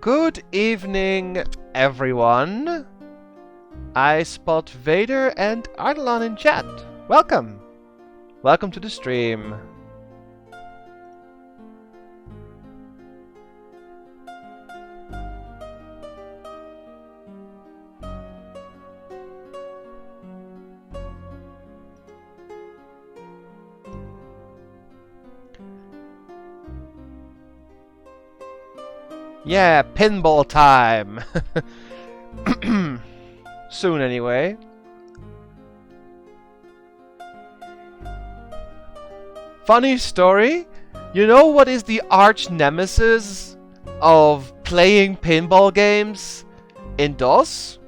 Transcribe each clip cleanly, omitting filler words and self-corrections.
Good evening, everyone. I spot Vader and Ardalan in chat. Welcome. Welcome to the stream. Yeah, pinball time! Soon, anyway. Funny story? You know what is the arch nemesis of playing pinball games in DOS?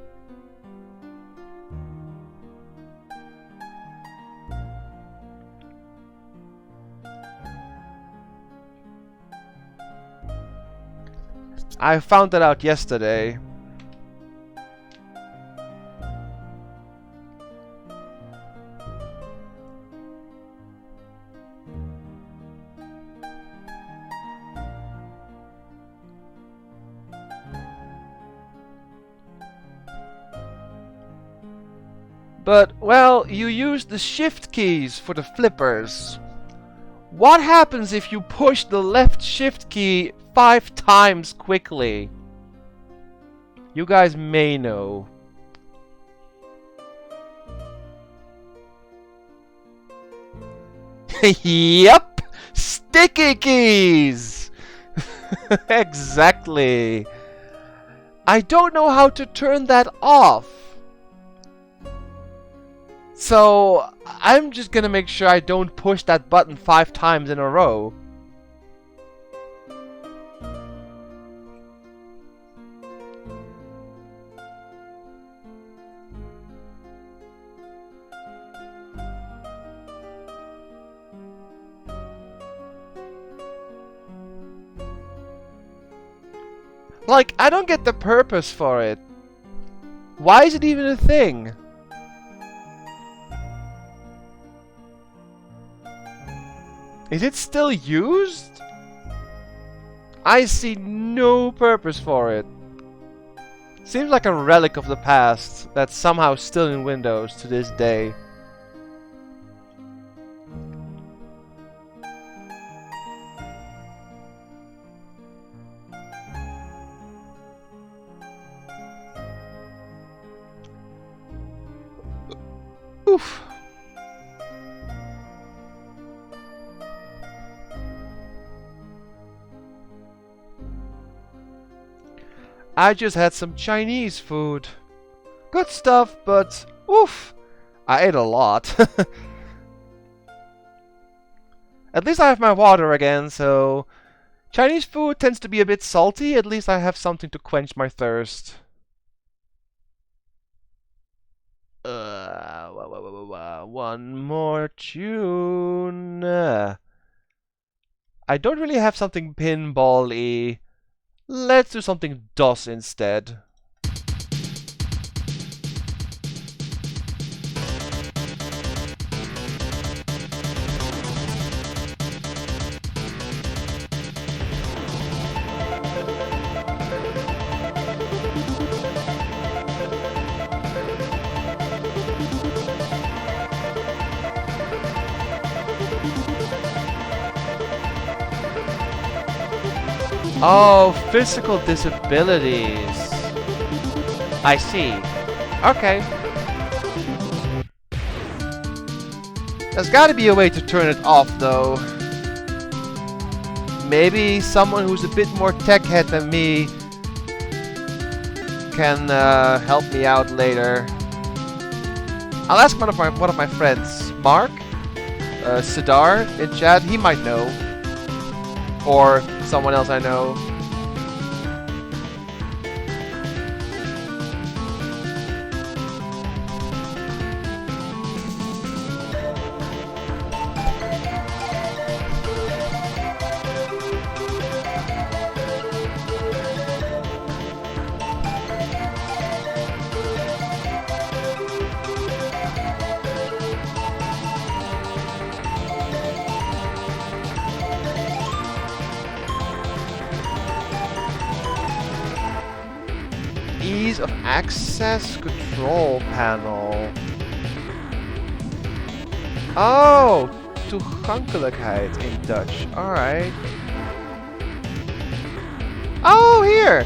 I found that out yesterday. But, well, you use the shift keys for the flippers. What happens if you push the left shift key 5 times quickly? You guys may know. Yep! Sticky keys! Exactly. I don't know how to turn that off. So, I'm just gonna make sure I don't push that button 5 times in a row. Like, I don't get the purpose for it. Why is it even a thing? Is it still used? I see no purpose for it. Seems like a relic of the past that's somehow still in Windows to this day. Oof. I just had some Chinese food. Good stuff, but oof, I ate a lot. At least I have my water again, so Chinese food tends to be a bit salty. At least I have something to quench my thirst. One more tune. I don't really have something pinball-y. Let's do something DOS instead. Oh, physical disabilities. I see. Okay. There's gotta be a way to turn it off, though. Maybe someone who's a bit more tech-head than me can help me out later. I'll ask one of my friends, Mark, Sidar in chat. He might know. Or someone else I know. ease of access control panel. Oh, toegankelijkheid in Dutch. Alright. Oh, here!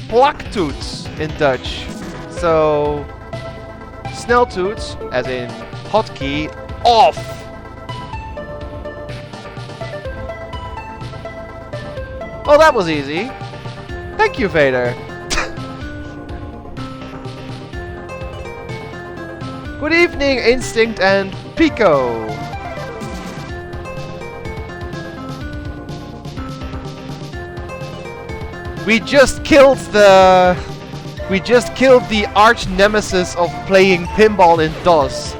Plaktoets in Dutch. So, sneltoets, as in hotkey, off! Oh, that was easy. Thank you, Vader. Good evening, Instinct and Pico. We just killed the arch nemesis of playing pinball in DOS.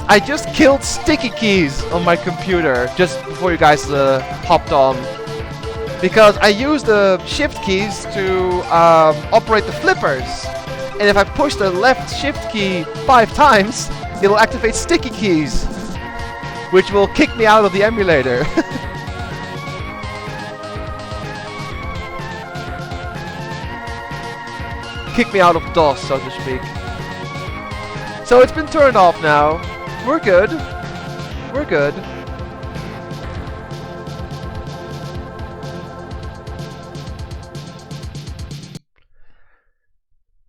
I just killed sticky keys on my computer just before you guys hopped on. Because I use the shift keys to operate the flippers. And if I push the left shift key 5 times, it'll activate sticky keys. Which will kick me out of the emulator. Kick me out of DOS, so to speak. So it's been turned off now. We're good. We're good.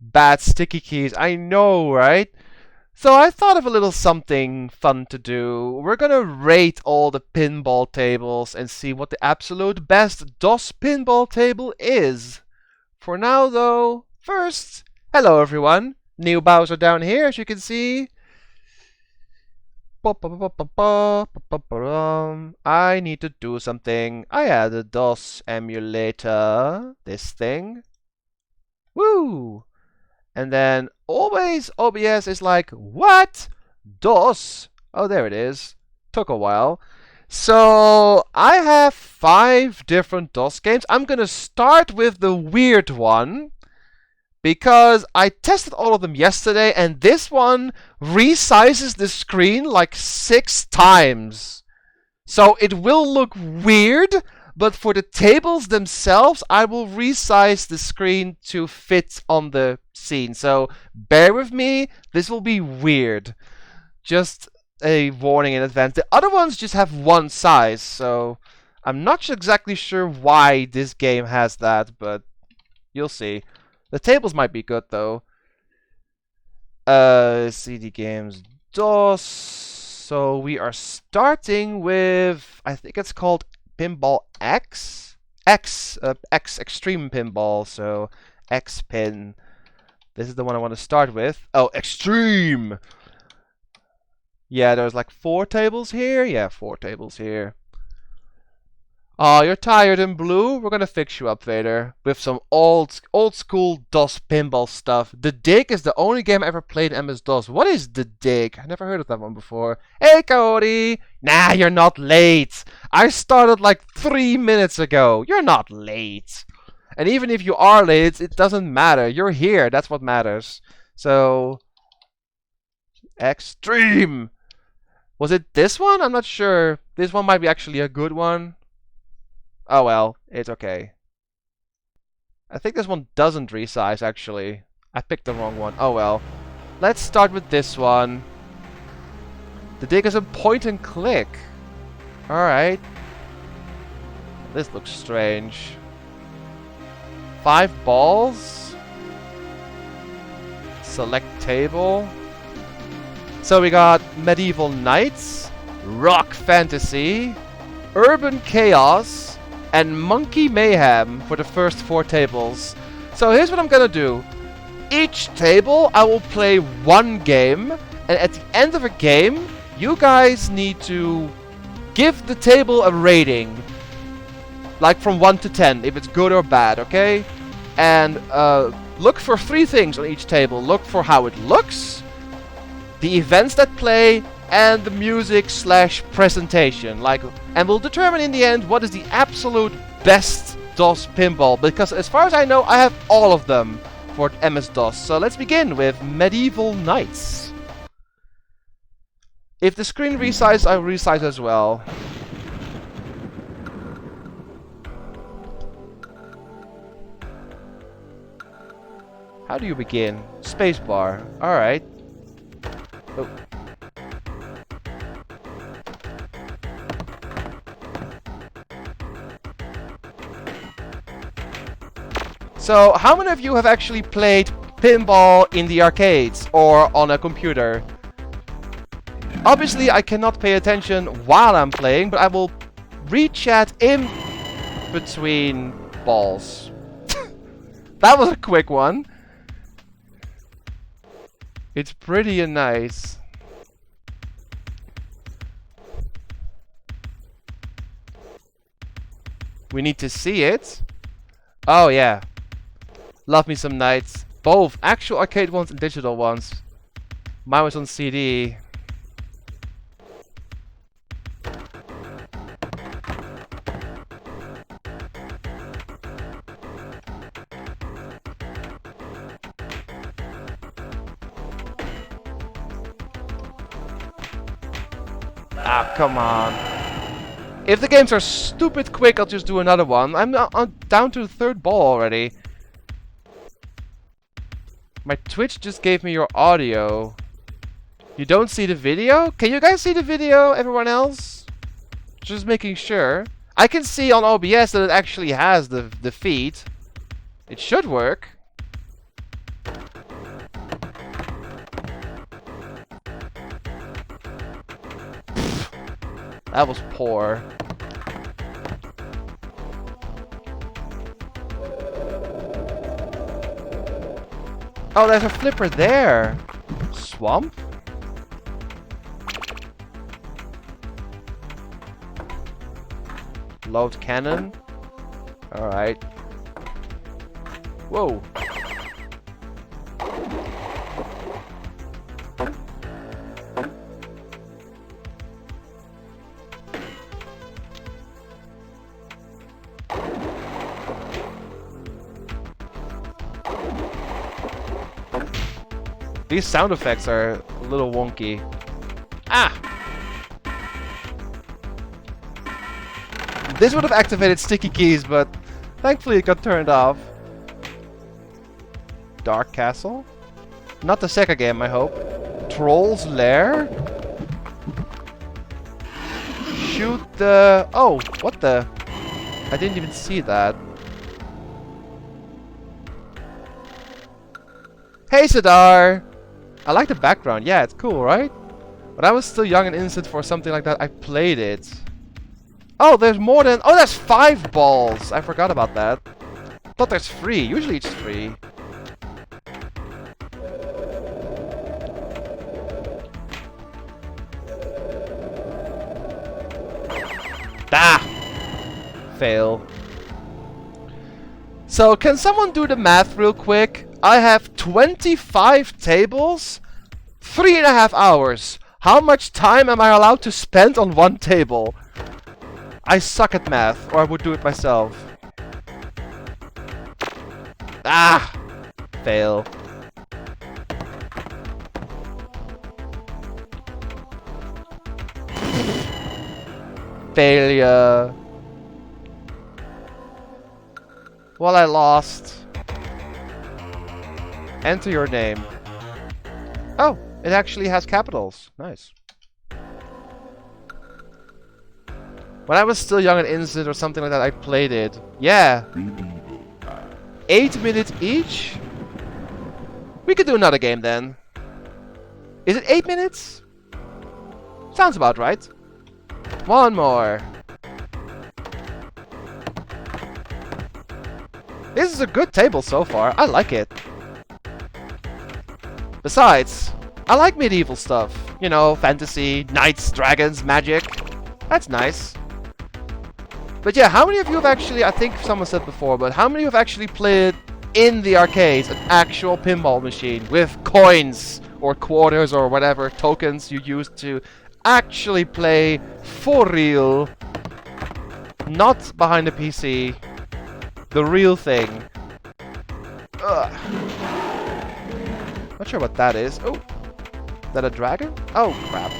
Bad sticky keys. I know, right? So I thought of a little something fun to do. We're gonna rate all the pinball tables and see what the absolute best DOS pinball table is. For now, though, first, hello everyone. New Bowser down here, as you can see. I need to do something. I add a DOS emulator. This thing. Woo! And then always OBS is like, what? DOS? Oh, there it is. Took a while. So I have 5 different DOS games. I'm gonna start with the weird one because I tested all of them yesterday and this one resizes the screen like 6 times. So it will look weird, but for the tables themselves, I will resize the screen to fit on the scene. So bear with me, this will be weird. Just a warning in advance. The other ones just have one size, so I'm not exactly sure why this game has that, but you'll see. The tables might be good though. CD games, DOS. So we are starting with, I think it's called Pinball X? X Extreme Pinball, so X Pin. This is the one I want to start with. Oh, Extreme! Yeah, there's like 4 tables here? Yeah, 4 tables here. Oh, you're tired in blue? We're gonna fix you up, Vader. With some old school DOS pinball stuff. The Dig is the only game I ever played in MS-DOS. What is The Dig? I never heard of that one before. Hey, Cody! Nah, you're not late. I started like 3 minutes ago. You're not late. And even if you are late, it doesn't matter. You're here. That's what matters. So, Extreme. Was it this one? I'm not sure. This one might be actually a good one. Oh well, it's okay. I think this one doesn't resize, actually. I picked the wrong one. Oh well. Let's start with this one. The Dig is a point and click. Alright. This looks strange. 5 balls. Select table. So we got Medieval Knights, Rock Fantasy, Urban Chaos, and Monkey Mayhem for the first 4 tables. So here's what I'm gonna do. Each table I will play 1 game, and at the end of a game, you guys need to give the table a rating. Like from 1 to 10, if it's good or bad, okay? And look for 3 things on each table. Look for how it looks, the events that play, and the music / presentation. And we'll determine in the end what is the absolute best DOS pinball, because as far as I know, I have all of them for MS-DOS. So let's begin with Medieval Knights. If the screen resizes, I'll resize as well. How do you begin? Spacebar. Alright. Oh. So, how many of you have actually played pinball in the arcades or on a computer? Obviously, I cannot pay attention while I'm playing, but I will read chat in between balls. That was a quick one. It's pretty nice. We need to see it. Oh yeah. Love me some nights. Both actual arcade ones and digital ones. Mine was on CD. Ah, come on. If the games are stupid quick, I'll just do another one. I'm down to the third ball already. My Twitch just gave me your audio. You don't see the video? Can you guys see the video, everyone else? Just making sure. I can see on OBS that it actually has the feed. It should work. That was poor. Oh, there's a flipper there. Swamp? Load cannon. Alright. Whoa. These sound effects are a little wonky. Ah! This would have activated sticky keys, but thankfully it got turned off. Dark Castle? Not the Sega game, I hope. Troll's Lair? Shoot the... Oh, what the... I didn't even see that. Hey, Sadar! I like the background. Yeah, it's cool, right? When I was still young and innocent for something like that, I played it. Oh, there's more than... Oh, there's 5 balls! I forgot about that. I thought there's 3. Usually it's 3. Ah! Fail. So, can someone do the math real quick? I have 25 tables, 3.5 hours. How much time am I allowed to spend on one table? I suck at math, or I would do it myself. Ah! Fail. Failure. Well, I lost. Enter your name. Oh, it actually has capitals. Nice. When I was still young and innocent or something like that, I played it. Yeah. 8 minutes each? We could do another game then. Is it 8 minutes? Sounds about right. One more. This is a good table so far. I like it. Besides, I like medieval stuff. You know, fantasy, knights, dragons, magic. That's nice. But yeah, how many of you have actually, I think someone said before, but how many of you have actually played in the arcades an actual pinball machine with coins or quarters or whatever tokens you use to actually play for real, not behind a PC, the real thing? Ugh. Not sure what that is. Oh, is that a dragon? Oh crap!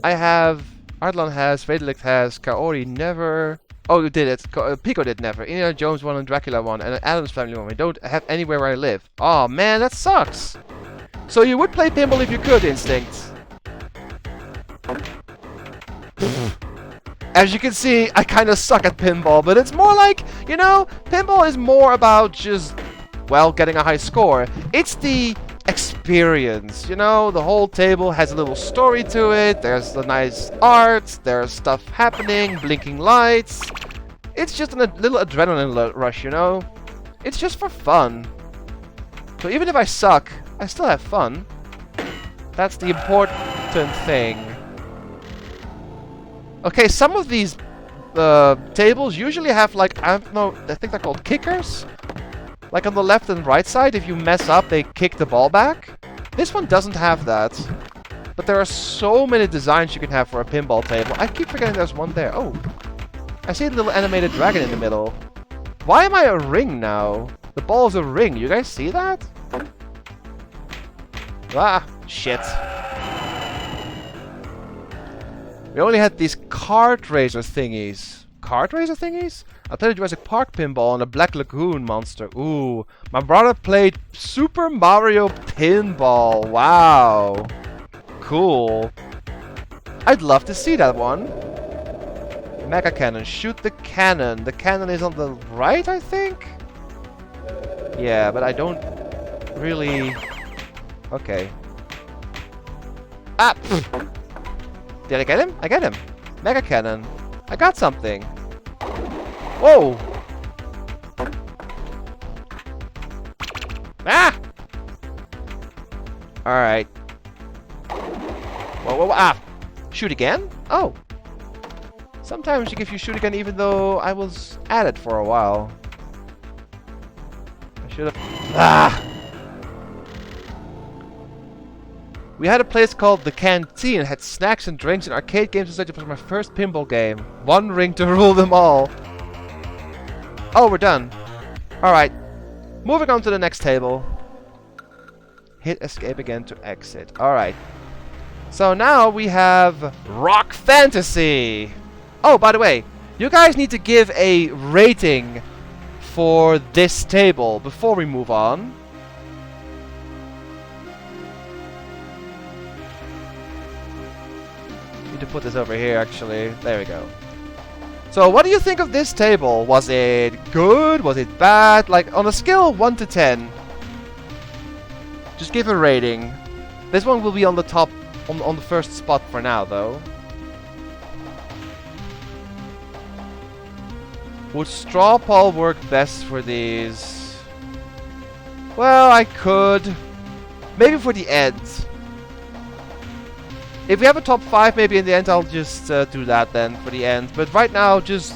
I have. Ardlon has. Vedelict has. Kaori never. Oh, you did it. Pico did never. Indiana Jones one and Dracula one and an Addams Family one. We don't have anywhere where I live. Oh man, that sucks. So you would play pinball if you could, Instinct. As you can see, I kind of suck at pinball, but it's more like, you know, pinball is more about just, well, getting a high score. It's the experience, you know, the whole table has a little story to it, there's the nice art, there's stuff happening, blinking lights. It's just a little adrenaline rush, you know? It's just for fun. So even if I suck, I still have fun. That's the important thing. Okay, some of these tables usually have like, I don't know, I think they're called kickers? Like on the left and right side, if you mess up, they kick the ball back. This one doesn't have that. But there are so many designs you can have for a pinball table. I keep forgetting there's one there. Oh, I see a little animated dragon in the middle. Why am I a ring now? The ball is a ring. You guys see that? Ah, shit. We only had these kart racer thingies. Kart racer thingies? I played a Jurassic Park pinball and a Black Lagoon monster. Ooh. My brother played Super Mario Pinball. Wow. Cool. I'd love to see that one. Mega Cannon. Shoot the cannon. The cannon is on the right, I think? Yeah, but I don't really... Okay. Ah! Did I get him? I get him. Mega Cannon. I got something. Whoa! Ah! Alright. Whoa, whoa, whoa, ah! Shoot again? Oh. Sometimes if you shoot again even though I was at it for a while. I should have... Ah! We had a place called The Canteen. It had snacks and drinks and arcade games and such. It was my first pinball game. One ring to rule them all. Oh, we're done. Alright. Moving on to the next table. Hit escape again to exit. Alright. So now we have Rock Fantasy. Oh, by the way, you guys need to give a rating for this table before we move on. To put this over here, actually. There we go. So, what do you think of this table? Was it good? Was it bad? Like, on a scale of 1 to 10, just give a rating. This one will be on the top, on the first spot for now, though. Would straw ball work best for these? Well, I could. Maybe for the end. If we have a top 5, maybe in the end I'll just do that then for the end. But right now, just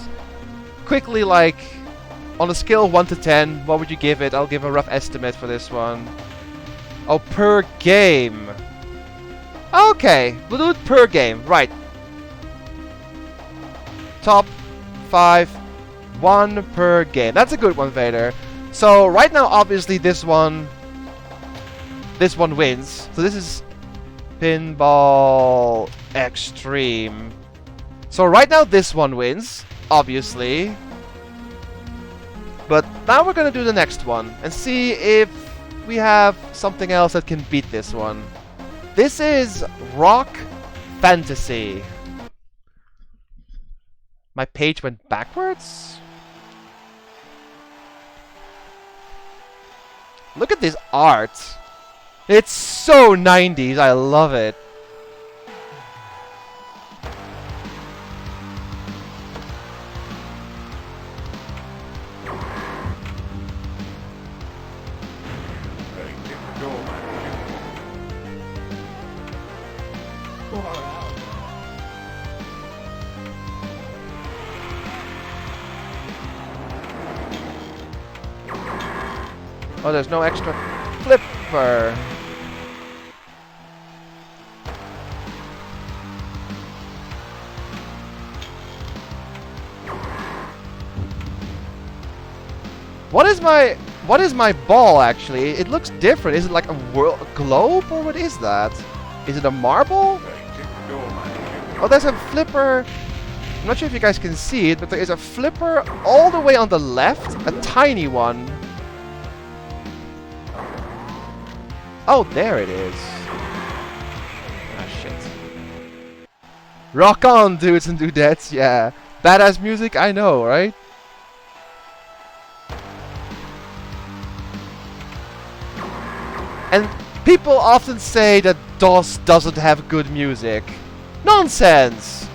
quickly, like, on a scale of 1 to 10, what would you give it? I'll give a rough estimate for this one. Oh, per game. Okay, we'll do it per game. Right. Top 5, 1 per game. That's a good one, Vader. So right now, obviously, this one wins. So this is Pinball Extreme. So right now this one wins, obviously. But now we're gonna do the next one and see if we have something else that can beat this one. This is Rock Fantasy. My page went backwards? Look at this art. It's so 90s, I love it. Oh, there's no extra flipper. What is my ball actually? It looks different. Is it like a globe or what is that? Is it a marble? Oh, there's a flipper. I'm not sure if you guys can see it, but there is a flipper all the way on the left, a tiny one. Oh, there it is. Ah, shit. Rock on, dudes and dudettes, yeah. Badass music, I know, right? And people often say that DOS doesn't have good music. Nonsense!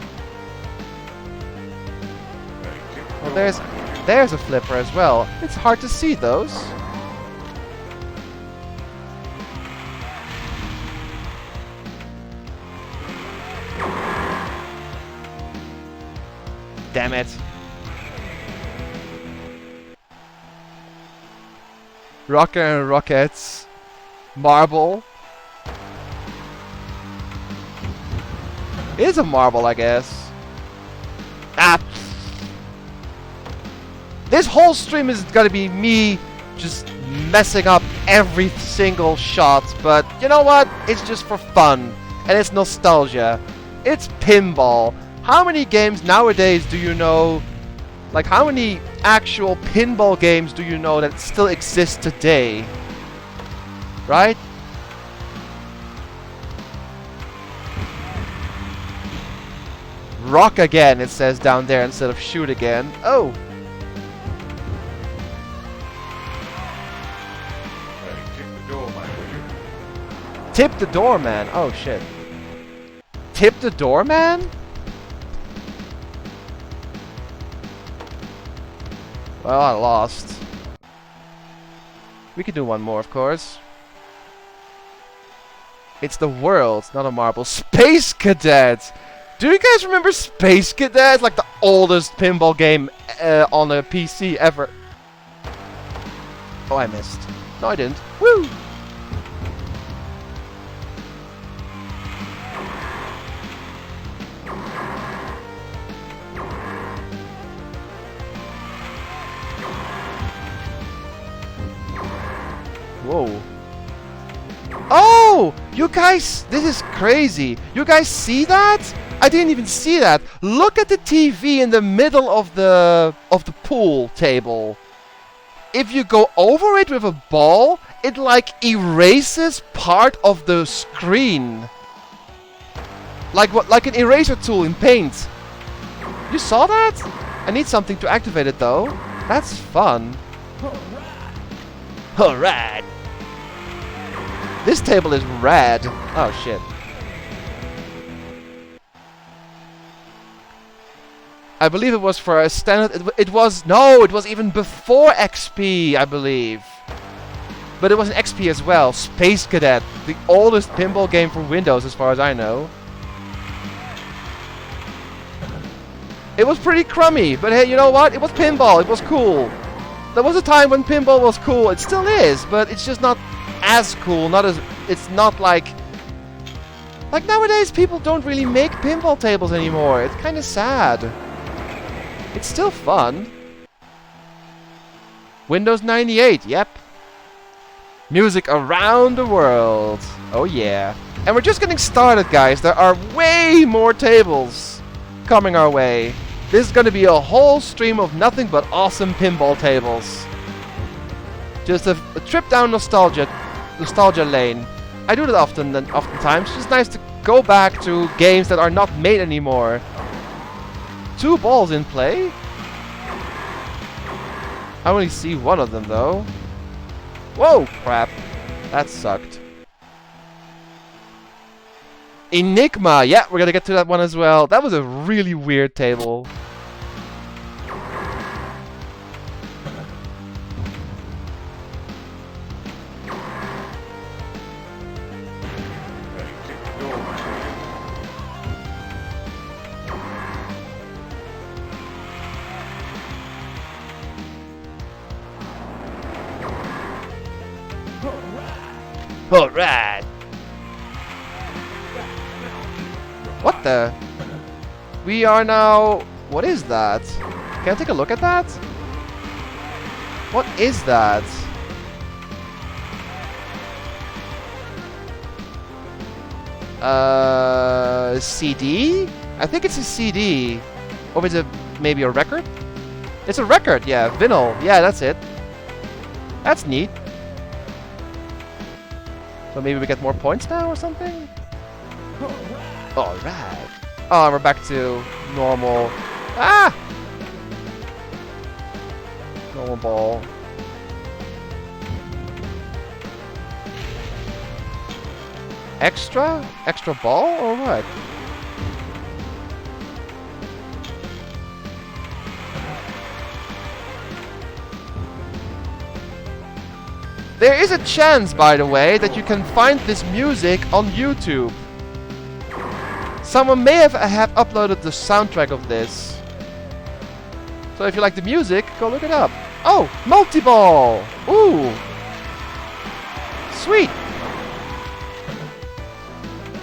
Well, there's a flipper as well. It's hard to see those. Damn it. Rocker and Rockets. Marble. It is a marble, I guess. Ah! This whole stream is gonna be me just messing up every single shot, but you know what? It's just for fun. And it's nostalgia. It's pinball. How many games nowadays do you know? Like, how many actual pinball games do you know that still exist today? Right? Rock again, it says down there instead of shoot again. Oh! Tip the doorman. Oh shit. Tip the doorman? Well, I lost. We could do one more, of course. It's the world, not a marble. Space Cadet! Do you guys remember Space Cadet? Like the oldest pinball game on a PC ever. Oh, I missed. No, I didn't. Woo! Whoa. Oh! You guys, this is crazy. You guys see that? I didn't even see that. Look at the TV in the middle of the pool table. If you go over it with a ball, it like erases part of the screen. Like what? Like an eraser tool in Paint. You saw that? I need something to activate it though. That's fun. Alright. This table is rad. Oh shit. I believe it was for a standard. It was even before XP, I believe. But it was an XP as well. Space Cadet, the oldest pinball game for Windows, as far as I know. It was pretty crummy, but hey, you know what? It was pinball. It was cool. There was a time when pinball was cool. It still is, but it's just not as cool. It's not like nowadays people don't really make pinball tables anymore. It's kind of sad. It's still fun. Windows 98, yep. Music around the world. Oh yeah. And we're just getting started, guys. There are way more tables coming our way. This is going to be a whole stream of nothing but awesome pinball tables. Just a trip down nostalgia lane. I do that oftentimes. It's just nice to go back to games that are not made anymore. 2 balls in play? I only see one of them though. Whoa, crap. That sucked. Enigma! Yeah, we're gonna get to that one as well. That was a really weird table. Alright! What the? We are now... What is that? Can I take a look at that? What is that? CD? I think it's a CD. Or is it maybe a record? It's a record, yeah. Vinyl. Yeah, that's it. That's neat. So maybe we get more points now or something? Alright. Oh, we're back to normal. Ah! Normal ball. Extra? Extra ball or what? There is a chance, by the way, that you can find this music on YouTube. Someone may have uploaded the soundtrack of this. So if you like the music, go look it up. Oh, multi-ball! Ooh! Sweet!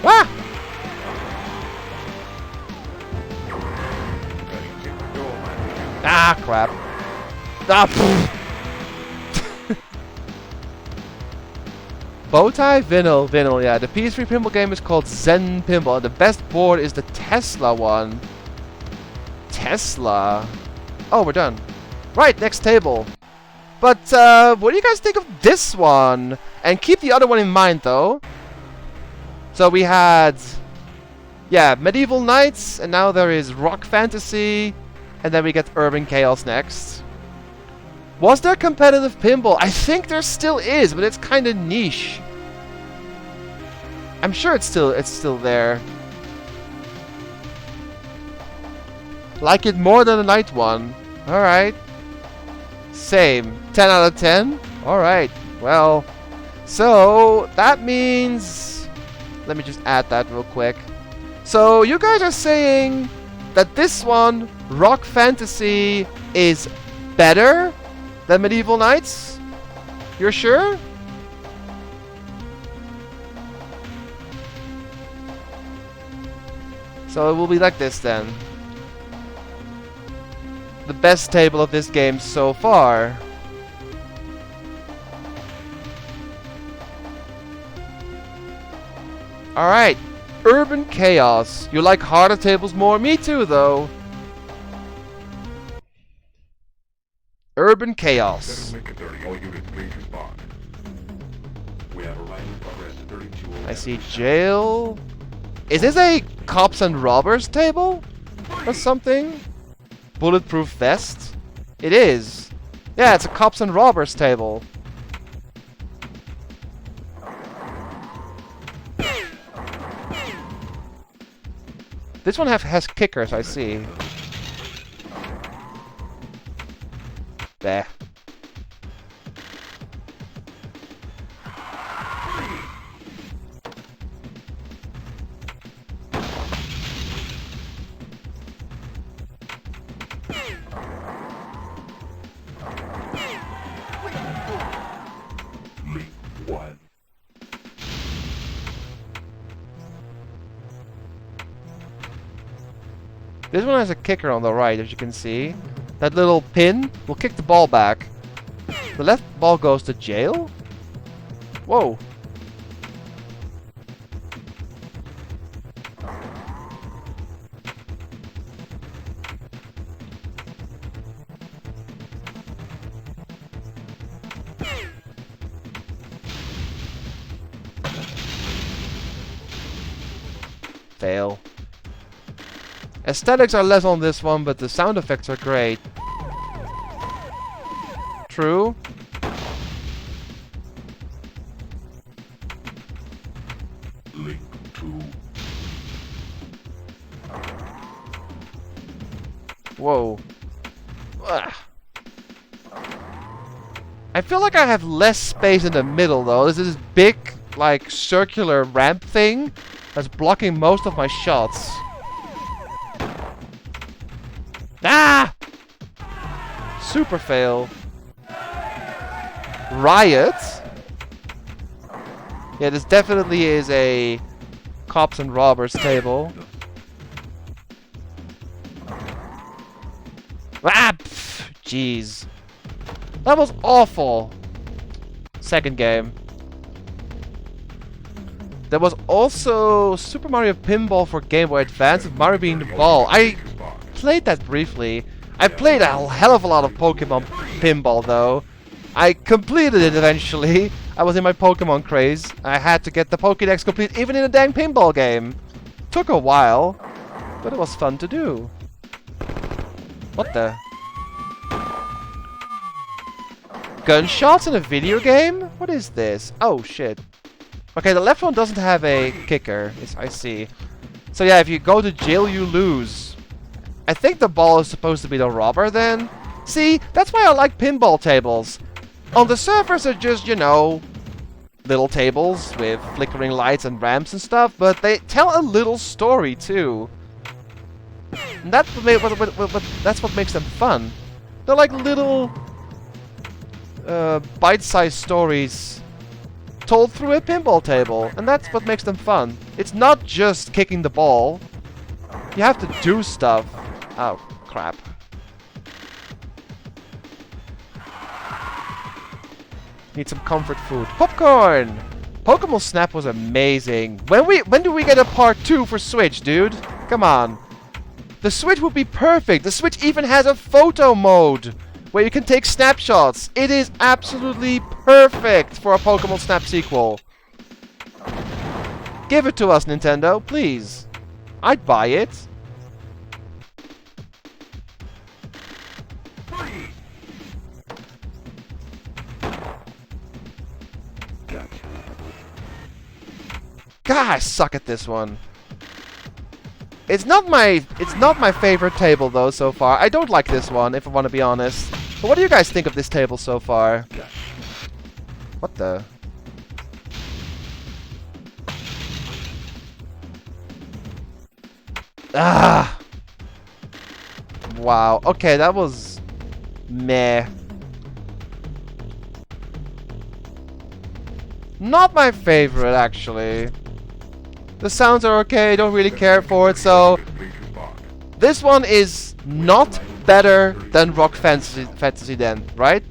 Ah! Ah, crap. Ah, pfft. Bowtie? Vinyl, yeah. The PS3 pinball game is called Zen Pinball. The best board is the Tesla one. Tesla? Oh, we're done. Right, next table. But, what do you guys think of this one? And keep the other one in mind, though. So we had, yeah, Medieval Knights, and now there is Rock Fantasy, and then we get Urban Chaos next. Was there competitive pinball? I think there still is, but it's kind of niche. I'm sure it's still there. Like it more than the night one. Alright. Same. 10 out of 10? Alright. Well, so that means... Let me just add that real quick. So you guys are saying that this one, Rock Fantasy, is better than Medieval Knights? You're sure? So it will be like this then. The best table of this game so far. Alright. Urban Chaos. You like harder tables more? Me too, though. Urban Chaos. I see jail. Is this a cops and robbers table? Or something? Bulletproof vest? It is. Yeah, it's a cops and robbers table. This one has kickers, I see. There. This one has a kicker on the right, as you can see. That little pin will kick the ball back. The left ball goes to jail? Whoa. Fail. Aesthetics are less on this one, but the sound effects are great. True. Link to. Whoa. Ugh. I feel like I have less space in the middle, though. This is this big, like, circular ramp thing that's blocking most of my shots. Ah! Super fail. Riot? Yeah, this definitely is a cops and robbers table. Ah! Jeez. That was awful. Second game. There was also Super Mario Pinball for Game Boy Advance with Mario being the ball. I played that briefly. I played a hell of a lot of Pokemon Pinball though. I completed it eventually. I was in my Pokemon craze. I had to get the Pokédex complete even in a dang pinball game. Took a while, but it was fun to do. What the? Gunshots in a video game? What is this? Oh shit. Okay, the left one doesn't have a kicker. I see. So yeah, if you go to jail, you lose. I think the ball is supposed to be the robber then. See, that's why I like pinball tables. On the surface are just, you know, little tables with flickering lights and ramps and stuff, but they tell a little story too. And that's what makes them fun. They're like little bite-sized stories told through a pinball table, and that's what makes them fun. It's not just kicking the ball. You have to do stuff. Oh, crap. Need some comfort food. Popcorn! Pokemon Snap was amazing. When do we get a part 2 for Switch, dude? Come on. The Switch would be perfect. The Switch even has a photo mode where you can take snapshots. It is absolutely perfect for a Pokemon Snap sequel. Give it to us, Nintendo, please. I'd buy it. God, I suck at this one. It's not my favorite table though so far. I don't like this one, if I want to be honest. But what do you guys think of this table so far? What the? Ah! Wow. Okay, that was meh. Not my favorite, actually. The sounds are okay, don't really care for it, so... This one is not better than Rock Fantasy then, right?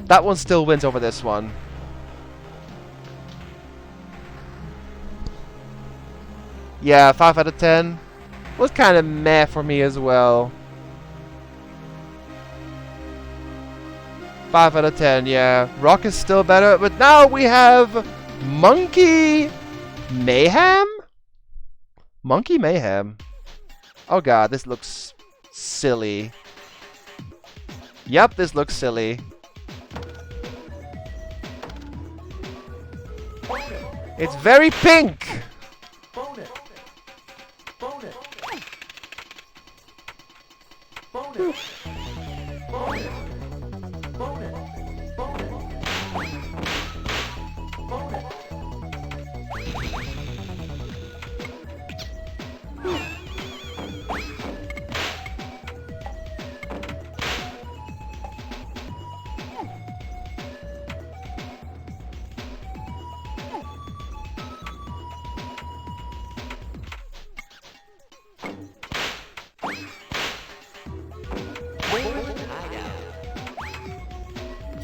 That one still wins over this one. Yeah, 5 out of 10. Was kind of meh for me as well. 5 out of 10, yeah. Rock is still better, but now we have Monkey Mayhem? Monkey Mayhem. Oh god, this looks silly. Yep, this looks silly. It's very pink!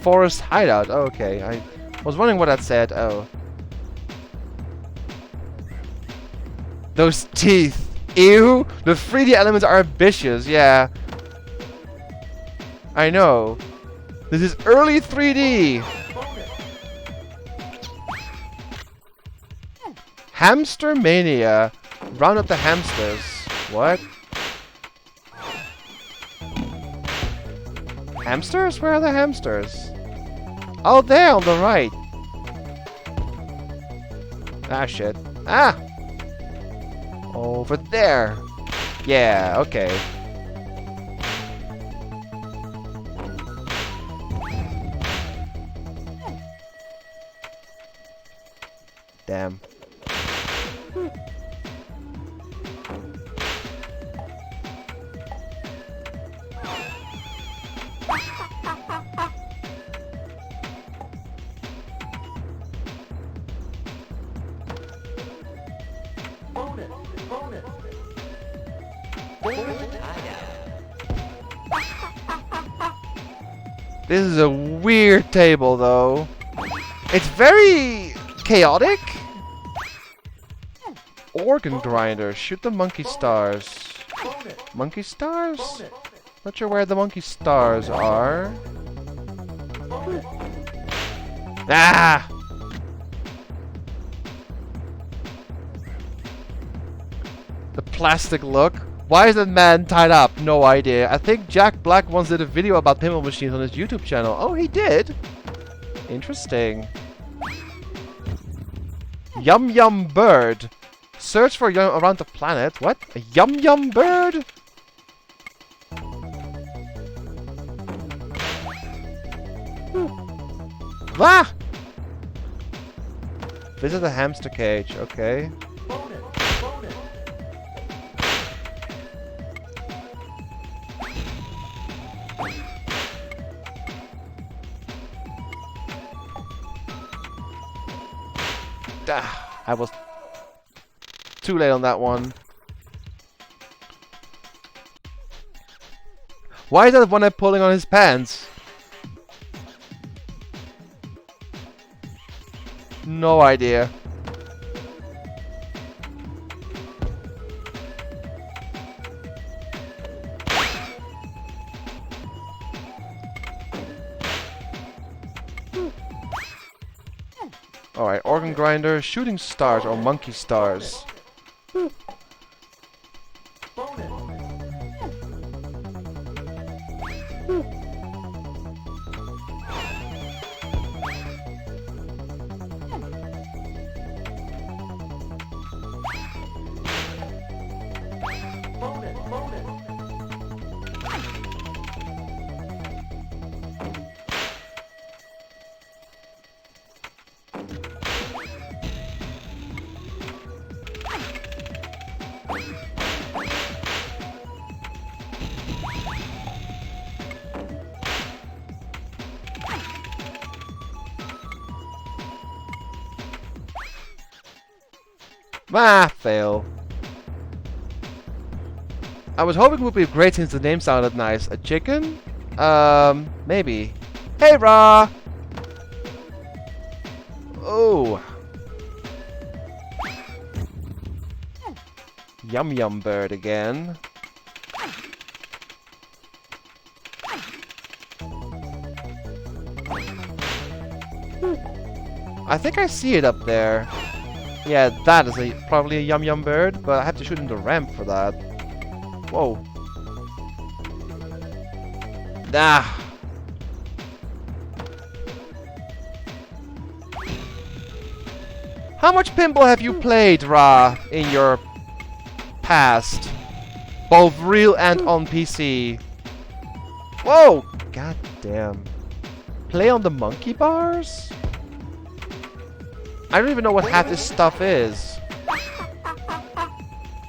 Forest hideout. Oh, okay. I was wondering what that said. Oh. Those teeth. Ew. The 3D elements are ambitious. Yeah. I know. This is early 3D. Hamster Mania. Round up the hamsters. What? Hamsters? Where are the hamsters? Oh, there on the right. Ah, shit. Ah! Over there. Yeah, okay. Damn. This is a weird table, though. It's very chaotic. Organ grinder. Shoot the monkey stars. Monkey stars? Not sure where the monkey stars are. Ah! The plastic look. Why is that man tied up? No idea. I think Jack Black once did a video about pinball machines on his YouTube channel. Oh, he did? Interesting. Yum Yum Bird. Search for yum around the planet. What? A Yum Yum Bird? Ah! Visit the hamster cage. Okay. I was too late on that one. Why is that one pulling on his pants? No idea. Alright, organ grinder, shooting stars or monkey stars. Ah, fail. I was hoping it would be great since the name sounded nice. A chicken? Maybe. Hey, Ra! Oh. Yum Yum Bird again. I think I see it up there. Yeah, that is probably a Yum Yum Bird, but I have to shoot in the ramp for that. Whoa. Ah. How much pinball have you played, Ra, in your past? Both real and on PC. Whoa! God damn. Play on the monkey bars? I don't even know what half this stuff is.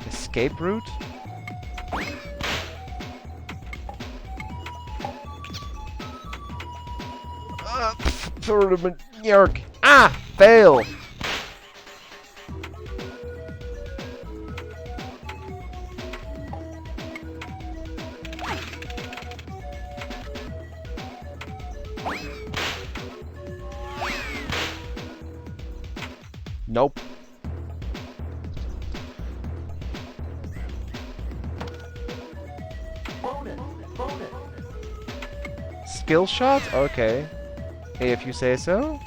Escape route? Tournament yerk. Ah! Fail! Nope. Skill shot? Okay. If you say so.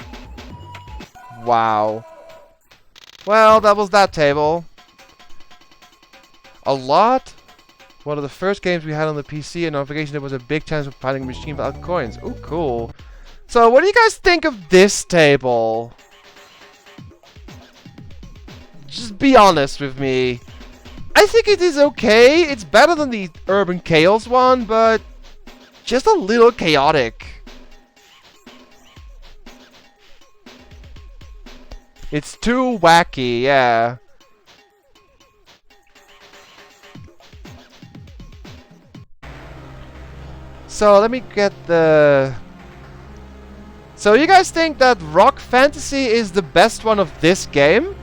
Wow. Well, that was that table. A lot? One of the first games we had on the PC, and on vacation there was a big chance of finding a machine without coins. Ooh, cool. So, what do you guys think of this table? Just be honest with me. I think it is okay. It's better than the Urban Chaos one, but just a little chaotic. It's too wacky, yeah. So let me get the... So you guys think that Rock Fantasy is the best one of this game?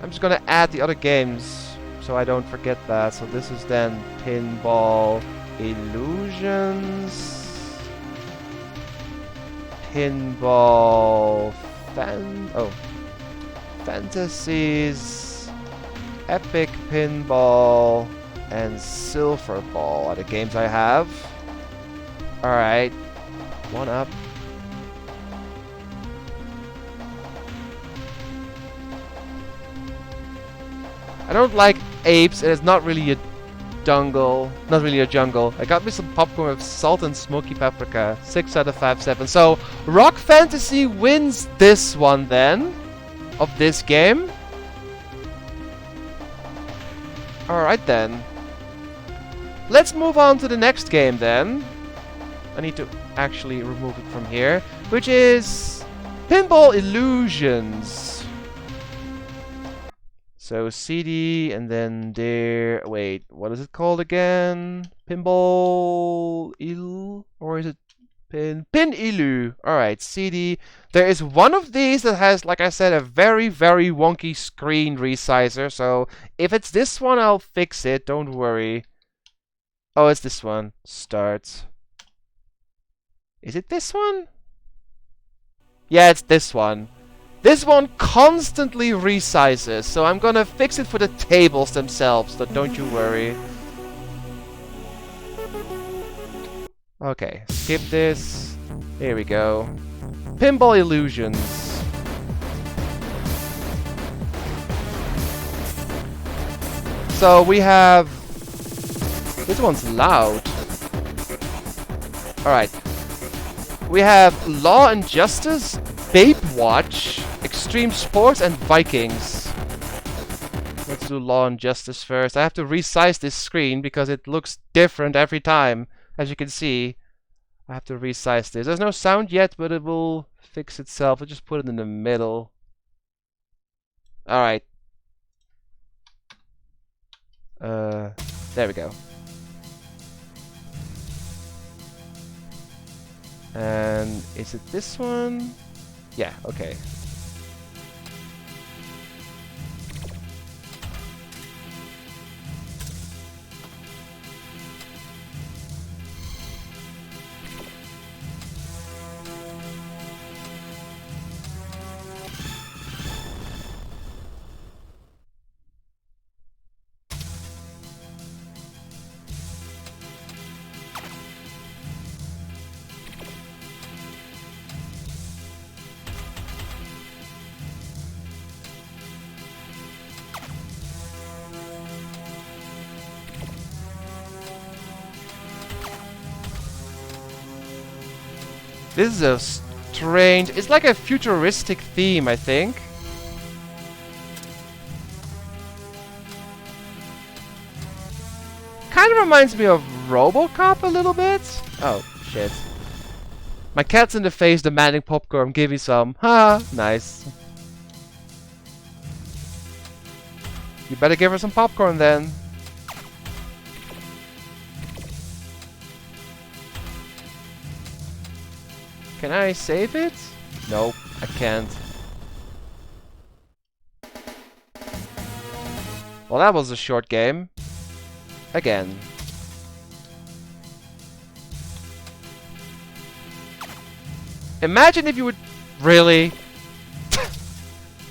I'm just gonna add the other games so I don't forget that. So this is then Pinball Illusions, Pinball Fantasies, Epic, Pinball, and Silverball are the games I have. Alright. One up. I don't like apes, and it's not really a jungle. Not really a jungle. I got me some popcorn with salt and smoky paprika. 6 out of 5, 7. So, Rock Fantasy wins this one then. Of this game. Alright then. Let's move on to the next game then. I need to actually remove it from here. Which is Pinball Illusions. So CD and then there. Wait, what is it called again? Pinball or is it Pin Illu? Alright, CD. There is one of these that has, like I said, a very, very wonky screen resizer. So if it's this one, I'll fix it. Don't worry. Oh, it's this one. Start. Is it this one? Yeah, it's this one. This one constantly resizes, so I'm gonna fix it for the tables themselves, so don't you worry. Okay, skip this. Here we go. Pinball Illusions. So we have... This one's loud. Alright. We have Law and Justice, Babe Watch, Extreme Sports, and Vikings. Let's do Law and Justice first. I have to resize this screen because it looks different every time. As you can see, I have to resize this. There's no sound yet, but it will fix itself. I'll just put it in the middle. Alright. There we go. And is it this one? Yeah, okay. This is a strange... It's like a futuristic theme, I think. Kind of reminds me of RoboCop a little bit. Oh, shit. My cat's in the face demanding popcorn. Give me some. Ha! Nice. You better give her some popcorn then. Can I save it? Nope, I can't. Well, that was a short game. Again. Imagine if you would... Really?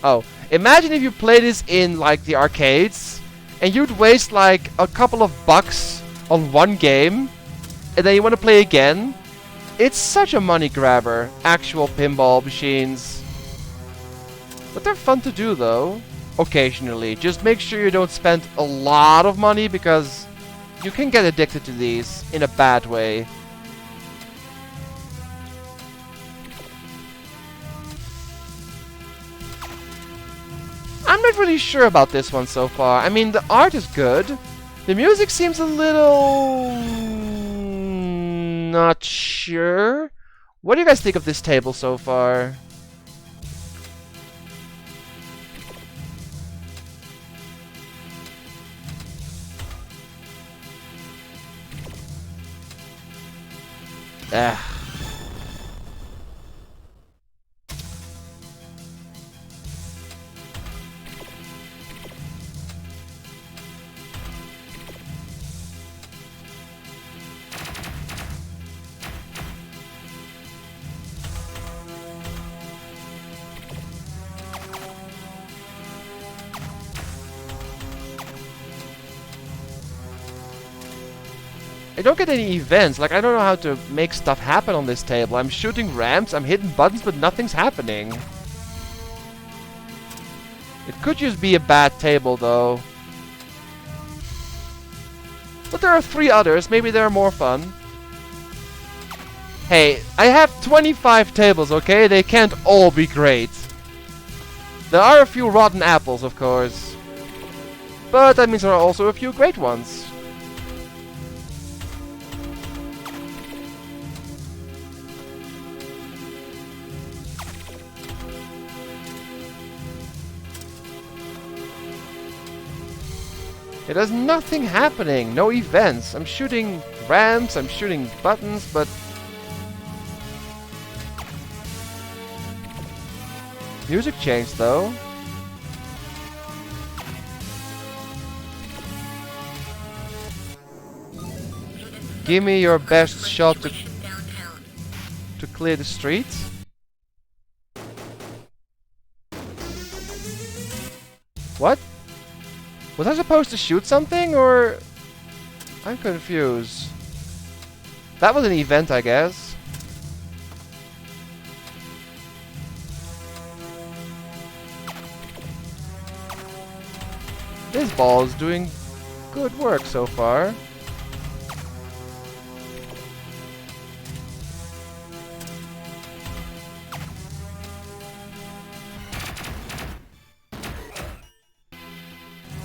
Oh. Imagine if you play this in, like, the arcades, and you'd waste, like, a couple of bucks on one game, and then you want to play again. It's such a money grabber, actual pinball machines. But they're fun to do though, occasionally. Just make sure you don't spend a lot of money because you can get addicted to these in a bad way. I'm not really sure about this one so far. I mean, the art is good. The music seems a little... not sure. What do you guys think of this table so far? Ah. I don't get any events. Like, I don't know how to make stuff happen on this table. I'm shooting ramps, I'm hitting buttons, but nothing's happening. It could just be a bad table, though. But there are 3 others. Maybe they're more fun. Hey, I have 25 tables, okay? They can't all be great. There are a few rotten apples, of course. But that means there are also a few great ones. There's nothing happening, no events. I'm shooting ramps, I'm shooting buttons, but... Music changed, though. Give me your best shot to clear the streets. What? Was I supposed to shoot something, or... I'm confused. That was an event, I guess. This ball is doing good work so far.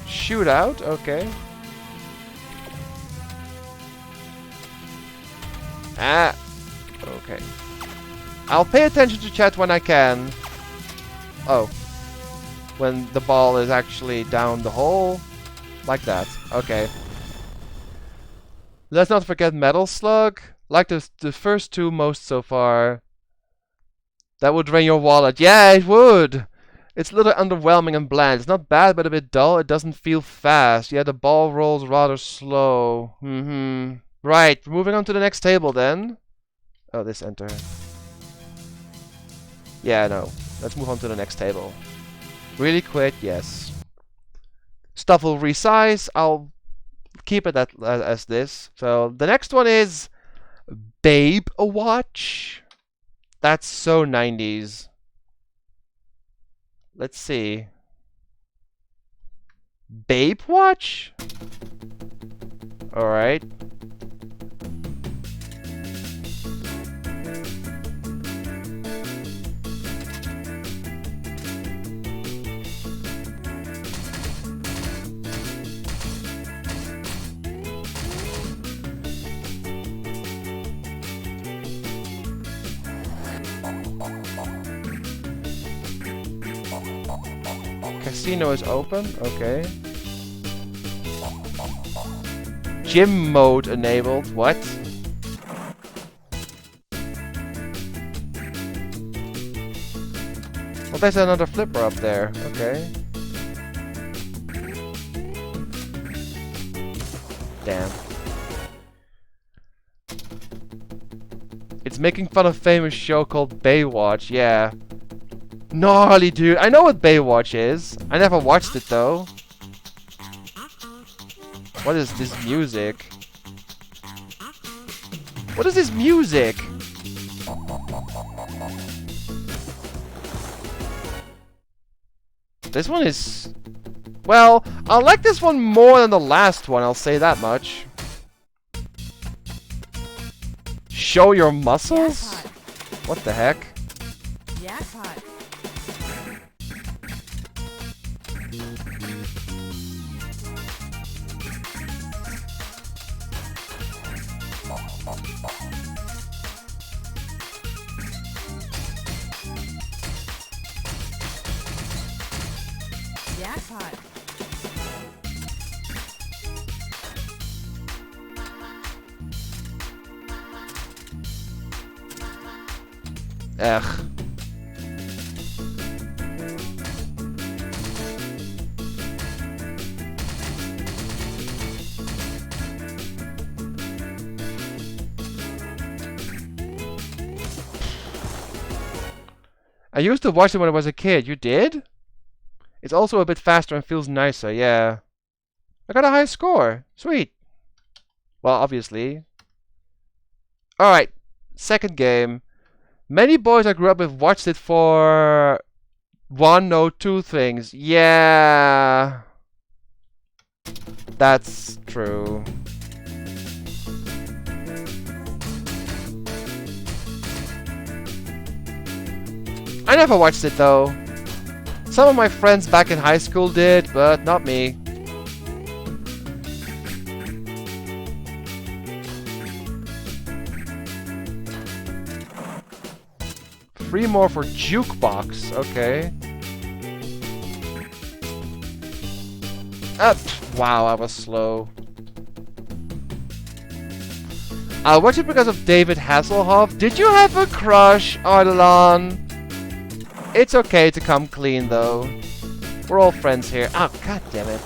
Shootout, okay. Ah, okay. I'll pay attention to chat when I can. Oh. When the ball is actually down the hole. Like that. Okay. Let's not forget Metal Slug. Like the first 2 most so far. That would drain your wallet. Yeah, it would! It's a little underwhelming and bland. It's not bad, but a bit dull. It doesn't feel fast. Yeah, the ball rolls rather slow. Right, moving on to the next table then. Oh, this enter. Yeah, no. Let's move on to the next table. Really quick, yes. Stuff will resize. I'll keep it as this. So, the next one is... Babe Watch. That's so 90s. Let's see. Babe Watch? Alright. Casino is open, okay. Gym mode enabled, what? Well, there's another flipper up there, okay. Damn. It's making fun of a famous show called Baywatch, yeah. Gnarly, dude. I know what Baywatch is. I never watched it, though. What is this music? What is this music? This one is... Well, I like this one more than the last one, I'll say that much. Show your muscles? What the heck? Jackpot. Jackpot. Ugh. I used to watch it when I was a kid. You did? It's also a bit faster and feels nicer, yeah. I got a high score. Sweet. Well, obviously. Alright, second game. Many boys I grew up with watched it for one or two things. Yeah. That's true. I never watched it though. Some of my friends back in high school did, but not me. Three more for jukebox. Okay. Wow, I was slow. I'll watch it because of David Hasselhoff. Did you have a crush, Ardalan? It's okay to come clean, though. We're all friends here. Oh, god damn it.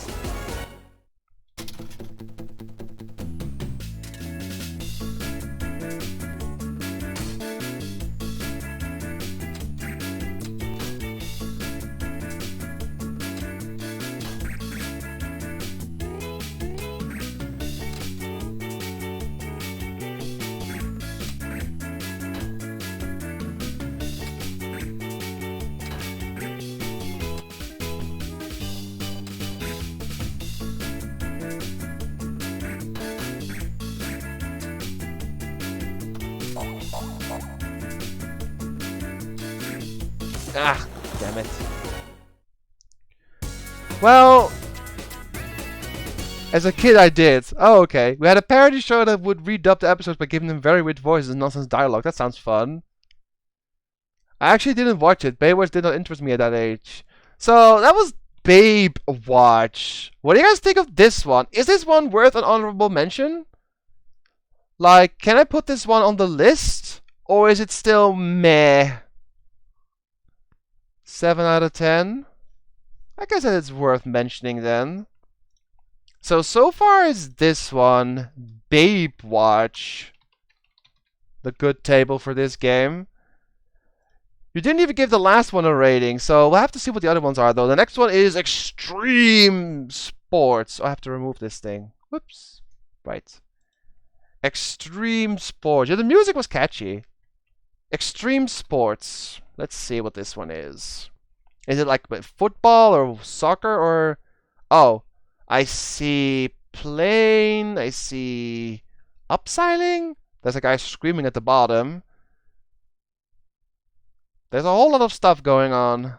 Ah, damn it. Well, as a kid I did. Oh, okay. We had a parody show that would redub the episodes by giving them very weird voices and nonsense dialogue. That sounds fun. I actually didn't watch it. Baywatch did not interest me at that age. So, that was Babe Watch. What do you guys think of this one? Is this one worth an honorable mention? Like, can I put this one on the list? Or is it still meh? 7 out of 10? I guess that it's worth mentioning then. So far is this one, Babe Watch, the good table for this game. You didn't even give the last one a rating, so we'll have to see what the other ones are though. The next one is Extreme Sports. Oh, I have to remove this thing. Whoops. Right. Extreme Sports. Yeah, the music was catchy. Extreme Sports. Let's see what this one is. Is it like football or soccer or... Oh, I see plane. I see upseiling. There's a guy screaming at the bottom. There's a whole lot of stuff going on.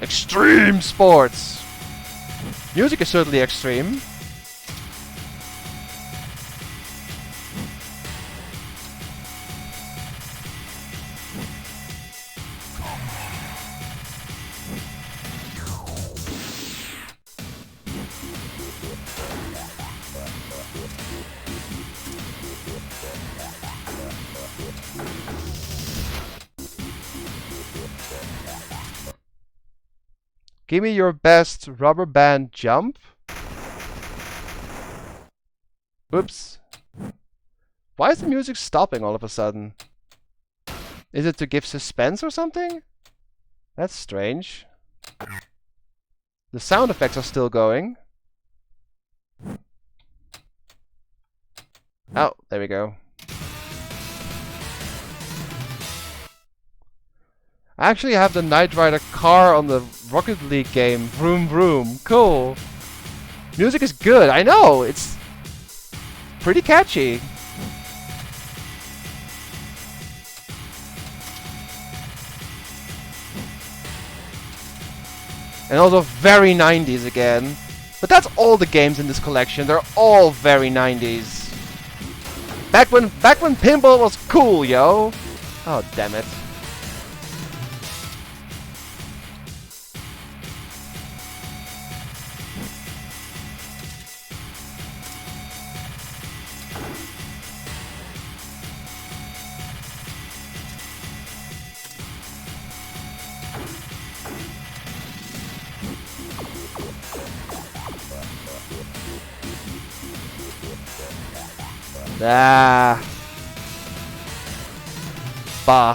Extreme Sports. Music is certainly extreme. Give me your best rubber band jump. Oops. Why is the music stopping all of a sudden? Is it to give suspense or something? That's strange. The sound effects are still going. Oh, there we go. I actually have the Knight Rider car on the Rocket League game. Vroom vroom. Cool. Music is good. I know. It's pretty catchy. And also very 90s again. But that's all the games in this collection. They're all very 90s. Back when pinball was cool, yo. Oh, damn it. Ah. Bah.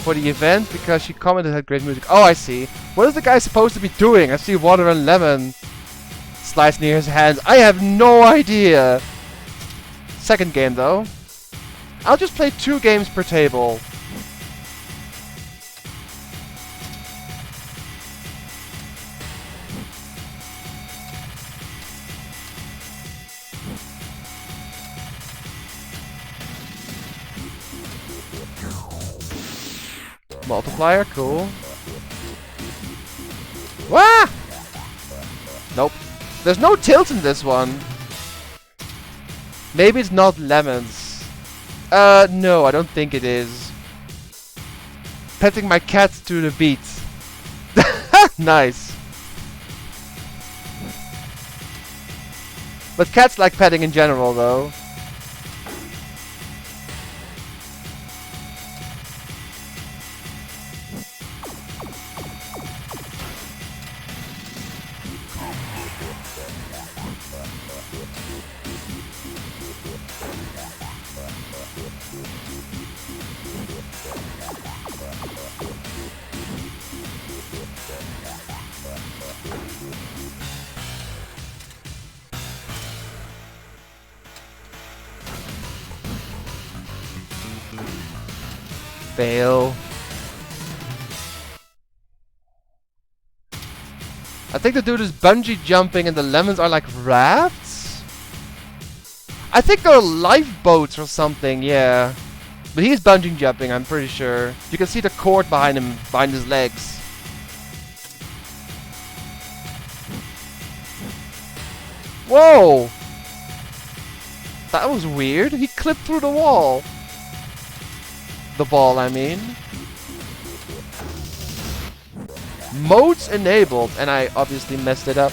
For the event, because she commented had great music. Oh, I see. What is the guy supposed to be doing? I see water and lemon. Slice near his hands. I have no idea. Second game though. I'll just play 2 games per table. Multiplier, cool. Wah! Nope. There's no tilt in this one. Maybe it's not lemons. No, I don't think it is. Petting my cat to the beat. Nice. But cats like petting in general, though. Fail. I think the dude is bungee jumping and the lemons are like rafts? I think they're lifeboats or something, yeah. But he's bungee jumping, I'm pretty sure. You can see the cord behind him, behind his legs. Whoa! That was weird. He clipped through the wall. The ball, I mean. Modes enabled, and I obviously messed it up.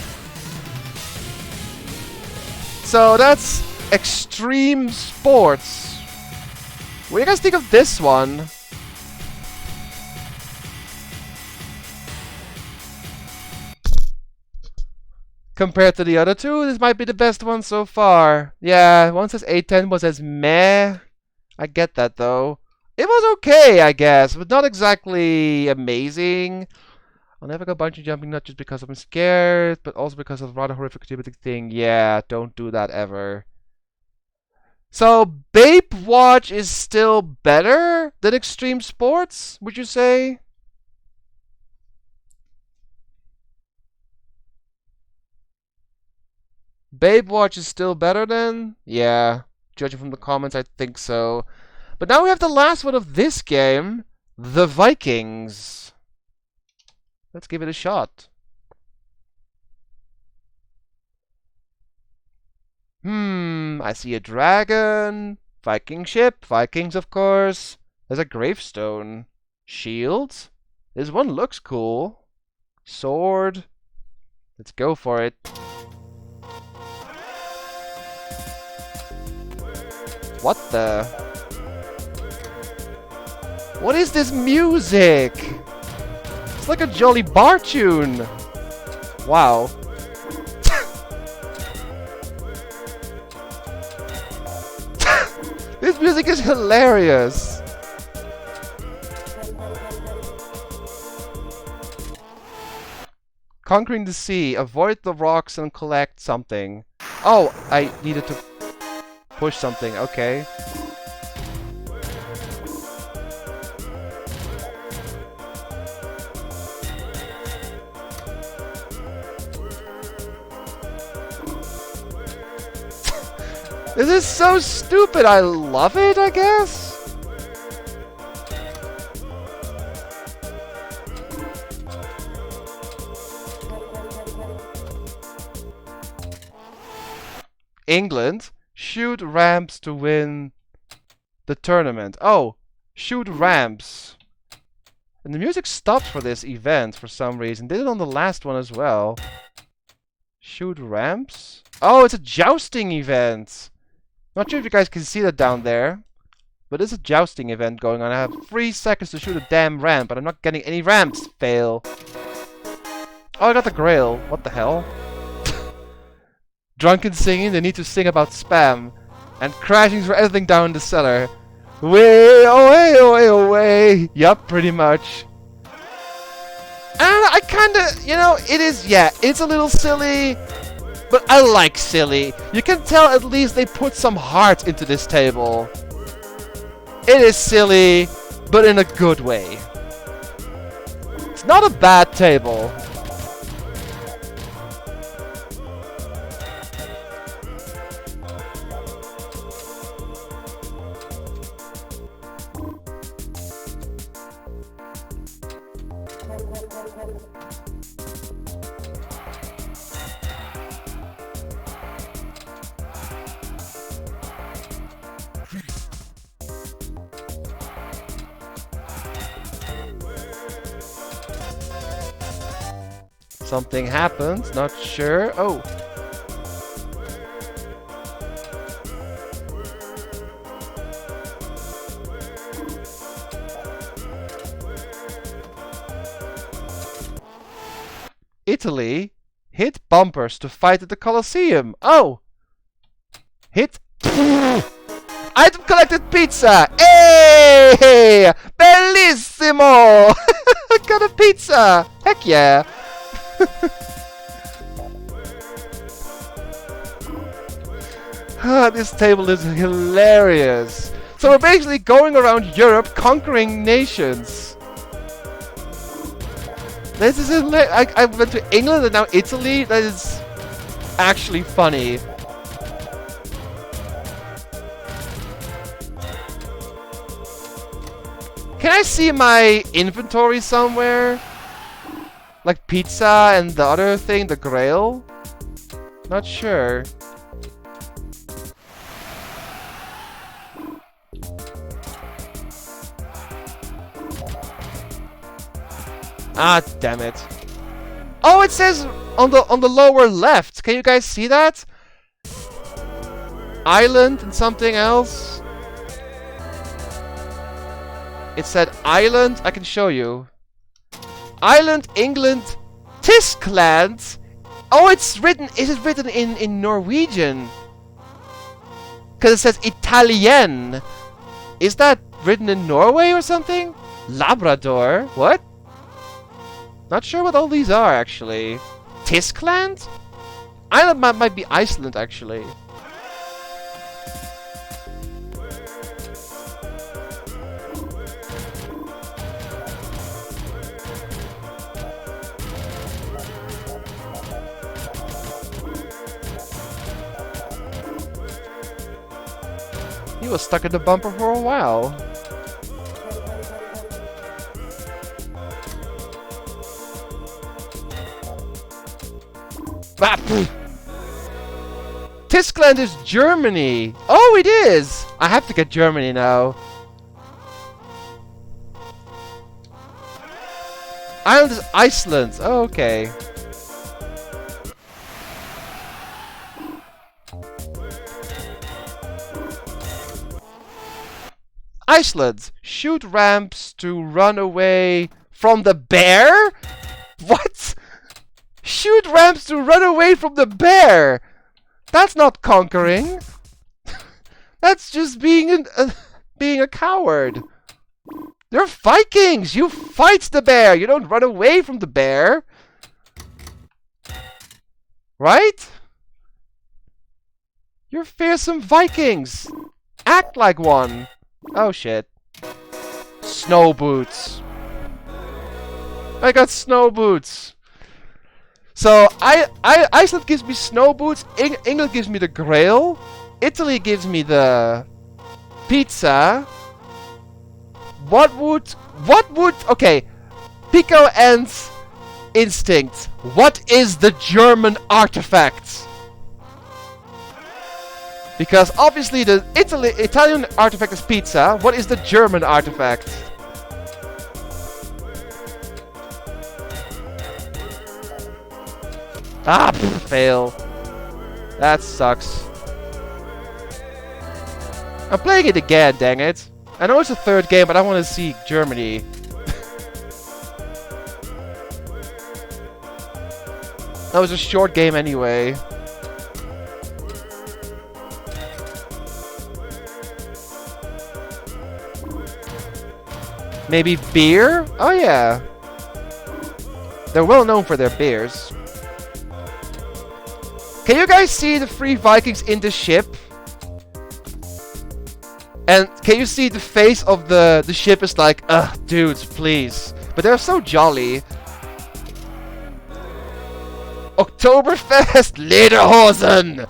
So that's extreme sports. What do you guys think of this one? Compared to the other two, this might be the best one so far. Yeah, one says 810, one says meh. I get that though. It was okay, I guess, but not exactly amazing. I'll never go bungee jumping, not just because I'm scared, but also because of the rather horrific stupid thing. Yeah, don't do that ever. So, Babe Watch is still better than extreme sports, would you say? Babe Watch is still better then? Yeah, judging from the comments, I think so. But now we have the last one of this game, the Vikings. Let's give it a shot. I see a dragon, Viking ship, Vikings of course. There's a gravestone. Shields? This one looks cool. Sword. Let's go for it. What the? What is this music? It's like a Jolly Bar tune. Wow. This music is hilarious. Conquering the sea. Avoid the rocks and collect something. Oh, I needed to push something. Okay. This is so stupid. I love it, I guess. England, shoot ramps to win the tournament. Oh, shoot ramps. And the music stopped for this event for some reason. Did it on the last one as well. Shoot ramps? Oh, it's a jousting event. Not sure if you guys can see that down there, but there's a jousting event going on. I have 3 seconds to shoot a damn ramp, but I'm not getting any ramps. Fail. Oh, I got the grail. What the hell? Drunken singing, they need to sing about spam. And crashing for everything down in the cellar. Way away, away, away. Yup, pretty much. And I kinda, you know, it is, yeah, it's a little silly. But I like silly. You can tell at least they put some heart into this table. It is silly, but in a good way. It's not a bad table. Something happens, not sure. Oh. Italy hit bumpers to fight at the Colosseum. Oh! Hit. Item collected pizza! Hey! Bellissimo! I got a pizza! Heck yeah! This table is hilarious. So we're basically going around Europe conquering nations. This is I went to England and now Italy. That is actually funny. Can I see my inventory somewhere? Like pizza and the other thing, the Grail? Not sure. Ah, damn it. Oh, it says on the lower left. Can you guys see that? Island and something else. It said island. I can show you. Island, England, Tyskland. Oh, it's written. Is it written in Norwegian? Because it says Italien. Is that written in Norway or something? Labrador. What? Not sure what all these are actually. Tyskland? Island might be Iceland actually. He was stuck in the bumper for a while. Tyskland is Germany. Oh, it is. I have to get Germany now. Island is Iceland. Oh, okay. Iceland. Shoot ramps to run away from the bear? What? Shoot ramps to run away from the bear! That's not conquering. That's just being a coward. They're Vikings! You fight the bear! You don't run away from the bear! Right? You're fearsome Vikings! Act like one! Oh shit. Snow boots. I got snow boots! So, Iceland gives me snow boots, England gives me the Grail, Italy gives me the pizza. What would, okay, Pico and Instinct, what is the German artifact? Because obviously the Italian artifact is pizza, what is the German artifact? Ah, fail. That sucks. I'm playing it again, dang it. I know it's the third game, but I want to see Germany. That was a short game anyway. Maybe beer? Oh yeah. They're well known for their beers. Can you guys see the 3 Vikings in the ship? And can you see the face of the ship is like, ugh, dudes, please. But they're so jolly. Oktoberfest, Lederhosen!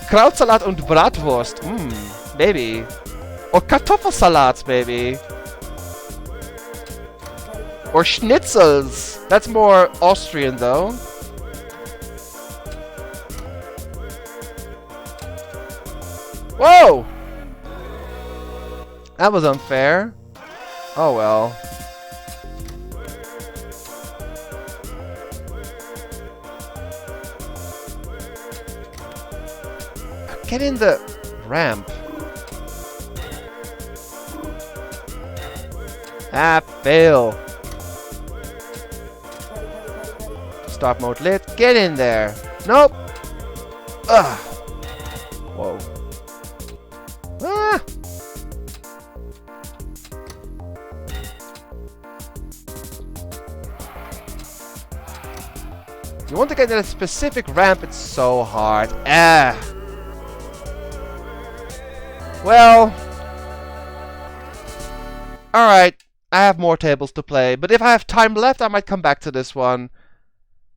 Krautsalat und Bratwurst. Maybe. Or Kartoffelsalat, maybe. Or Schnitzels. That's more Austrian, though. Whoa! That was unfair. Oh well. Get in the ramp. Ah, fail. Start mode lit. Get in there. Nope. Ugh. Whoa. Ah. You want to get in a specific ramp, it's so hard. Ah. Well. Alright. I have more tables to play, but if I have time left, I might come back to this one.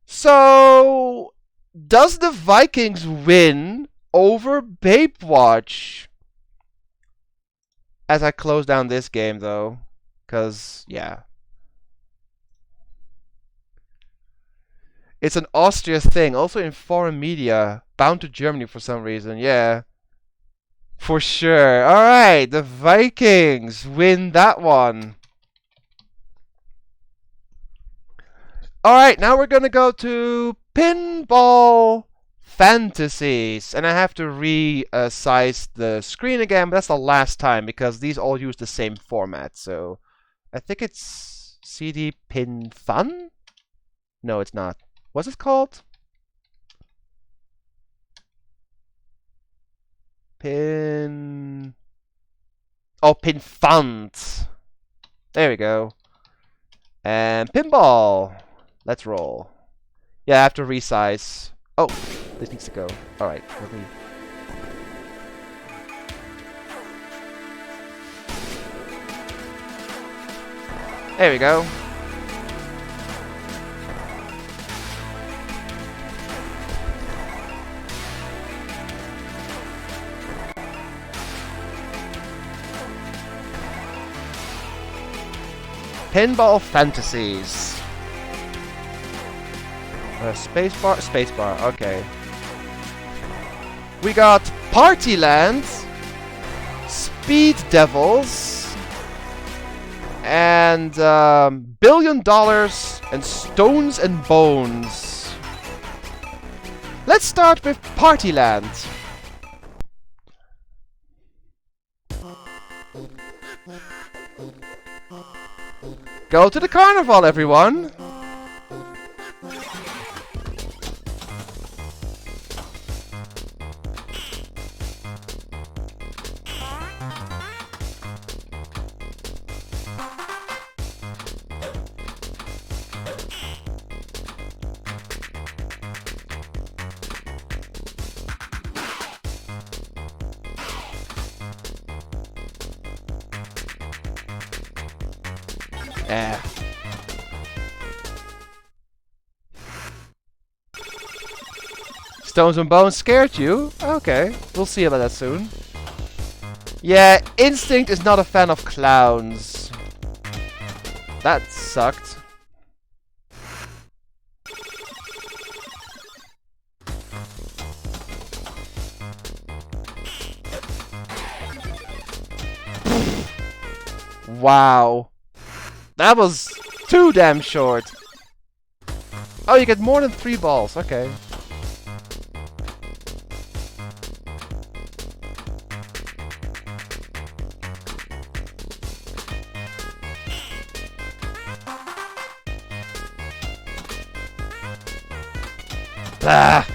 So, does the Vikings win over Babe Watch? As I close down this game, though. Because, yeah. It's an Austria thing. Also in foreign media. Bound to Germany for some reason. Yeah. For sure. Alright, the Vikings win that one. Alright, now we're gonna go to Pinball Fantasies. And I have to resize the screen again, but that's the last time because these all use the same format. So I think it's CD Pin Fun? No, it's not. What's it called? Pin... Oh, Pin Fund. There we go. And Pinball. Let's roll. Yeah, I have to resize. Oh, this needs to go. Alright, let me... There we go. Pinball Fantasies. Spacebar, spacebar, okay. We got Partyland, Speed Devils, and $1 billion and Stones and Bones. Let's start with Partyland. Go to the carnival, everyone! Stones and Bones scared you? Okay, we'll see about that soon. Yeah, Instinct is not a fan of clowns. That sucked. Wow. That was too damn short. Oh, you get more than 3 balls. Okay. Ah.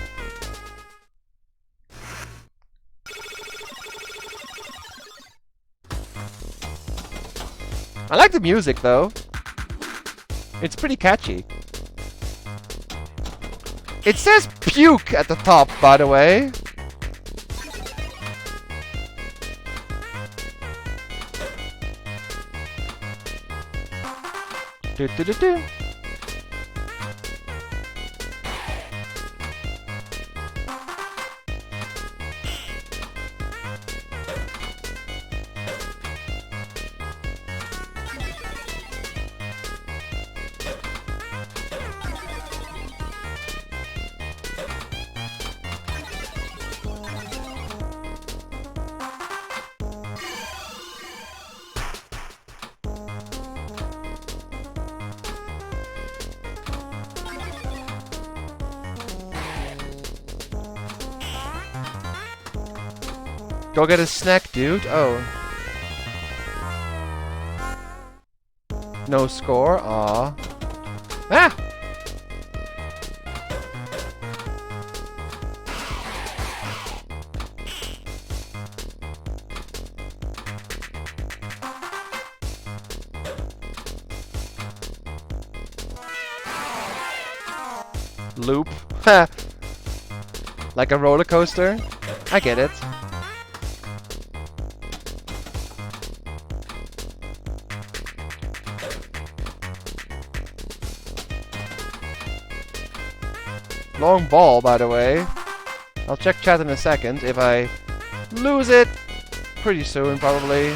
I like the music though. It's pretty catchy. It says puke at the top, by the way. Do do do do. Go get a snack, dude. Oh. No score? Aw. Ah! Loop. Ha! Like a roller coaster? I get it. Long ball, by the way. I'll check chat in a second if I lose it pretty soon, probably.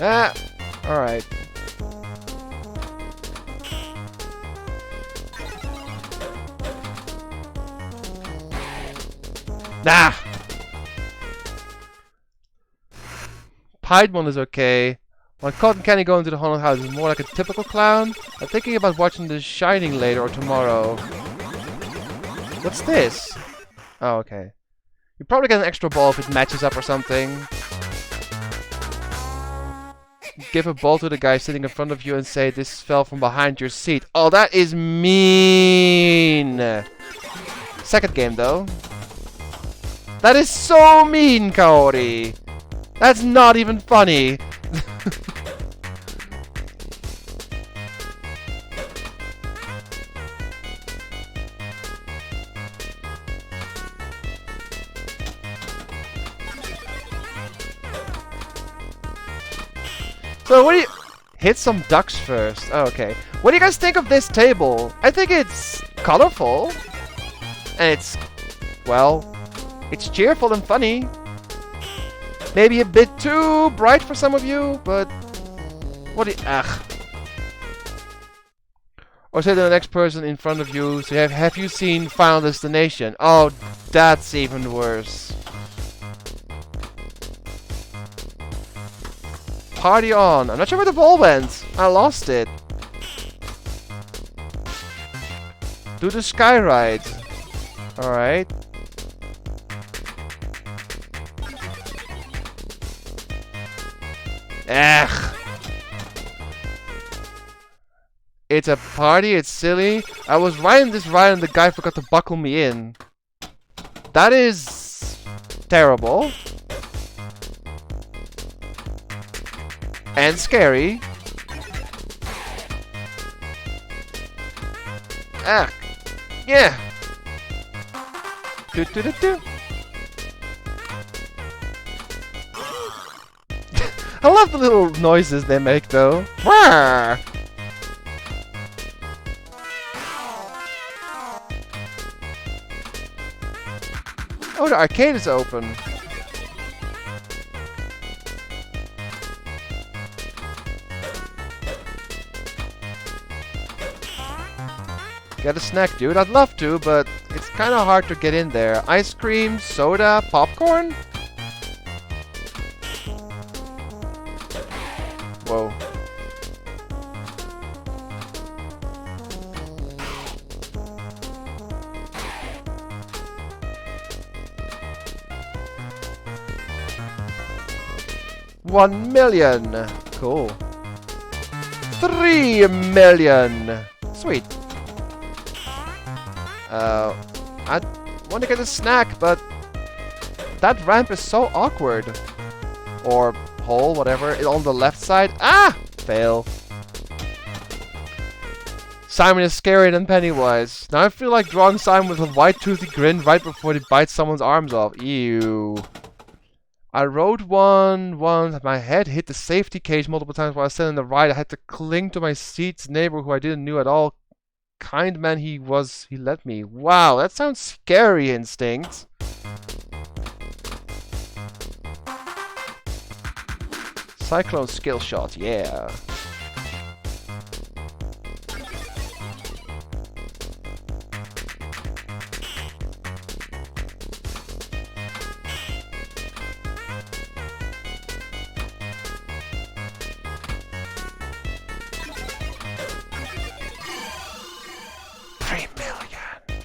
Ah, alright. Nah! Pied one is okay. When Cotton Candy going to the haunted house is more like a typical clown. I'm thinking about watching The Shining later or tomorrow. What's this? Oh, okay. You probably get an extra ball if it matches up or something. Give a ball to the guy sitting in front of you and say this fell from behind your seat. Oh, that is mean! Second game, though. That is so mean, Kaori! That's not even funny! So what do you... Hit some ducks first. Oh, okay. What do you guys think of this table? I think it's colorful. And it's... well... it's cheerful and funny. Maybe a bit too bright for some of you, but... what do you... ugh. Or say to the next person in front of you, so have you seen Final Destination? Oh, that's even worse. Party on. I'm not sure where the ball went. I lost it. Do the sky ride. Alright. Ugh. It's a party, it's silly. I was riding this ride and the guy forgot to buckle me in. That is... terrible. And scary. Ah. Yeah. Do do do do. I love the little noises they make though. Wah! Oh, the arcade is open. Get a snack, dude. I'd love to, but it's kind of hard to get in there. Ice cream, soda, popcorn? Whoa. $1 million. Cool. 3 million. Sweet. I want to get a snack, but that ramp is so awkward. Or hole, whatever, on the left side. Ah! Fail. Simon is scarier than Pennywise. Now I feel like drawing Simon with a white toothy grin right before he bites someone's arms off. Ew. I rode one once. My head hit the safety cage multiple times while I was sitting in the ride. I had to cling to my seat's neighbor who I didn't know at all. Kind man he was, he let me. Wow, that sounds scary, Instinct. Cyclone skill shot, yeah.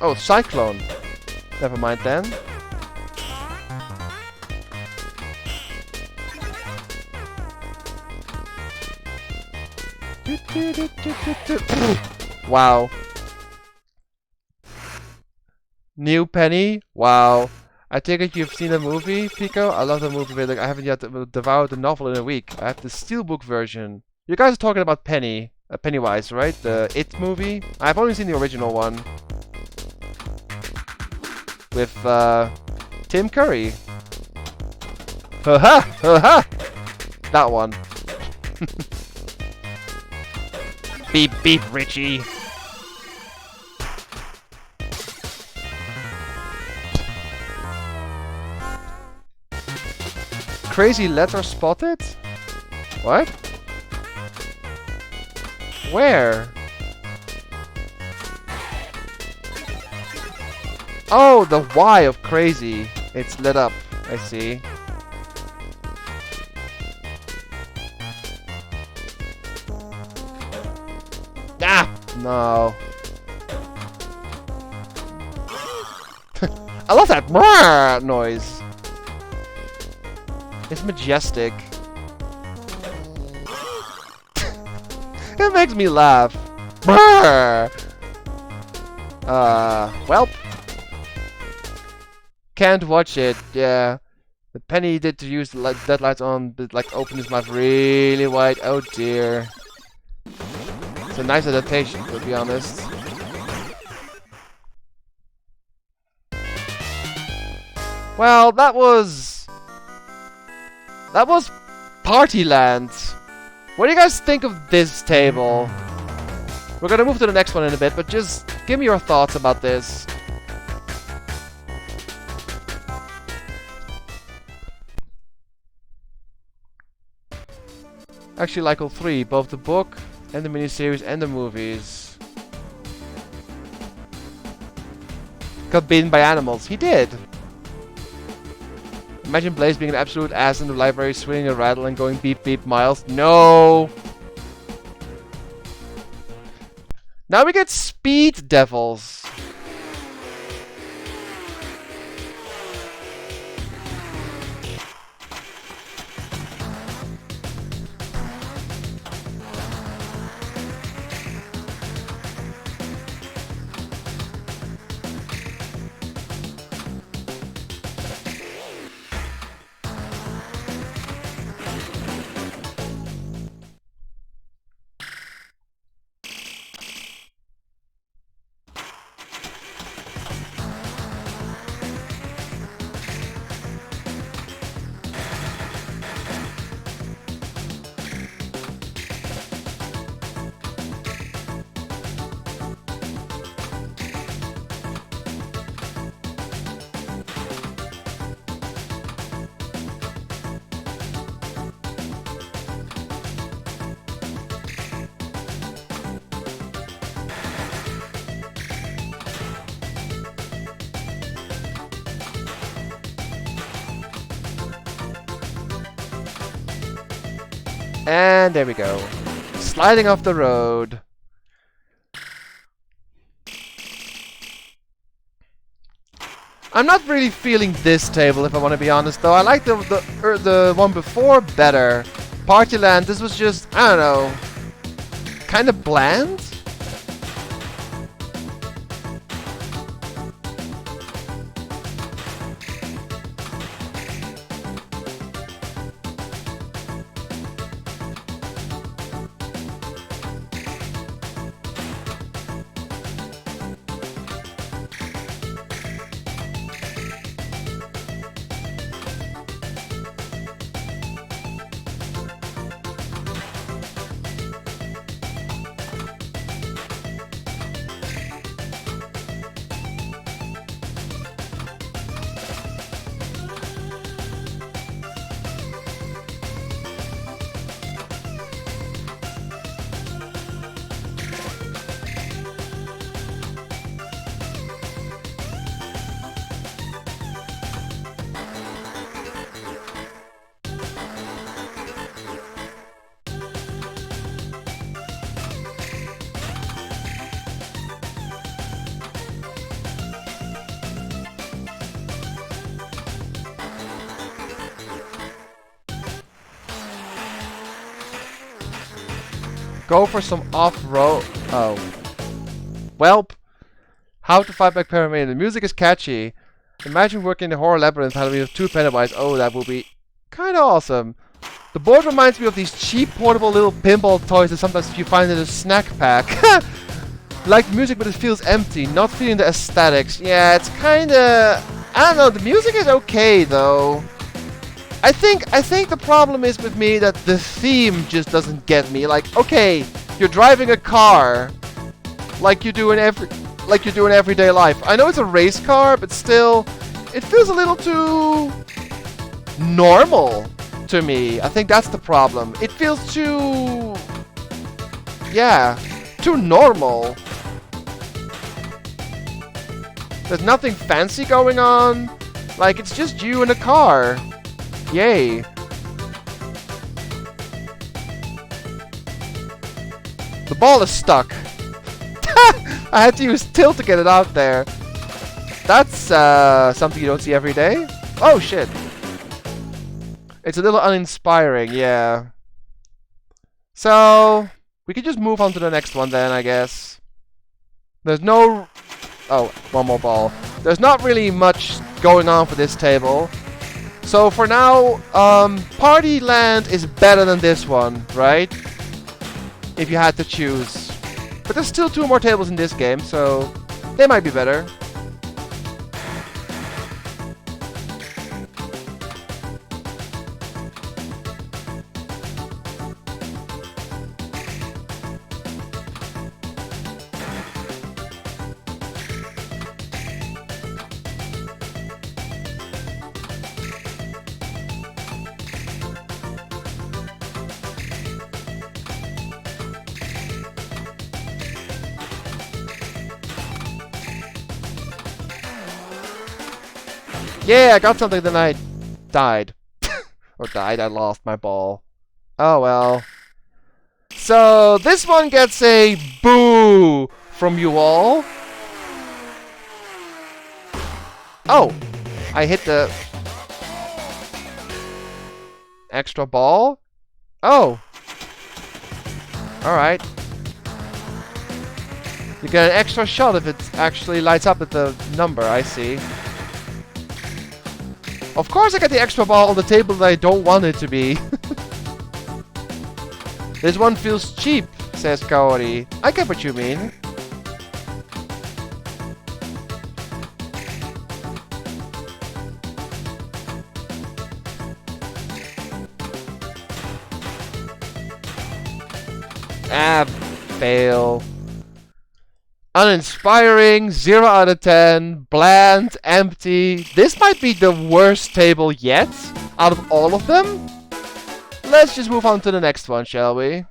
Oh, Cyclone. Never mind then. Wow. New Penny? Wow. I take it you've seen the movie, Pico? I love the movie, but like, I haven't yet devoured the novel in a week. I have the steelbook version. You guys are talking about Penny. Pennywise, right? The It movie? I've only seen the original one. With Tim Curry. Ha-ha! Ha-ha! That one. Beep beep, Richie. Crazy letter spotted? What? Where? Oh, the Y of crazy. It's lit up. I see. Ah! No. I love that brrr noise. It's majestic. It makes me laugh. Brrr! Welp. Can't watch it, yeah. The Penny did to use the deadlights on, but like open his mouth really wide. Oh dear. It's a nice adaptation, to be honest. Well, that was Partyland. What do you guys think of this table? We're gonna move to the next one in a bit, but just give me your thoughts about this. Actually like all three, both the book and the miniseries and the movies. Got bitten by animals. He did. Imagine Blaze being an absolute ass in the library, swinging a rattle and going beep beep miles. No! Now we get Speed Devils. And there we go. Sliding off the road. I'm not really feeling this table, if I want to be honest, though. I like the one before better. Partyland, this was just, I don't know, kind of bland. Go for some off-road. Oh. Welp. How to fight back Pyramid. The music is catchy. Imagine working in the horror labyrinth Halloween with 2 Pennywise. Oh, that would be kind of awesome. The board reminds me of these cheap portable little pinball toys that sometimes you find in a snack pack. Like music, but it feels empty. Not feeling the aesthetics. Yeah, it's kind of... I don't know. The music is okay though. I think the problem is with me that the theme just doesn't get me. Like, okay, you're driving a car, like you do in everyday life. I know it's a race car, but still, it feels a little too normal to me. I think that's the problem. It feels too, yeah, too normal. There's nothing fancy going on. Like, it's just you in a car. Yay. The ball is stuck. I had to use tilt to get it out there. That's something you don't see every day. Oh shit. It's a little uninspiring, yeah. So, we could just move on to the next one then, I guess. There's no... Oh, one more ball. There's not really much going on for this table. So for now, Party Land is better than this one, right? If you had to choose. But there's still 2 more tables in this game, so they might be better. Yeah, I got something, then I died. Or died, I lost my ball. Oh well. So, this one gets a boo from you all. Oh! I hit the extra ball? Oh! Alright. You get an extra shot if it actually lights up at the number, I see. Of course I get the extra ball on the table that I don't want it to be. This one feels cheap, says Kaori. I get what you mean. Ah, fail. Uninspiring, 0 out of 10, bland, empty. This might be the worst table yet, out of all of them. Let's just move on to the next one, shall we?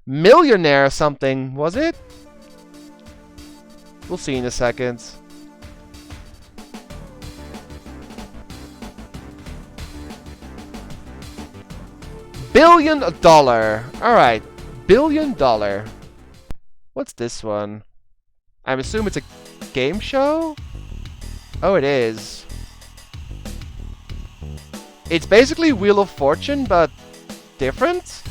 Millionaire something, was it? We'll see in a second. $1 billion. Alright, $1 billion. What's this one? I assume it's a game show? Oh, it is. It's basically Wheel of Fortune, but different?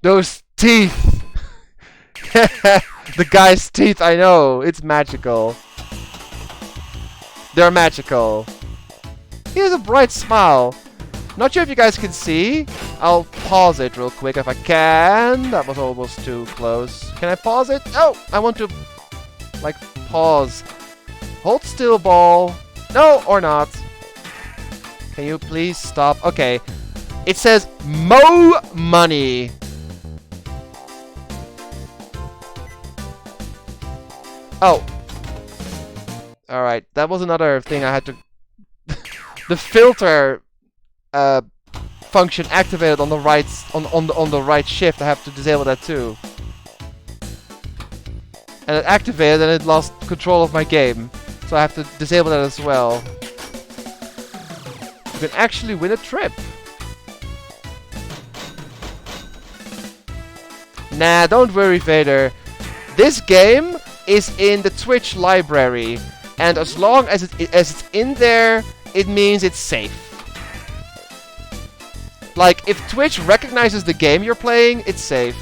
Those teeth! The guy's teeth, I know. It's magical. They're magical. He has a bright smile. Not sure if you guys can see. I'll pause it real quick if I can. That was almost too close. Can I pause it? Oh! I want to, like, pause. Hold still, ball. No, or not. Can you please stop? Okay. It says Mo Money. Oh. Alright, that was another thing I had to... The filter function activated on the right shift. I have to disable that too. And it activated and it lost control of my game. So I have to disable that as well. You can actually win a trip. Nah, don't worry, Vader. This game is in the Twitch library. And as long as it's in there, it means it's safe. Like, if Twitch recognizes the game you're playing, it's safe.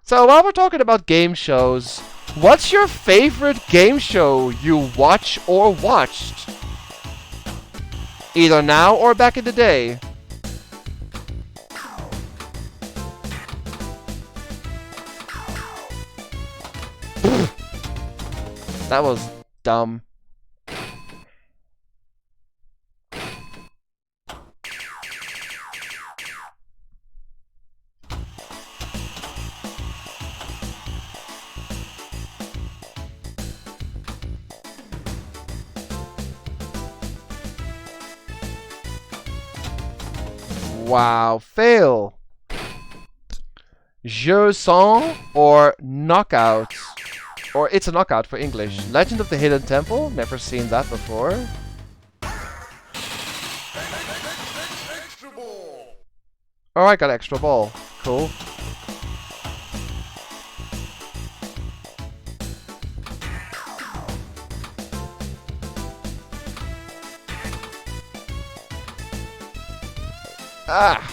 So while we're talking about game shows, what's your favorite game show you watch or watched? Either now or back in the day. That was dumb. Wow, fail. Jeu sans or knockout. Or it's a knockout for English. Legend of the Hidden Temple? Never seen that before. Oh, I got extra ball. Cool. Ah!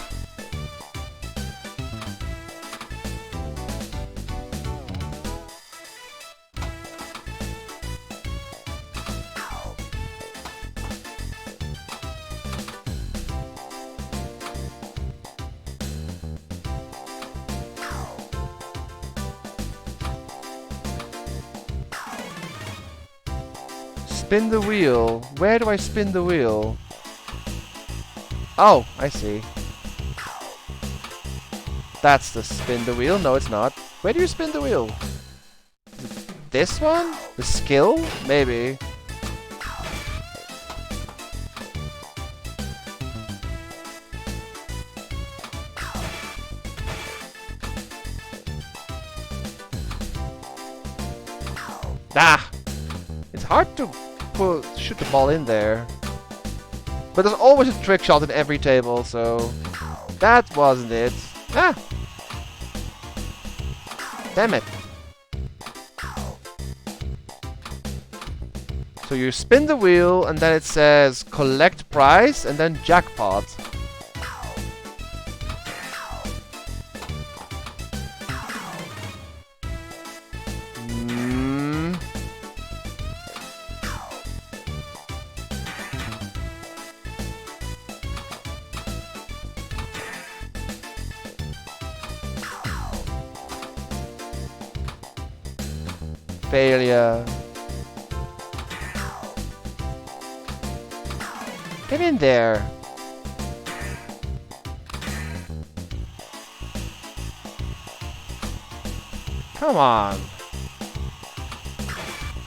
Spin the wheel. Where do I spin the wheel? Oh, I see. That's the spin the wheel. No, it's not. Where do you spin the wheel? This one? The skill? Maybe. Ah! It's hard to shoot the ball in there. But there's always a trick shot in every table, so... That wasn't it. Ah! Damn it. So you spin the wheel, and then it says collect prize, and then jackpot. Failure. Get in there. Come on.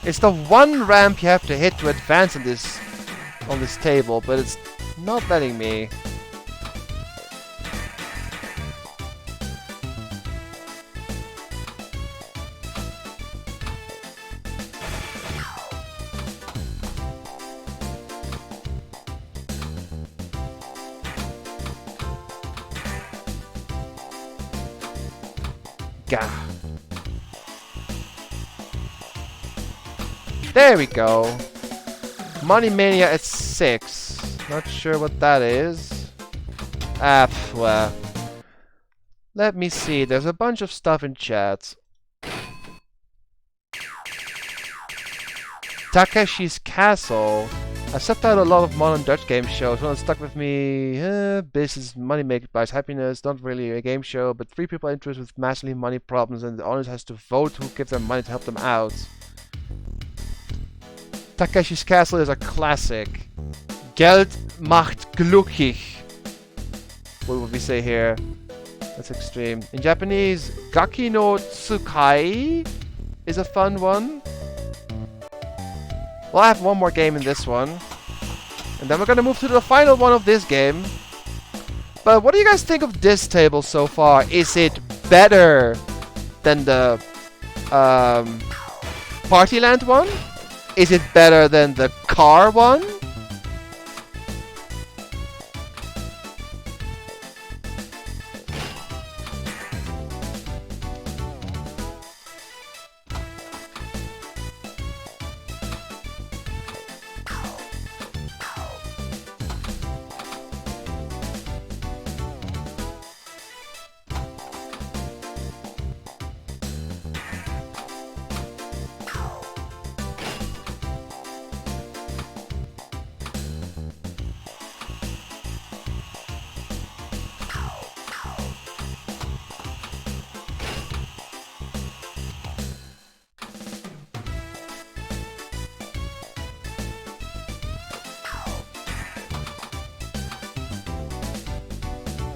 It's the one ramp you have to hit to advance on this table, but it's not letting me. Gah. There we go. Money Mania at 6. Not sure what that is. Well. Let me see. There's a bunch of stuff in chat. Takeshi's Castle. I set out a lot of modern Dutch game shows. One that stuck with me. Business, money make buys happiness. Not really a game show, but 3 people interested with massively money problems, and the audience has to vote who gives them money to help them out. Takeshi's Castle is a classic. Geld macht glücklich. What would we say here? That's extreme. In Japanese, Gaki no Tsukai is a fun one. We'll have one more game in this one. And then we're gonna move to the final one of this game. But what do you guys think of this table so far? Is it better than the Partyland one? Is it better than the car one?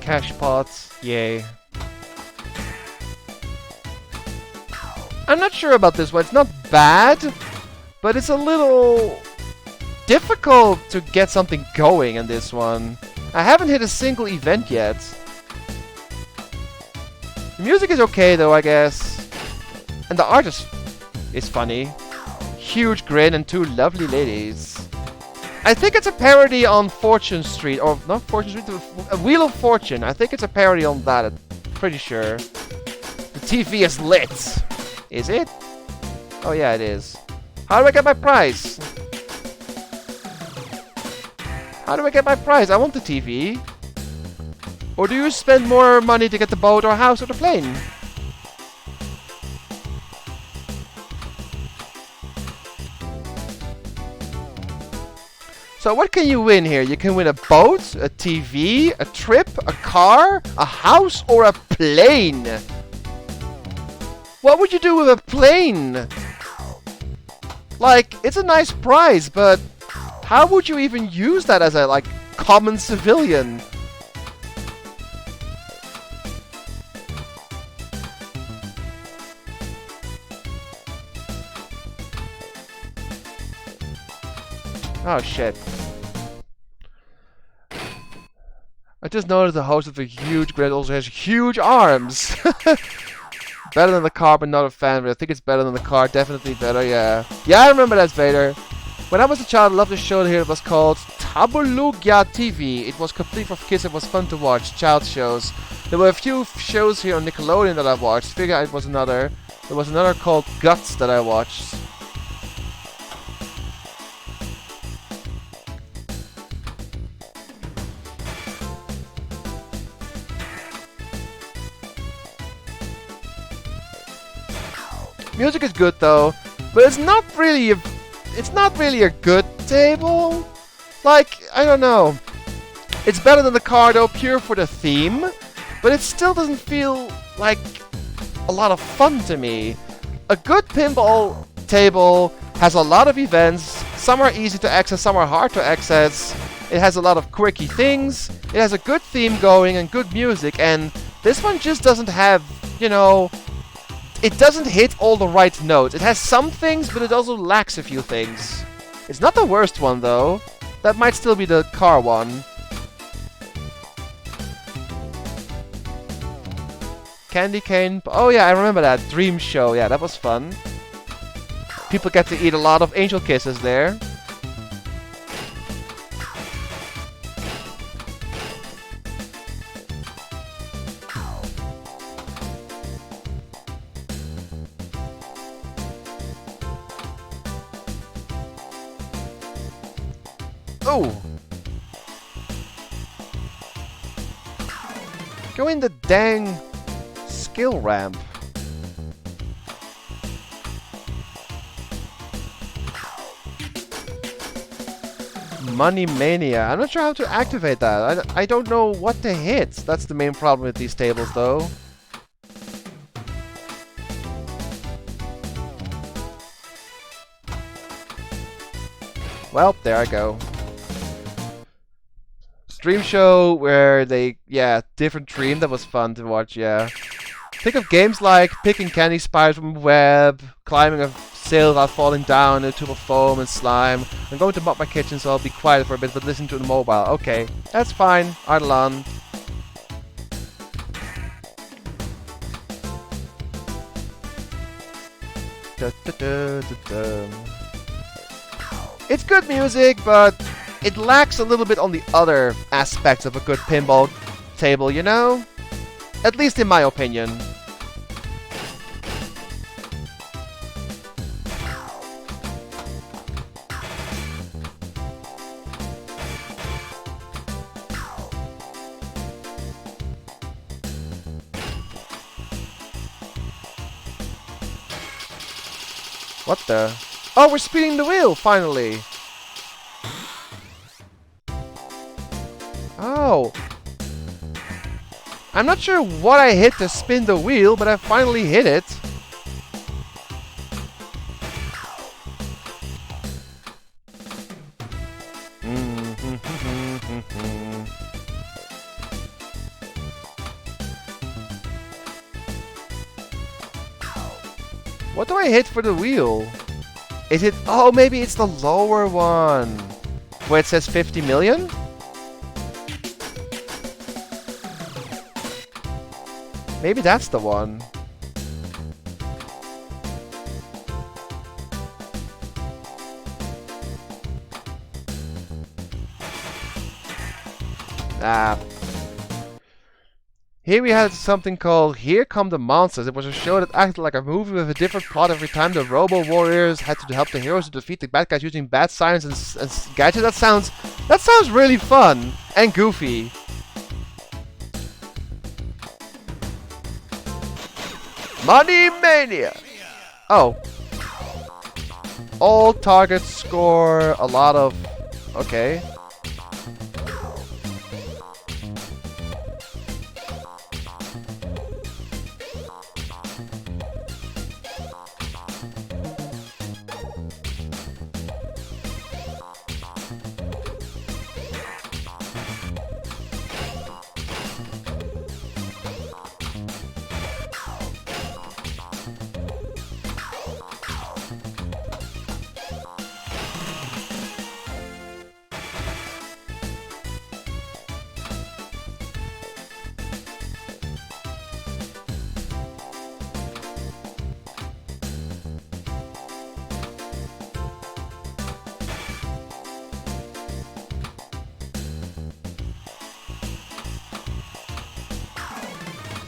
Cash pots, yay. I'm not sure about this one. It's not bad, but it's a little difficult to get something going in this one. I haven't hit a single event yet. The music is okay though, I guess. And the art is funny. Huge grin and two lovely ladies. I think it's a parody on Fortune Street, or not Fortune Street, Wheel of Fortune. I think it's a parody on that, I'm pretty sure. The TV is lit. Is it? Oh yeah, it is. How do I get my prize? How do I get my prize? I want the TV. Or do you spend more money to get the boat or house or the plane? So what can you win here? You can win a boat, a TV, a trip, a car, a house, or a plane. What would you do with a plane? Like, it's a nice prize, but how would you even use that as a, like, common civilian? Oh shit. I just noticed the host of the huge grid also has huge arms. Better than the car, but not a fan of it. I think it's better than the car. Definitely better, yeah. Yeah, I remember that, Vader. When I was a child, I loved a show here. It was called Tabulugia TV. It was complete for kids. It was fun to watch. Child shows. There were a few shows here on Nickelodeon that I watched. Figure it was another. There was another called Guts that I watched. Music is good though, but it's not really a good table. Like, I don't know. It's better than the car though, pure for the theme, but it still doesn't feel like a lot of fun to me. A good pinball table has a lot of events. Some are easy to access, some are hard to access. It has a lot of quirky things. It has a good theme going and good music, and this one just doesn't have, you know, it doesn't hit all the right notes. It has some things, but it also lacks a few things. It's not the worst one, though. That might still be the car one. Candy cane. Oh yeah, I remember that. Dream show. Yeah, that was fun. People get to eat a lot of angel kisses there. Oh! Go in the dang skill ramp. Money Mania. I'm not sure how to activate that. I don't know what to hit. That's the main problem with these tables, though. Well, there I go. Dream show where they, yeah, different dream. That was fun to watch, yeah. Think of games like picking candy spiders from a web, climbing a sail without falling down in a tube of foam and slime. I'm going to mop my kitchen, so I'll be quiet for a bit, but listen to the mobile. Okay, that's fine. Ardalan. It's good music, but it lacks a little bit on the other aspects of a good pinball table, you know? At least in my opinion. What the? Oh, we're spinning the wheel, finally! Oh. I'm not sure what I hit to spin the wheel, but I finally hit it. What do I hit for the wheel? Is it... Oh, maybe it's the lower one. Where it says 50 million? Maybe that's the one. Ah. Here we had something called Here Come the Monsters. It was a show that acted like a movie with a different plot every time. The Robo Warriors had to help the heroes to defeat the bad guys using bad science and gadgets. That sounds really fun and goofy. Money Mania! Oh. All targets score a lot of... Okay.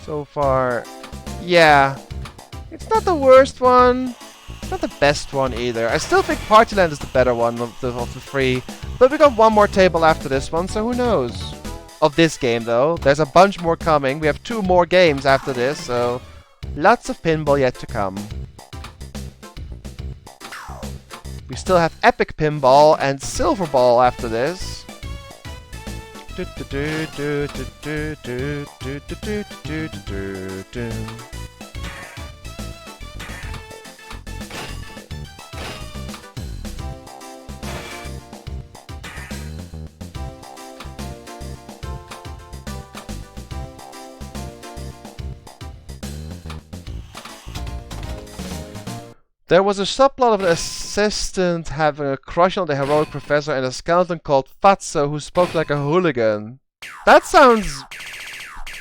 So far, yeah, it's not the worst one, it's not the best one either. I still think Partyland is the better one of the three, but we got one more table after this one, so who knows? Of this game though, there's a bunch more coming. We have 2 more games after this, so lots of pinball yet to come. We still have Epic Pinball and Silverball after this. There was a subplot of an assistant having a crush on the heroic professor and a skeleton called Fatso who spoke like a hooligan. That sounds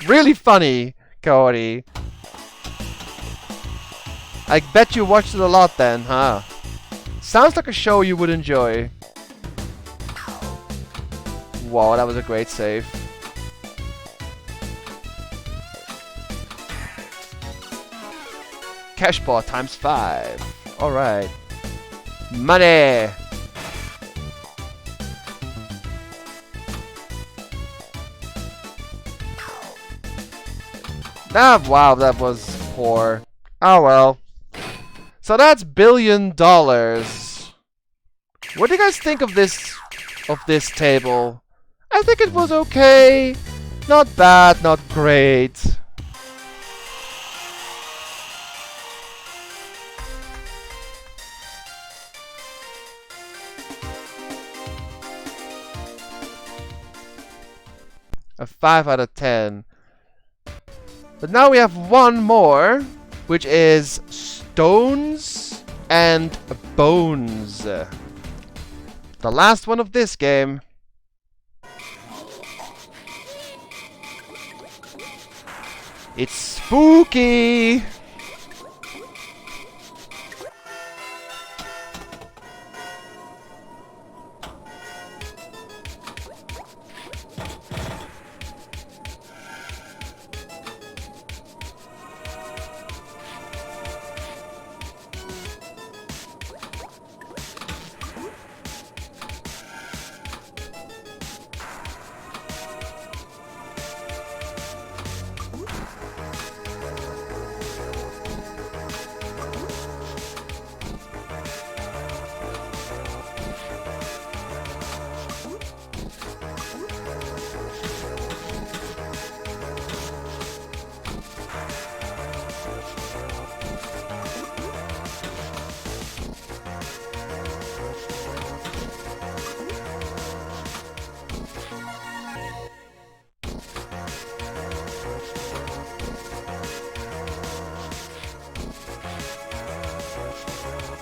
really funny, Kaori. I bet you watched it a lot then, huh? Sounds like a show you would enjoy. Wow, that was a great save. Cashball times 5. Alright. Money! Ah, wow, that was poor. Oh well. So that's $1 billion. What do you guys think of this table? I think it was okay. Not bad, not great. A 5 out of 10. But now we have one more, which is Stones And bones. The last one of this game. It's spooky!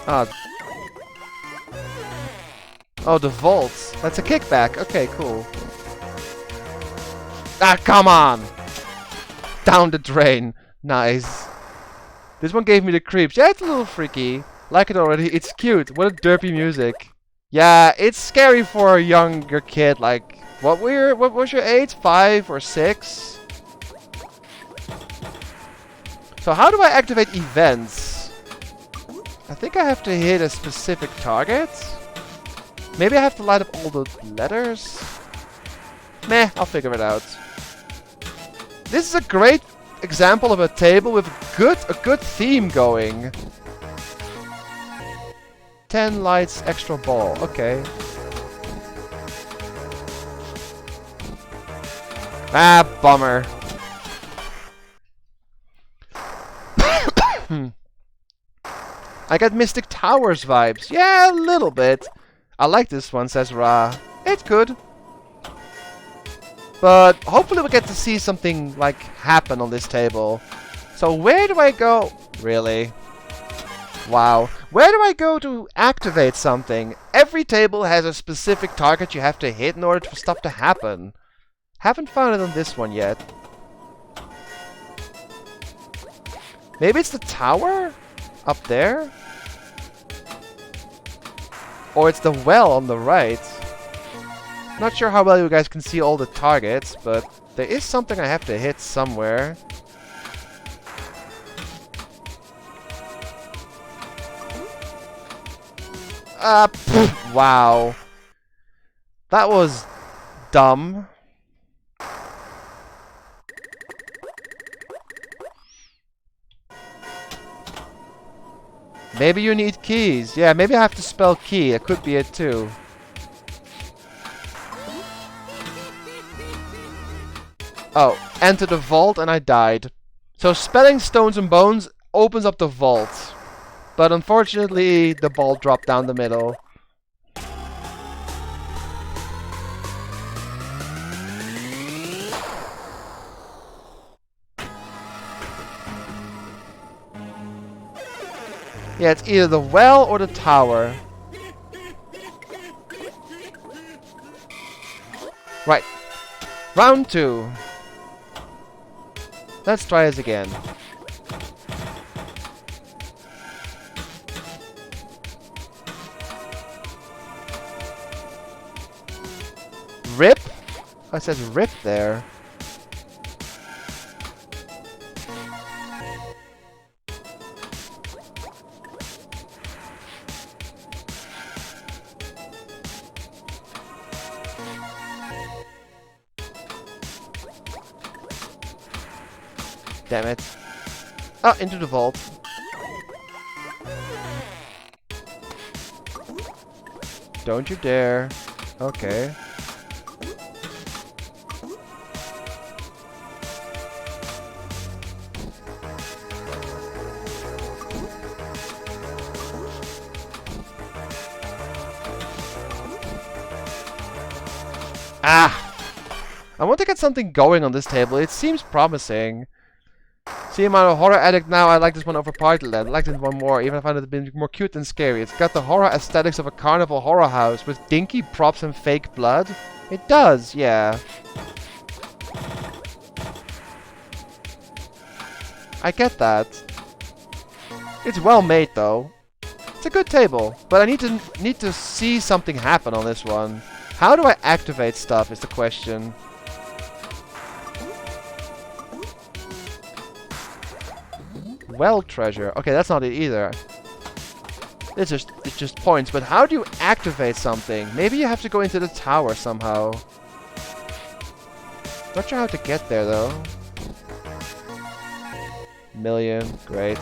Ah. Oh, the vaults. That's a kickback. Okay, cool. Ah, come on! Down the drain. Nice. This one gave me the creeps. Yeah, it's a little freaky. Like it already. It's cute. What a derpy music. Yeah, it's scary for a younger kid. Like, what was your age? 5 or 6? So how do I activate events? I think I have to hit a specific target. Maybe I have to light up all the letters. Meh, I'll figure it out. This is a great example of a table with a good theme going. 10 lights, extra ball. Okay. Ah, bummer. I got Mystic Towers vibes. Yeah, a little bit. I like this one, says Ra. It's good. But hopefully we get to see something like happen on this table. So where do I go? Really? Wow. Where do I go to activate something? Every table has a specific target you have to hit in order for stuff to happen. Haven't found it on this one yet. Maybe it's the tower? Up there? Or it's the well on the right. Not sure how well you guys can see all the targets, but there is something I have to hit somewhere. Wow. That was dumb. Maybe you need keys. Yeah, maybe I have to spell key. That could be it too. Oh, enter the vault and I died. So spelling stones and bones opens up the vault. But unfortunately, the ball dropped down the middle. Yeah, it's either the well or the tower. Right. Round 2. Let's try this again. Rip? Oh, it says rip there. Damn it. Oh, into the vault. Don't you dare. Okay. Ah! I want to get something going on this table. It seems promising. See, I'm a horror addict now. I like this one over Party Land. I like this one more, even if I find it a bit more cute than scary. It's got the horror aesthetics of a carnival horror house with dinky props and fake blood. It does, yeah. I get that. It's well made though. It's a good table, but I need to see something happen on this one. How do I activate stuff is the question. Well treasure. Okay, that's not it either. It's just points, but how do you activate something? Maybe you have to go into the tower somehow. Not sure how to get there though. Million, great.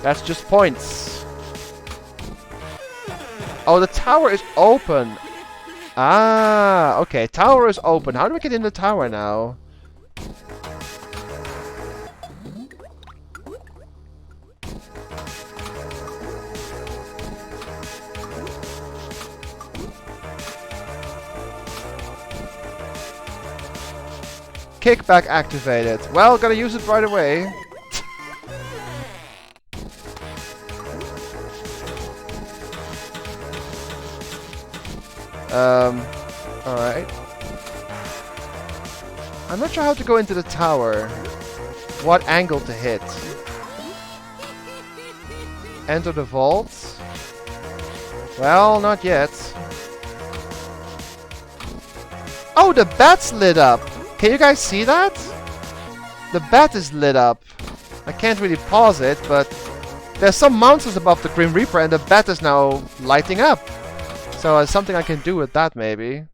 That's just points. Oh, the tower is open. Ah, okay, tower is open. How do we get in the tower now? Kickback activated. Well, gotta use it right away. Alright. I'm not sure how to go into the tower. What angle to hit. Enter the vault. Well, not yet. Oh, the bat's lit up! Can you guys see that? The bat is lit up. I can't really pause it, but there's some monsters above the Grim Reaper and the bat is now lighting up. So it's something I can do with that maybe.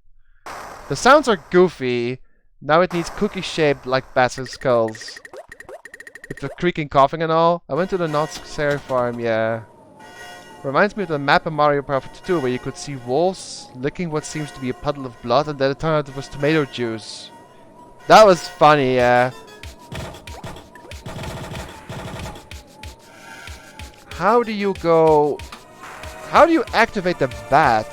The sounds are goofy. Now it needs cookie-shaped like bats and skulls. With the creaking coughing and all. I went to the Not Scary Farm, yeah. Reminds me of the map in Mario Party 2 where you could see wolves licking what seems to be a puddle of blood and then it turned out it was tomato juice. That was funny, yeah. How do you go... How do you activate the bat?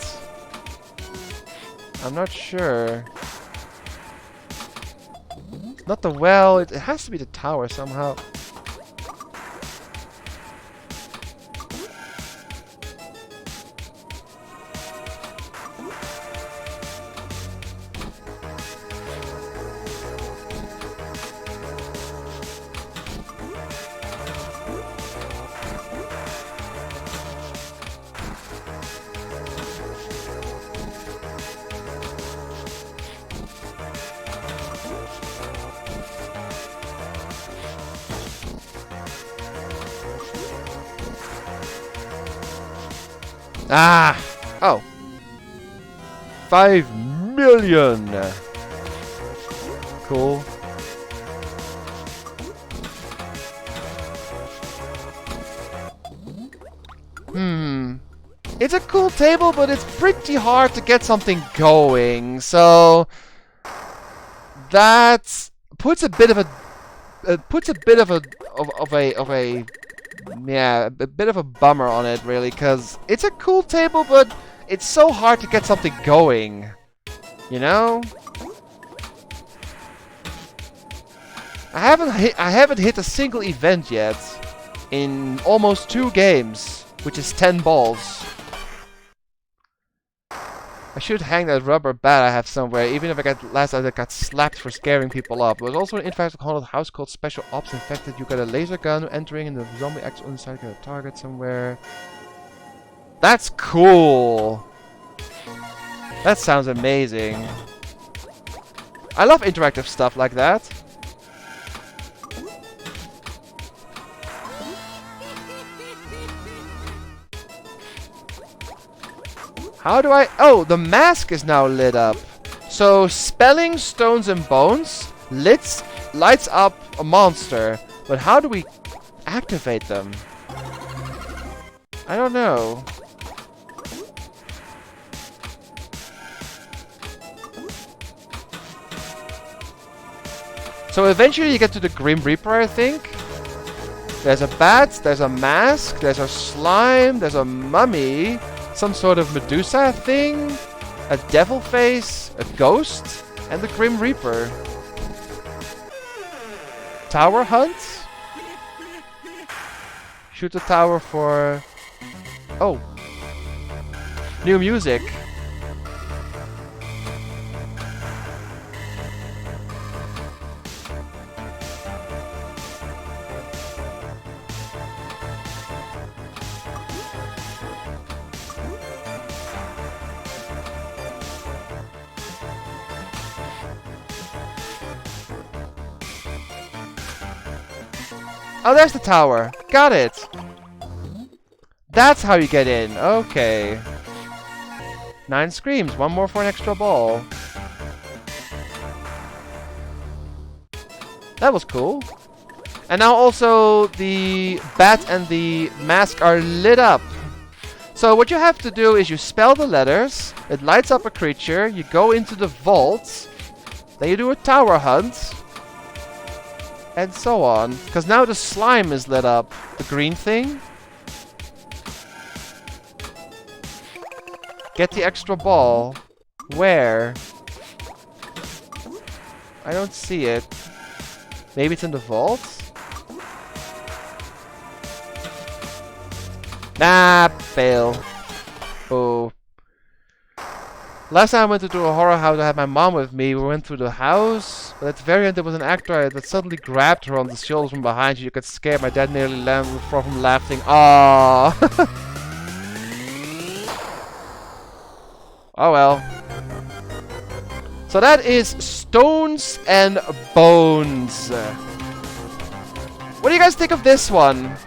I'm not sure. Not the well, it has to be the tower somehow. Ah! Oh. 5 million! Cool. It's a cool table, but it's pretty hard to get something going, so... That puts a bit of a... Yeah, a bit of a bummer on it, really, because it's a cool table, but it's so hard to get something going. You know? I haven't hit a single event yet in almost 2 games, which is 10 balls. I should hang that rubber bat I have somewhere, even if I got slapped for scaring people up. There was also an infected haunted house called Special Ops. Infected, you got a laser gun entering and the zombie acts on the side, got a target somewhere. That's cool! That sounds amazing. I love interactive stuff like that. How do I... Oh, the mask is now lit up. So, spelling stones and bones lights up a monster. But how do we activate them? I don't know. So eventually you get to the Grim Reaper, I think. There's a bat, there's a mask, there's a slime, there's a mummy. Some sort of Medusa thing, a devil face, a ghost, and the Grim Reaper. tower hunt? Shoot the tower for... Oh. New music. Oh, there's the tower. Got it. That's how you get in. Okay. 9 screams. One more for an extra ball. That was cool. And now also the bat and the mask are lit up. So what you have to do is you spell the letters. It lights up a creature. You go into the vault. Then you do a tower hunt. And so on. Because now the slime is lit up. The green thing. Get the extra ball. Where? I don't see it. Maybe it's in the vault? Nah, fail. Oh. Last time I went to do a horror house, I had my mom with me. We went through the house. But at the very end, there was an actor that suddenly grabbed her on the shoulders from behind. You got scared. My dad nearly landed from laughing. Aww. Oh well. So that is Stones and Bones. What do you guys think of this one?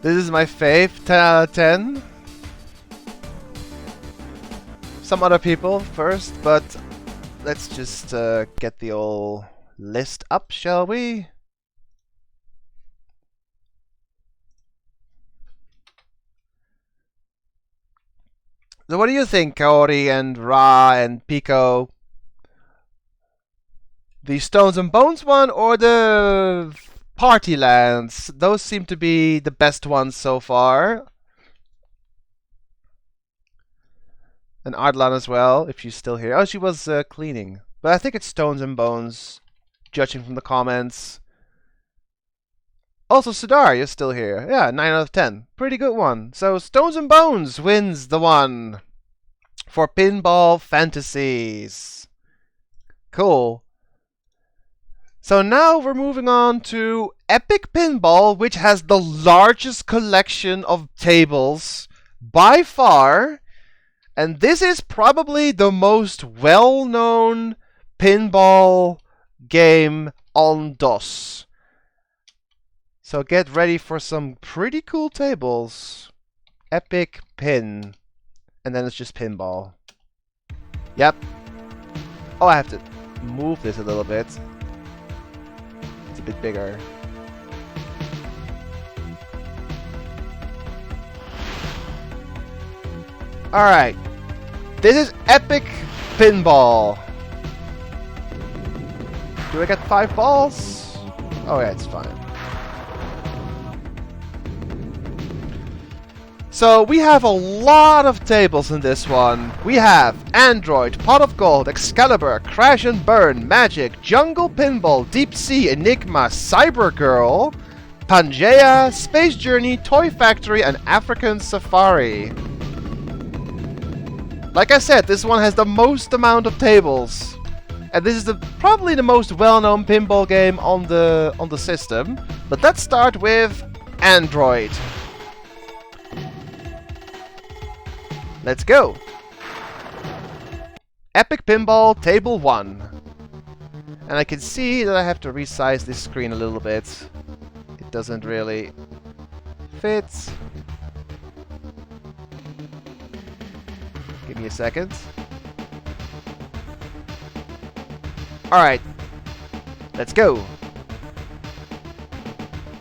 This is my fave, 10 out of 10. Some other people first, but let's just get the old list up, shall we? So what do you think, Kaori and Ra and Pico? The Stones and Bones one or the Party Lands? Those seem to be the best ones so far. And Ardlan as well, if she's still here. Oh, she was cleaning. But I think it's Stones and Bones, judging from the comments. Also, Sudar, you're still here. Yeah, 9 out of 10. Pretty good one. So, Stones and Bones wins the one for Pinball Fantasies. Cool. So now we're moving on to Epic Pinball, which has the largest collection of tables by far. And this is probably the most well-known pinball game on DOS. So get ready for some pretty cool tables. Epic Pin. And then it's just pinball. Yep. Oh, I have to move this a little bit. It's a bit bigger. Alright. This is Epic Pinball. Do I get 5 balls? Oh yeah, it's fine. So we have a lot of tables in this one. We have Android, Pot of Gold, Excalibur, Crash and Burn, Magic, Jungle Pinball, Deep Sea, Enigma, Cyber Girl, Pangea, Space Journey, Toy Factory, and African Safari. Like I said, this one has the most amount of tables. And this is probably the most well-known pinball game on the system. But let's start with Android. Let's go! Epic Pinball Table 1. And I can see that I have to resize this screen a little bit. It doesn't really fit. Give me a second. Alright. Let's go!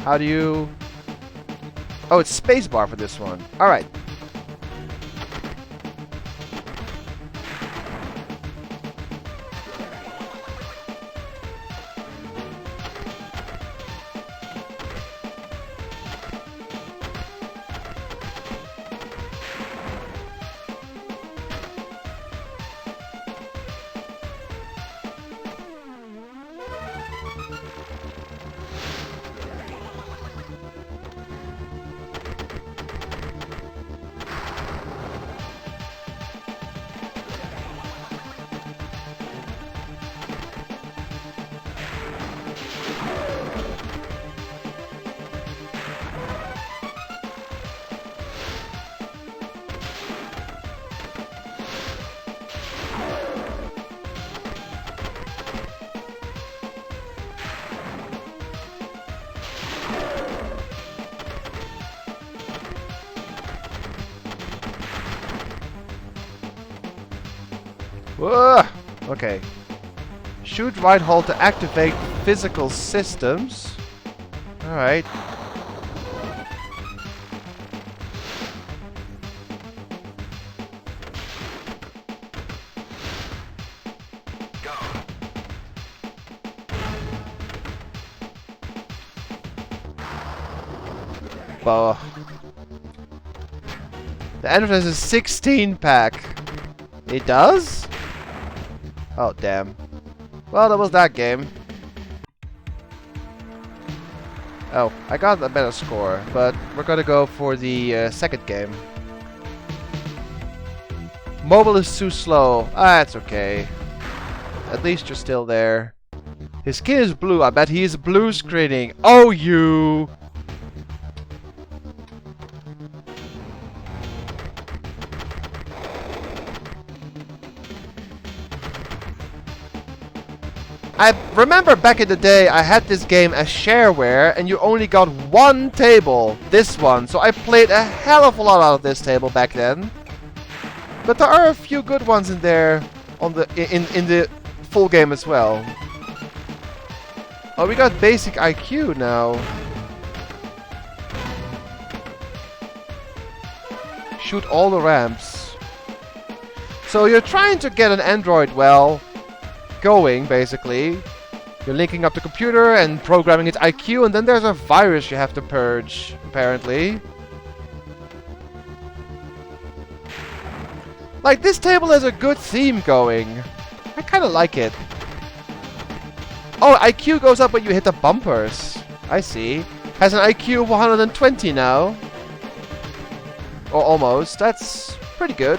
How do you... Oh, it's spacebar for this one. Alright. Whoa! Okay. Shoot right hold to activate physical systems. Alright. Boa. The Android has a 16 pack. It does? Oh, damn. Well, that was that game. Oh, I got a better score, but we're gonna go for the second game. Mobile is too slow. Ah, that's okay. At least you're still there. His skin is blue. I bet he is blue screening. Oh, you! I remember back in the day I had this game as shareware and you only got one table, this one, so I played a hell of a lot out of this table back then. But there are a few good ones in there on the in the full game as well. Oh, we got basic IQ now. Shoot all the ramps. So you're trying to get an android, well, going, basically. You're linking up the computer and programming its IQ, and then there's a virus you have to purge, apparently. Like, this table has a good theme going. I kinda like it. Oh, IQ goes up when you hit the bumpers. I see. Has an IQ of 120 now. Or almost. That's pretty good.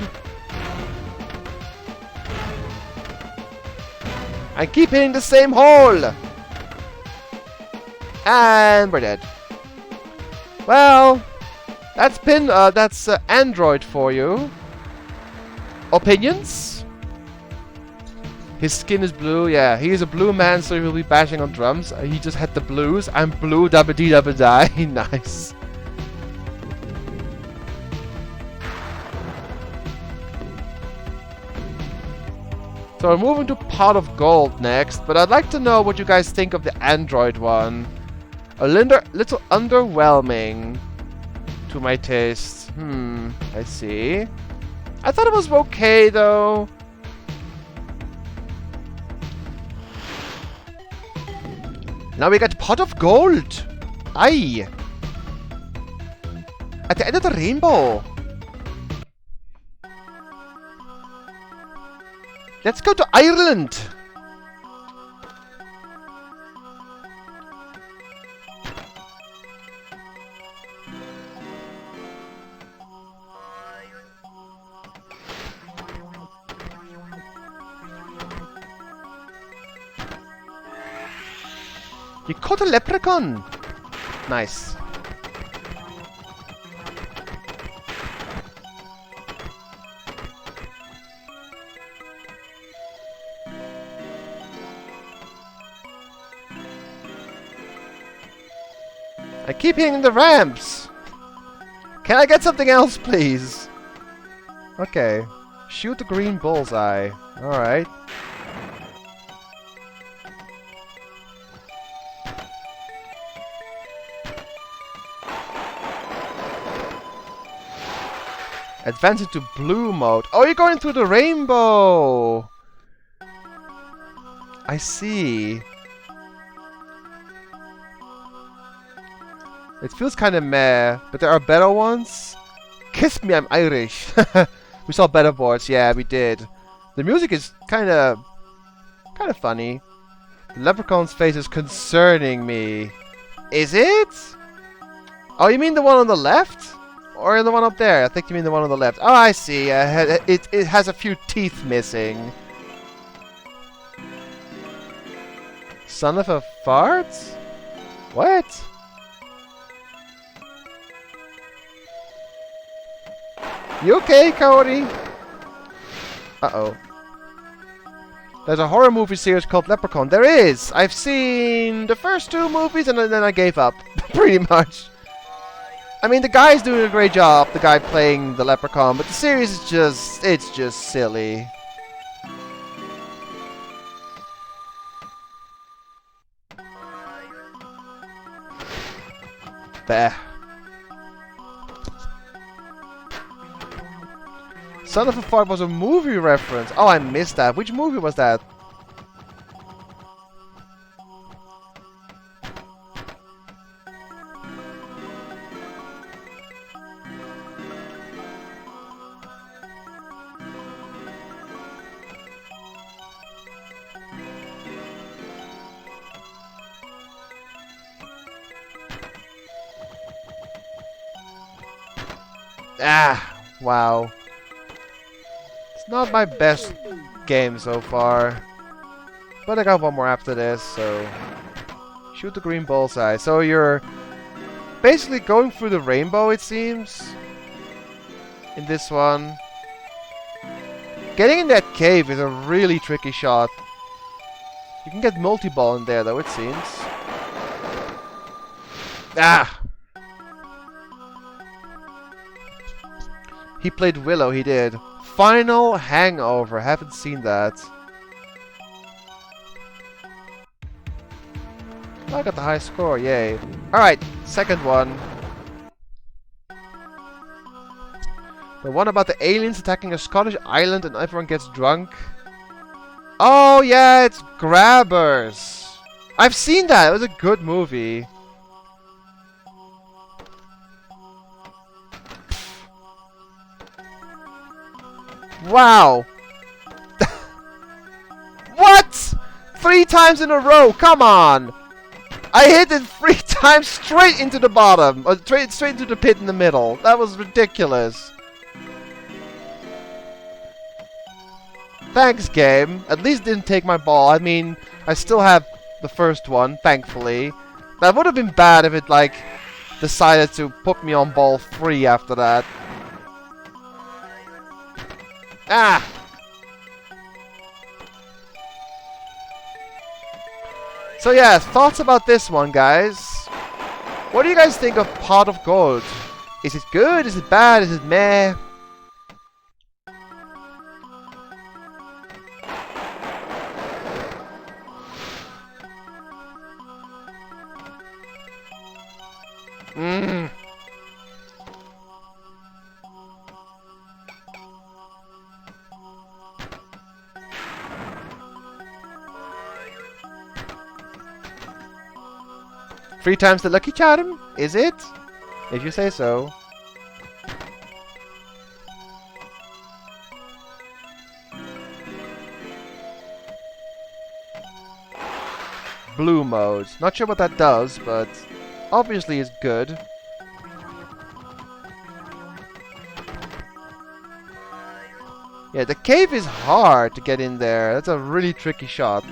I keep hitting the same hole! And we're dead. Well, that's Android for you. Opinions? His skin is blue, yeah. He is a blue man, so he'll be bashing on drums. He just had the blues. I'm blue, dabba dee dabba die. Nice. So we're moving to Pot of Gold next, but I'd like to know what you guys think of the Android one. A little underwhelming to my taste. I see. I thought it was okay though. Now we got Pot of Gold. Aye. At the end of the rainbow. Let's go to Ireland! You caught a leprechaun! Nice. I keep hitting the ramps! Can I get something else, please? Okay. Shoot the green bullseye. Alright. Advance into blue mode. Oh, you're going through the rainbow! I see. It feels kind of meh, but there are better ones. Kiss me, I'm Irish. We saw better boards, yeah, we did. The music is kind of funny. The leprechaun's face is concerning me. Is it? Oh, you mean the one on the left? Or the one up there? I think you mean the one on the left. Oh, I see. It has a few teeth missing. Son of a fart? What? You okay, Cody? Uh-oh. There's a horror movie series called Leprechaun. There is! I've seen the first two movies and then I gave up. Pretty much. I mean, the guy's doing a great job, the guy playing the Leprechaun, but the series is just... it's just silly. Bah. Son of a Fart was a movie reference. Oh, I missed that. Which movie was that? Ah, wow. It's not my best game so far. But I got one more after this, so... Shoot the green bullseye. So you're basically going through the rainbow, it seems. In this one. Getting in that cave is a really tricky shot. You can get multi-ball in there, though, it seems. Ah! He played Willow, he did. Final Hangover, haven't seen that. Oh, I got the high score, yay. Alright, second one. The one about the aliens attacking a Scottish island and everyone gets drunk. Oh yeah, it's Grabbers. I've seen that, it was a good movie. Wow! What? 3 times in a row, come on! I hit it 3 times straight into the bottom, or straight into the pit in the middle. That was ridiculous. Thanks, game. At least didn't take my ball. I mean, I still have the first one, thankfully. That would have been bad if it, like, decided to put me on ball 3 after that. Ah! So yeah, thoughts about this one, guys. What do you guys think of Pot of Gold? Is it good? Is it bad? Is it meh? Mmm. Three times the lucky charm? Is it? If you say so. Blue mode. Not sure what that does, but obviously it's good. Yeah, the cave is hard to get in there. That's a really tricky shot.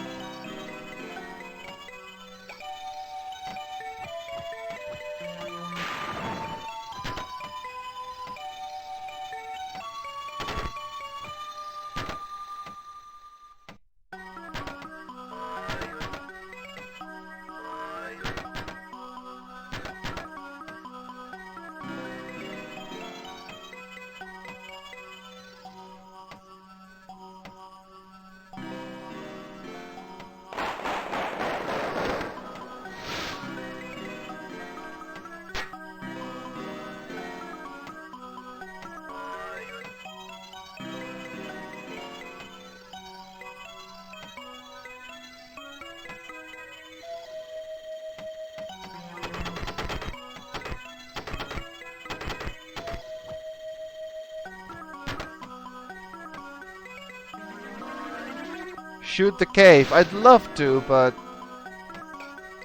Shoot the cave. I'd love to, but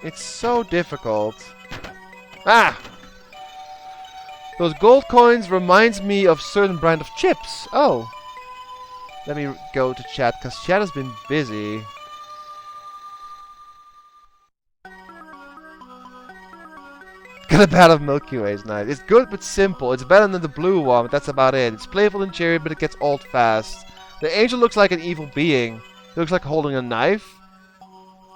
it's so difficult. Ah! Those gold coins reminds me of certain brand of chips. Oh. Let me go to chat, because chat has been busy. Got a bat of Milky Ways, nice. It's good but simple. It's better than the blue one, but that's about it. It's playful and cheery, but it gets old fast. The angel looks like an evil being. It looks like holding a knife.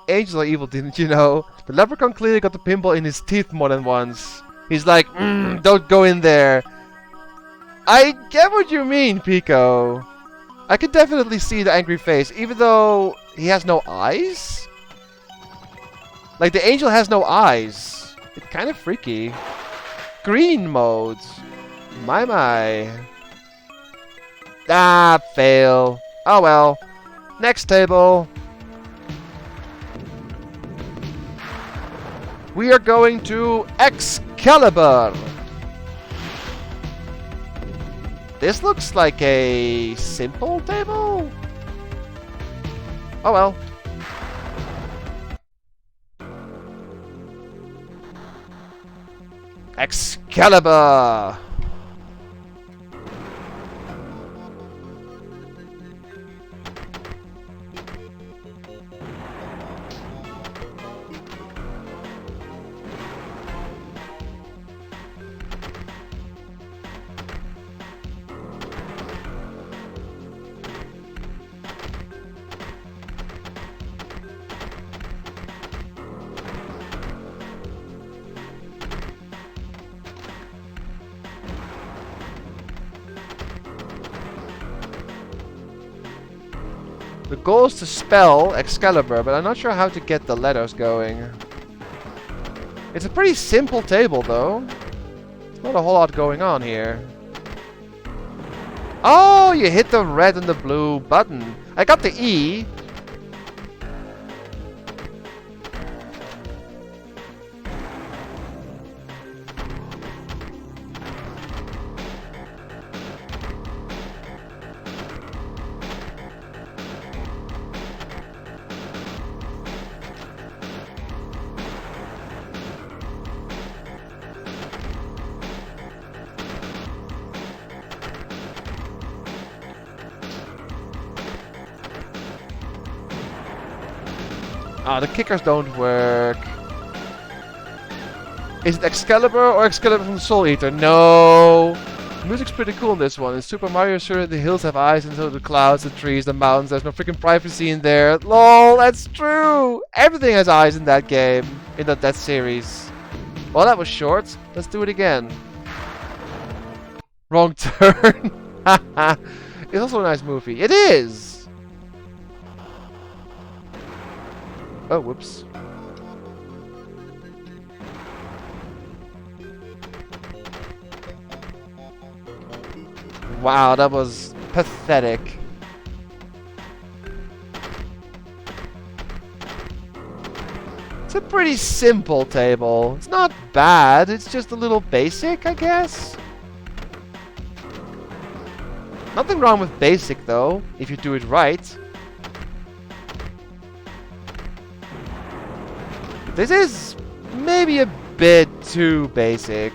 Angels are evil, didn't you know? The leprechaun clearly got the pinball in his teeth more than once. He's like, don't go in there. I get what you mean, Pico. I can definitely see the angry face, even though he has no eyes. Like, the angel has no eyes. It's kind of freaky. screen mode. My. Ah, fail. Oh well. Next table. We are going to Excalibur. This looks like a simple table. Oh well. Excalibur. The goal is to spell Excalibur, but I'm not sure how to get the letters going. It's a pretty simple table, though. There's not a whole lot going on here. Oh, you hit the red and the blue button. I got the E. Ah, the kickers don't work. Is it Excalibur or Excalibur from the Soul Eater? No! The music's pretty cool in this one. In Super Mario, sure, the hills have eyes, and so the clouds, the trees, the mountains. There's no freaking privacy in there. LOL, that's true! Everything has eyes in that game, in that series. Well, that was short. Let's do it again. Wrong turn. It's also a nice movie. It is! Oh, whoops. Wow, that was pathetic. It's a pretty simple table. It's not bad, it's just a little basic, I guess. Nothing wrong with basic, though, if you do it right. This is maybe a bit too basic.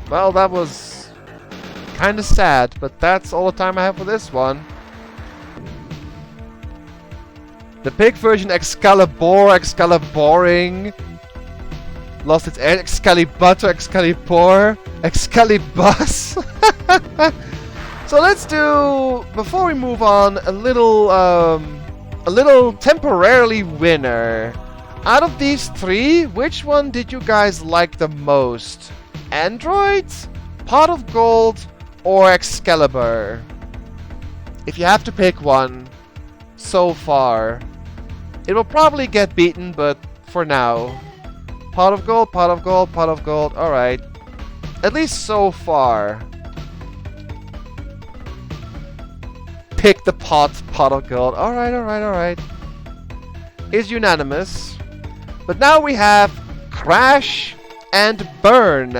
Well, that was kind of sad, but that's all the time I have for this one. The pig version Excaliboring, lost its Excalibur, Excalibur, Excalibus. So let's do, before we move on, a little temporarily winner. Out of these three, which one did you guys like the most? Android, Pot of Gold, or Excalibur? If you have to pick one, so far, it will probably get beaten, but for now, Pot of Gold, Pot of Gold, Pot of Gold, alright. At least so far. Pick the pot of gold. Alright, alright, alright. Is unanimous. But now we have Crash and Burn.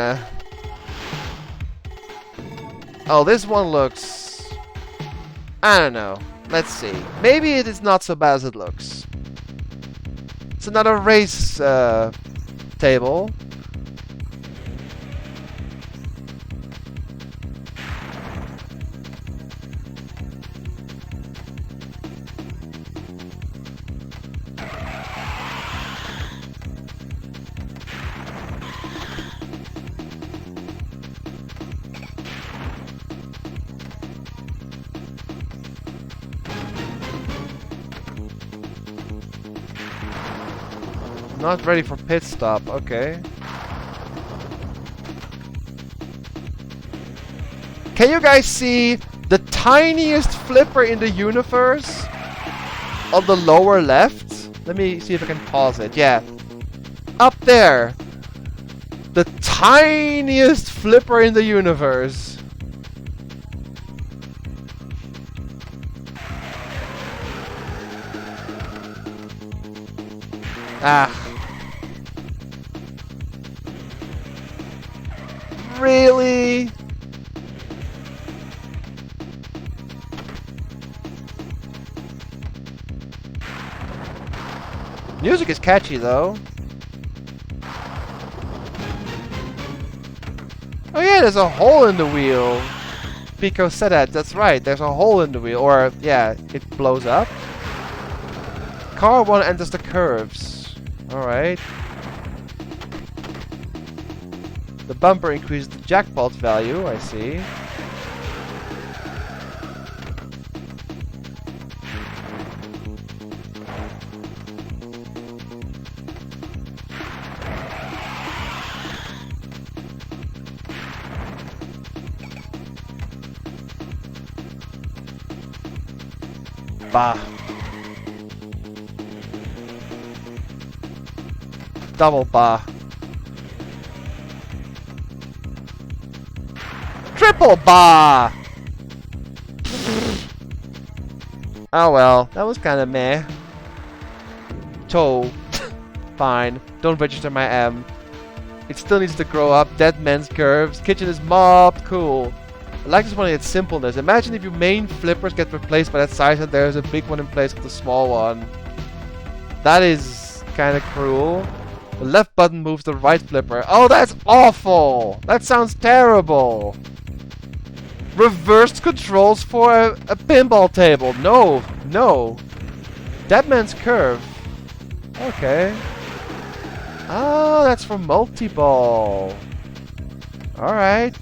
Oh, this one looks... I don't know. Let's see. Maybe it is not so bad as it looks. It's another race table. Not ready for pit stop, okay. Can you guys see the tiniest flipper in the universe? On the lower left? Let me see if I can pause it. Yeah. Up there. The tiniest flipper in the universe. Ah. Really? Music is catchy though. Oh yeah, there's a hole in the wheel. Pico said that, that's right, there's a hole in the wheel. Or, yeah, it blows up. Car 1 enters the curves. Alright. The bumper increases the jackpot value, I see. Bah. Double bah. Triple bah! Oh well, that was kinda meh. Toe. Fine. Don't register my M. It still needs to grow up. Dead man's curves. Kitchen is mobbed. Cool. I like this one in its simpleness. Imagine if your main flippers get replaced by that size and there's a big one in place with a small one. That is kinda cruel. The left button moves the right flipper. Oh, that's awful! That sounds terrible! Reversed controls for a pinball table. No, no. Dead man's curve. Okay. Oh, that's for multi-ball. Alright.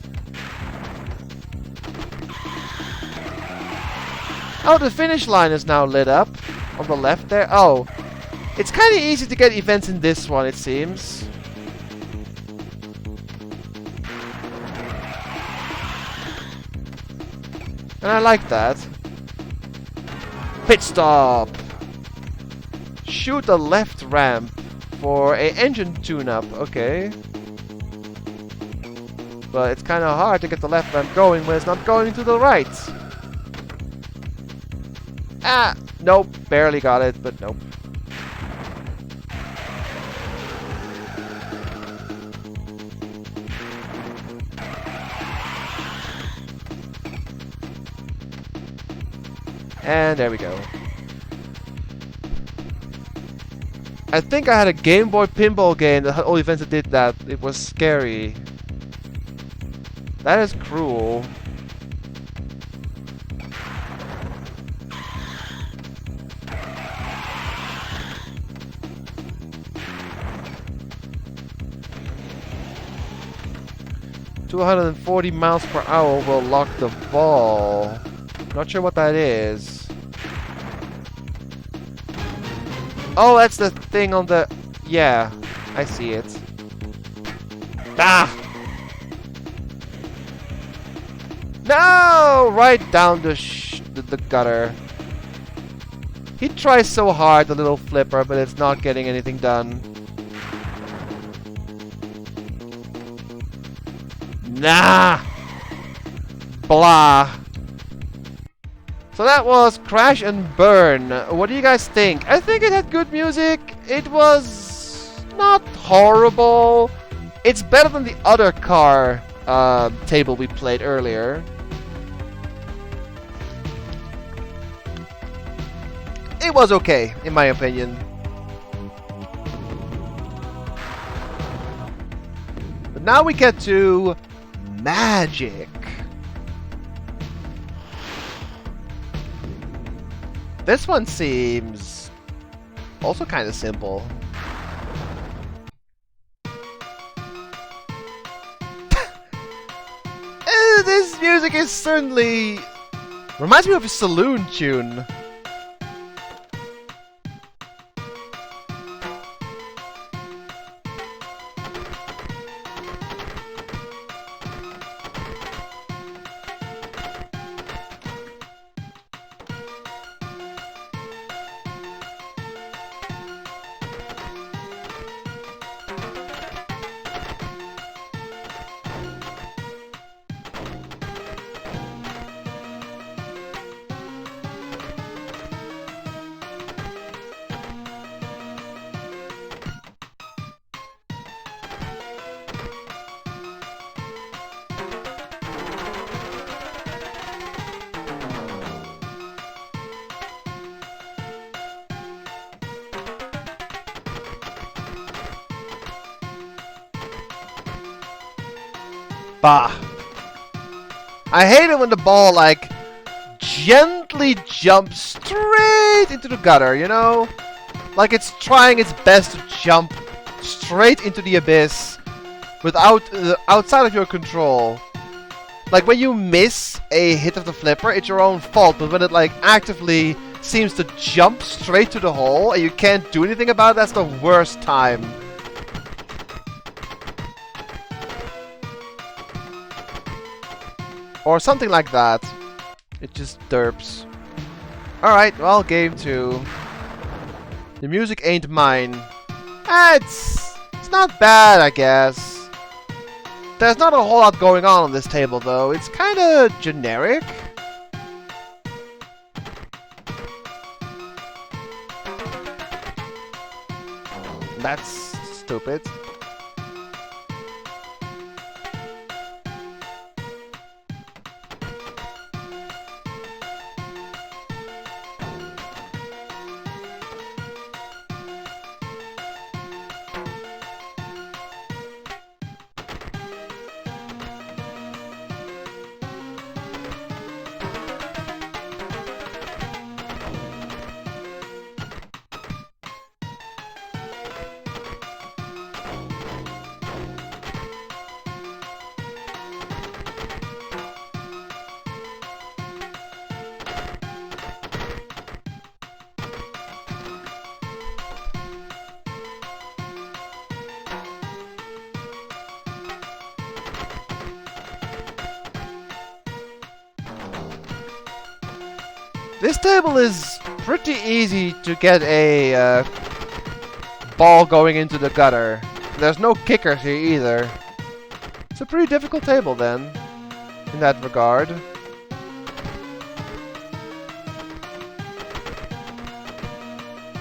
Oh, the finish line is now lit up. On the left there. Oh. It's kind of easy to get events in this one, it seems. And I like that. Pit stop! Shoot a left ramp for a engine tune-up. Okay. But it's kind of hard to get the left ramp going when it's not going to the right. Ah! Nope. Barely got it, but nope. And there we go. I think I had a Game Boy pinball game that had all events that did that. It was scary. That is cruel. "240 miles per hour will lock the ball." Not sure what that is. Oh, that's the thing on the... Yeah, I see it. Ah! No! Right down the gutter. He tries so hard, the little flipper, but it's not getting anything done. Nah! Blah! So that was Crash and Burn. What do you guys think? I think it had good music. It was not horrible. It's better than the other car table we played earlier. It was okay, in my opinion. But now we get to Magic. This one seems also kind of simple. This music is certainly... reminds me of a saloon tune. Bah. I hate it when the ball, like, gently jumps straight into the gutter, you know? Like it's trying its best to jump straight into the abyss without outside of your control. Like when you miss a hit of the flipper, it's your own fault, but when it like actively seems to jump straight to the hole and you can't do anything about it, that's the worst time. Or something like that. It just derps. Alright, well, game 2. The music ain't mine. It's not bad, I guess. There's not a whole lot going on this table, though. It's kinda generic. That's stupid. This table is pretty easy to get a ball going into the gutter. There's no kickers here either. It's a pretty difficult table then, in that regard.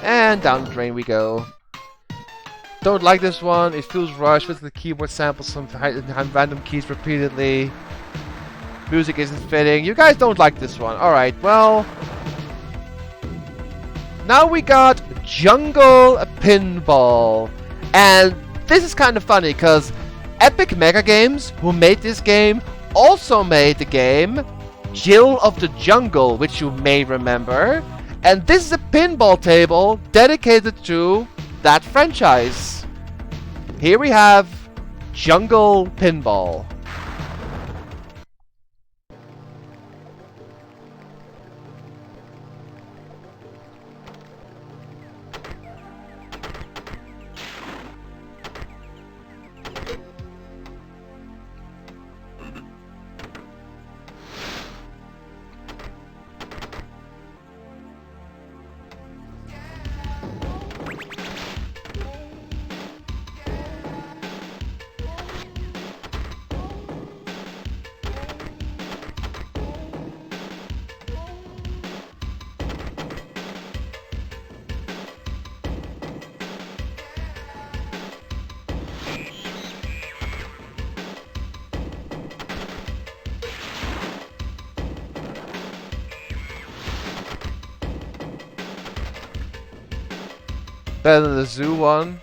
And down the drain we go. Don't like this one. It feels rushed with the keyboard samples some random keys repeatedly. Music isn't fitting. You guys don't like this one. Alright, well... Now we got Jungle Pinball. And this is kind of funny, because Epic Mega Games, who made this game, also made the game Jill of the Jungle, which you may remember. And this is a pinball table dedicated to that franchise. Here we have Jungle Pinball. Better than the zoo one.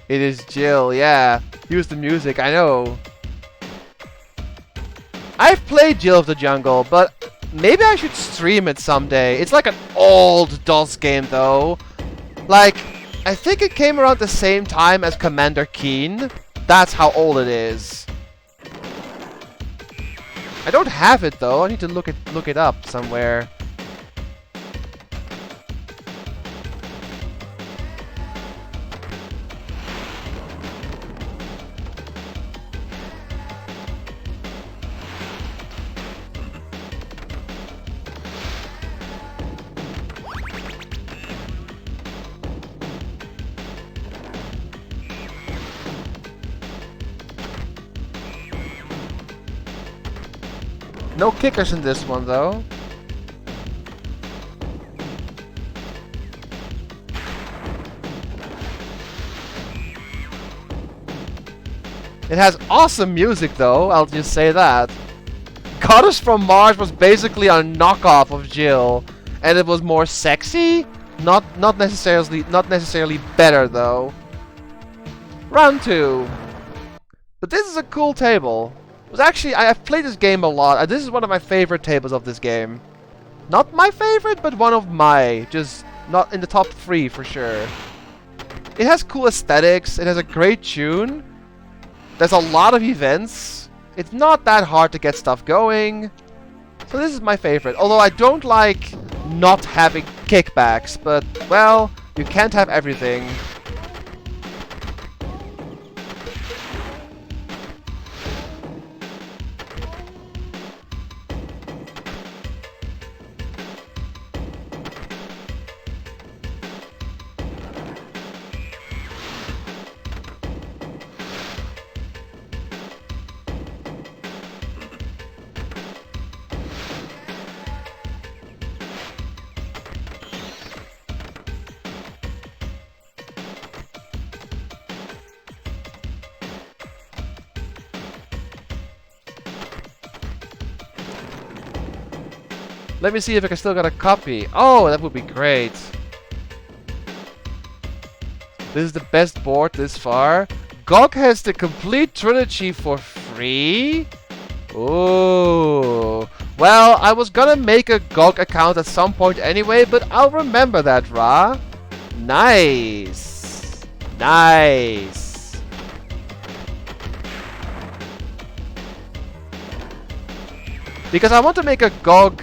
It is Jill, yeah. Use the music, I know. I've played Jill of the Jungle, but maybe I should stream it someday. It's like an old DOS game though. Like, I think it came around the same time as Commander Keen. That's how old it is. I don't have it though. I need to look it up somewhere. No kickers in this one, though. It has awesome music, though, I'll just say that. Goddess from Mars was basically a knockoff of Jill, and it was more sexy, not necessarily better, though. Round 2. But this is a cool table. It was actually, I've played this game a lot. This is one of my favorite tables of this game. Not my favorite, but one of my. Just not in the top 3 for sure. It has cool aesthetics. It has a great tune. There's a lot of events. It's not that hard to get stuff going. So this is my favorite. Although I don't like not having kickbacks. But, well, you can't have everything. Let me see if I can still get a copy. Oh, that would be great. This is the best board this far. GOG has the complete trilogy for free? Oh. Well, I was gonna make a GOG account at some point anyway, but I'll remember that, Ra. Nice. Nice. Because I want to make a GOG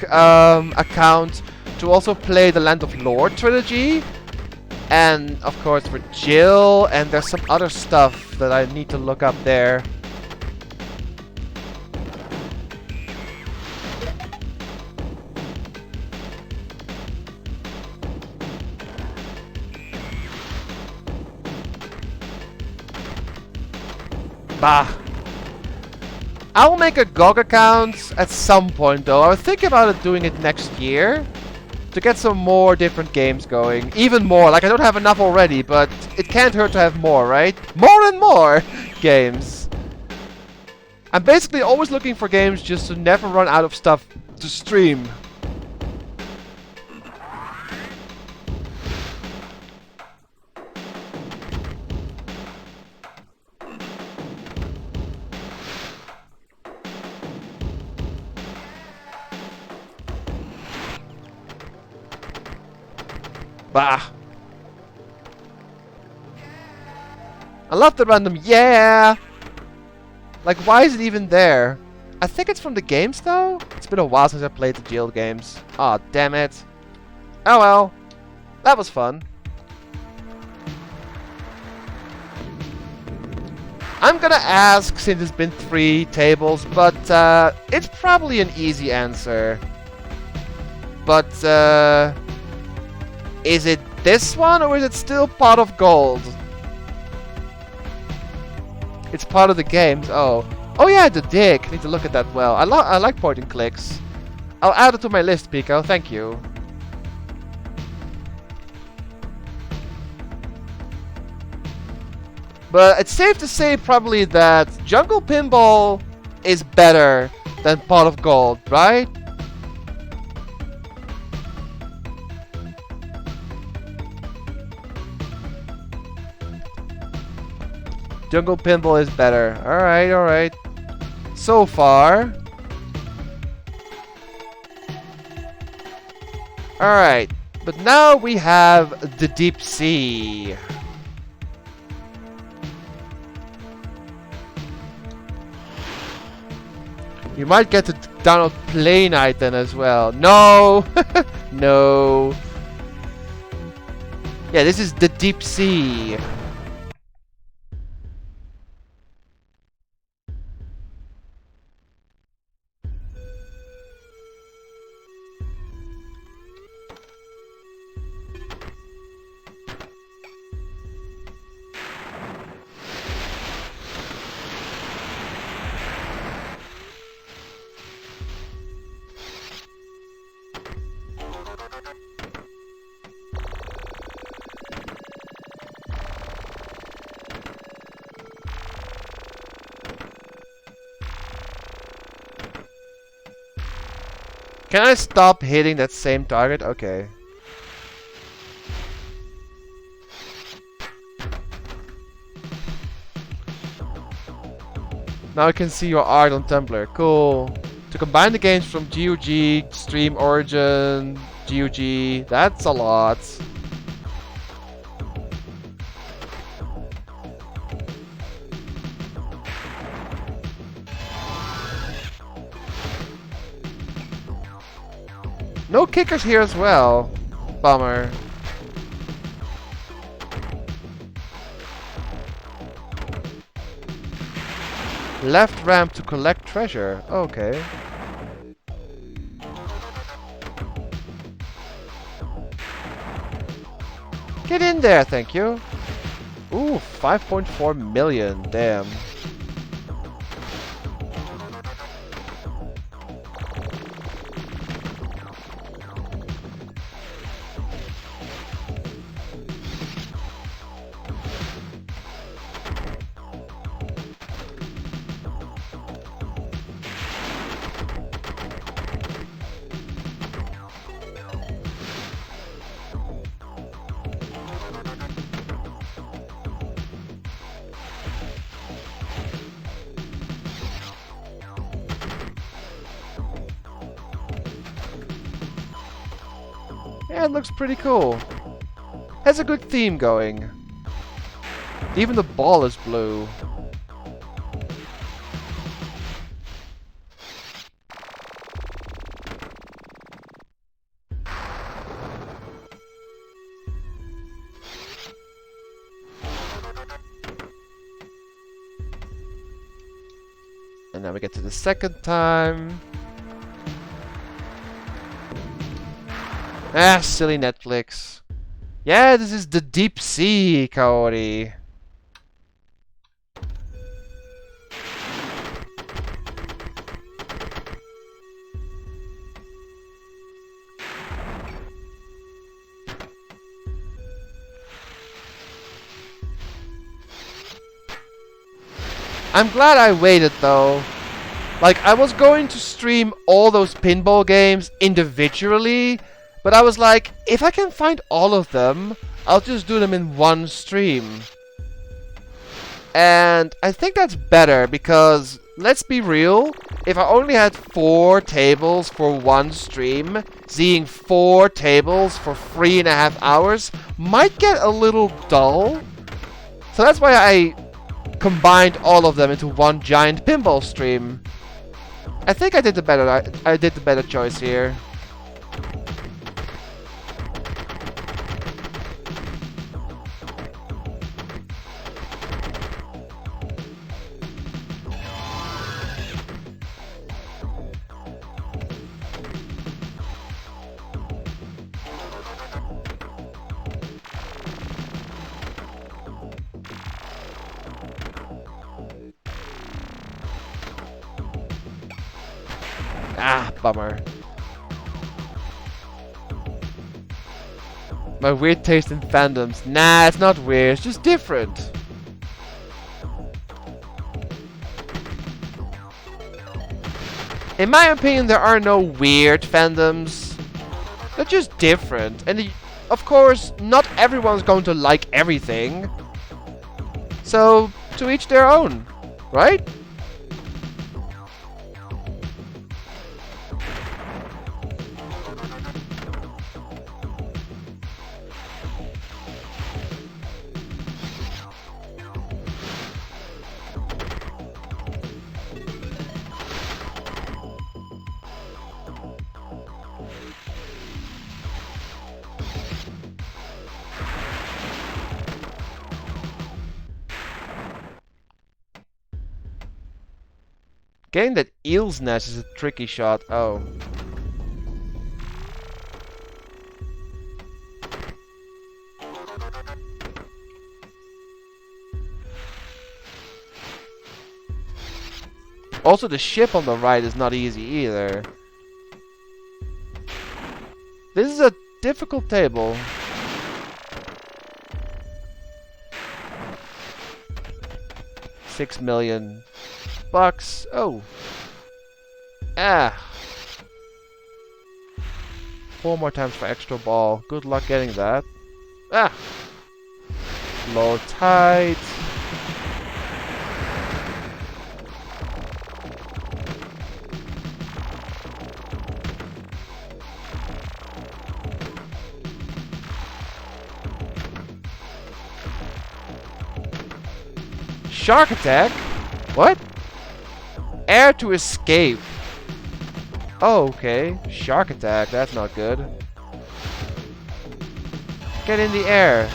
account to also play the Land of Lord trilogy. And, of course, for Jill. And there's some other stuff that I need to look up there. Bah. I will make a GOG account at some point though. I was thinking about doing it next year. To get some more different games going. Even more. Like I don't have enough already, but it can't hurt to have more, right? More and more games. I'm basically always looking for games just to never run out of stuff to stream. Bah. I love the random yeah. Like why is it even there? I think it's from the games though. It's been a while since I played the Jill games. Aw, oh, damn it. Oh well. That was fun. I'm gonna ask since it's been 3 tables, but it's probably an easy answer. But is it this one or is it still Pot of Gold? It's part of the games. Oh. Oh yeah, the dig. I need to look at that well. I like point and clicks. I'll add it to my list, Pico. Thank you. But it's safe to say probably that Jungle Pinball is better than Pot of Gold, right? Jungle Pinball is better. Alright, alright. So far. Alright. But now we have the Deep Sea. You might get to download Play Night then as well. No! No. Yeah, this is the Deep Sea. Can I stop hitting that same target? Okay. Now I can see your art on Tumblr. Cool. To combine the games from GOG, Stream Origin, GOG, that's a lot. No kickers here as well. Bummer. Left ramp to collect treasure. Okay. Get in there, thank you. Ooh, 5.4 million. Damn. Yeah, it looks pretty cool. Has a good theme going. Even the ball is blue. And now we get to the second time. Ah, silly Netflix. Yeah, this is the deep sea, Kaori. I'm glad I waited though. Like, I was going to stream all those pinball games individually, but I was like, if I can find all of them, I'll just do them in one stream. And I think that's better because, let's be real, if I only had 4 tables for one stream, seeing 4 tables for 3.5 hours might get a little dull. So that's why I combined all of them into one giant pinball stream. I think I did the better choice here. Ah, bummer. My weird taste in fandoms. Nah, it's not weird, it's just different. In my opinion, there are no weird fandoms. They're just different. And of course, not everyone's going to like everything. So, to each their own, right? Getting that eel's nest is a tricky shot. Oh. Also, the ship on the right is not easy either. This is a difficult table. $6 million. Oh. Ah. 4 more times for extra ball. Good luck getting that. Ah. Low tight. Shark attack? What? Air to escape. Oh, okay. Shark attack. That's not good. Get in the air.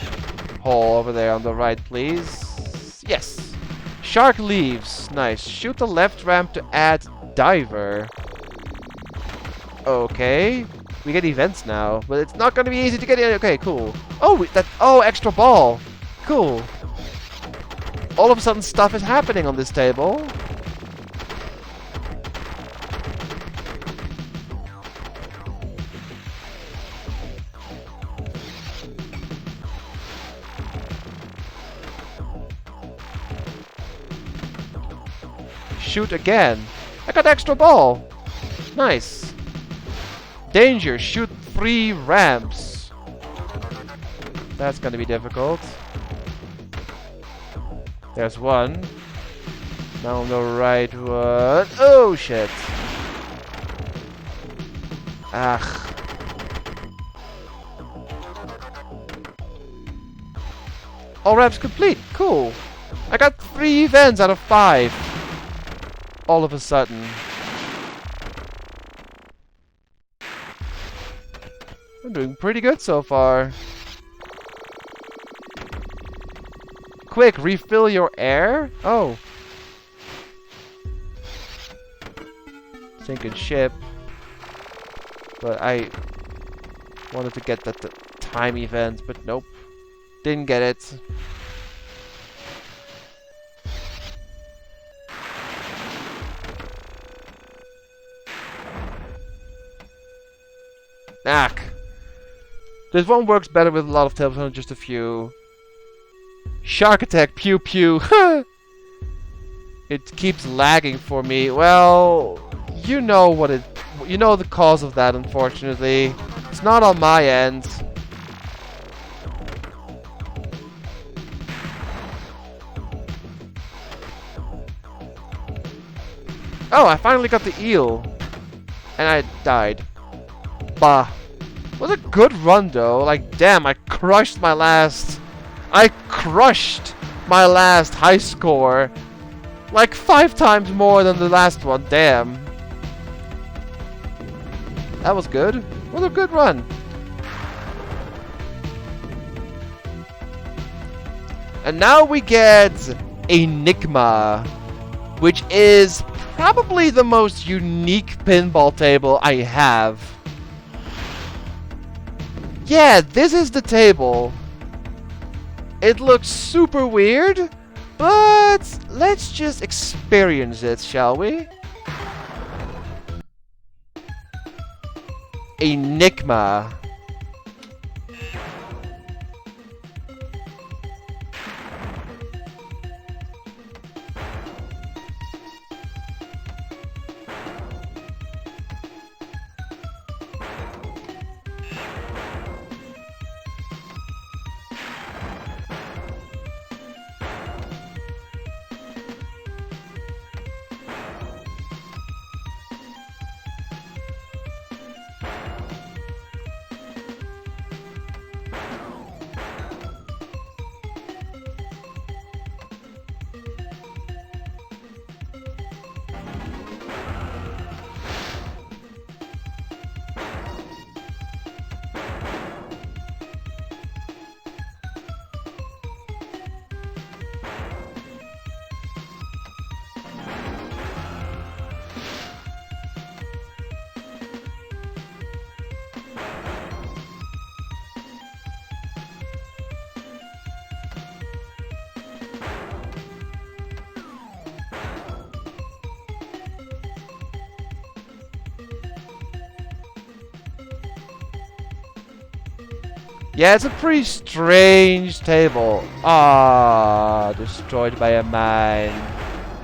Hole over there on the right, please. Yes. Shark leaves. Nice. Shoot the left ramp to add diver. Okay. We get events now, but it's not going to be easy to get in. Okay, cool. Oh, oh, extra ball. Cool. All of a sudden, stuff is happening on this table. Shoot again. I got extra ball. Nice. Danger. Shoot 3 ramps. That's gonna be difficult. There's one. Now on the right one. Oh shit. Ah. All ramps complete. Cool. I got 3 events out of 5. All of a sudden. I'm doing pretty good so far. Quick, refill your air? Oh. Sinking ship. But I wanted to get that time event, but nope. Didn't get it. Ack. This one works better with a lot of tables than just a few. Shark attack, pew pew. It keeps lagging for me. Well, you know what it. You know the cause of that, unfortunately. It's not on my end. Oh, I finally got the eel. And I died. Bah. It was a good run though. Like, damn, I crushed my last high score. Like 5 times more than the last one. Damn. That was good. It was a good run. And now we get Enigma, which is probably the most unique pinball table I have. Yeah, this is the table. It looks super weird, but let's just experience it, shall we? Enigma. Yeah, it's a pretty strange table. Ah, destroyed by a mine.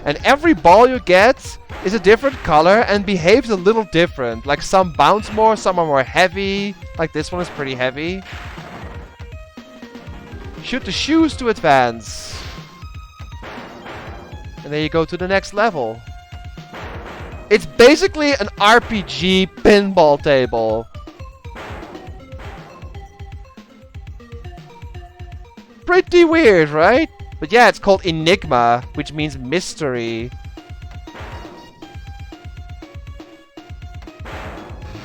And every ball you get is a different color and behaves a little different. Like some bounce more, some are more heavy. Like this one is pretty heavy. Shoot the shoes to advance. And then you go to the next level. It's basically an RPG pinball table. Pretty weird, right? But yeah, it's called Enigma, which means mystery.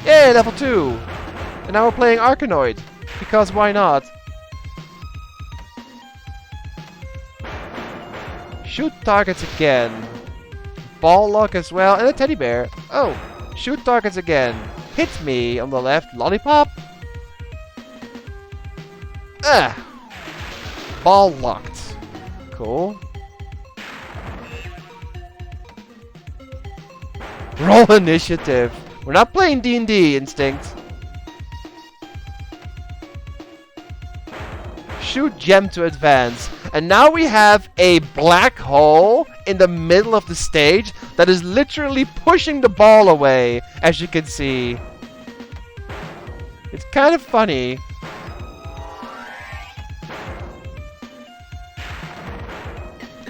Yay, level 2! And now we're playing Arkanoid. Because why not? Shoot targets again. Ball lock as well, and a teddy bear. Oh, shoot targets again. Hit me on the left. Lollipop. Ah! Ball locked. Cool. Roll initiative. We're not playing D&D, Instinct. Shoot gem to advance. And now we have a black hole in the middle of the stage that is literally pushing the ball away, as you can see. It's kind of funny.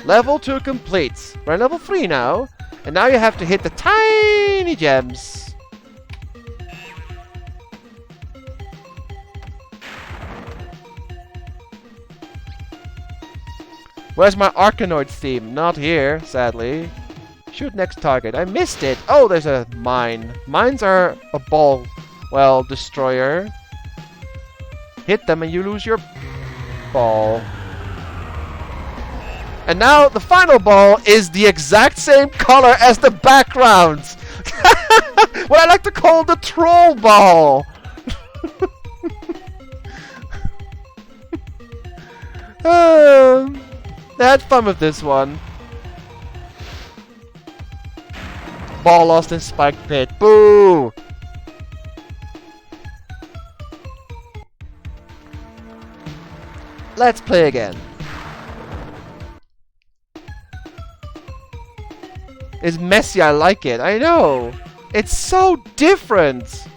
Level 2 complete. We're at level 3 now. And now you have to hit the tiny gems. Where's my Arkanoid theme? Not here, sadly. Shoot next target. I missed it. Oh, there's a mine. Mines are a ball, well, destroyer. Hit them and you lose your ball. And now the final ball is the exact same color as the background. What I like to call the troll ball. I had fun with this one. Ball lost in spike pit. Boo! Let's play again. It's messy, I like it. I know. It's so different.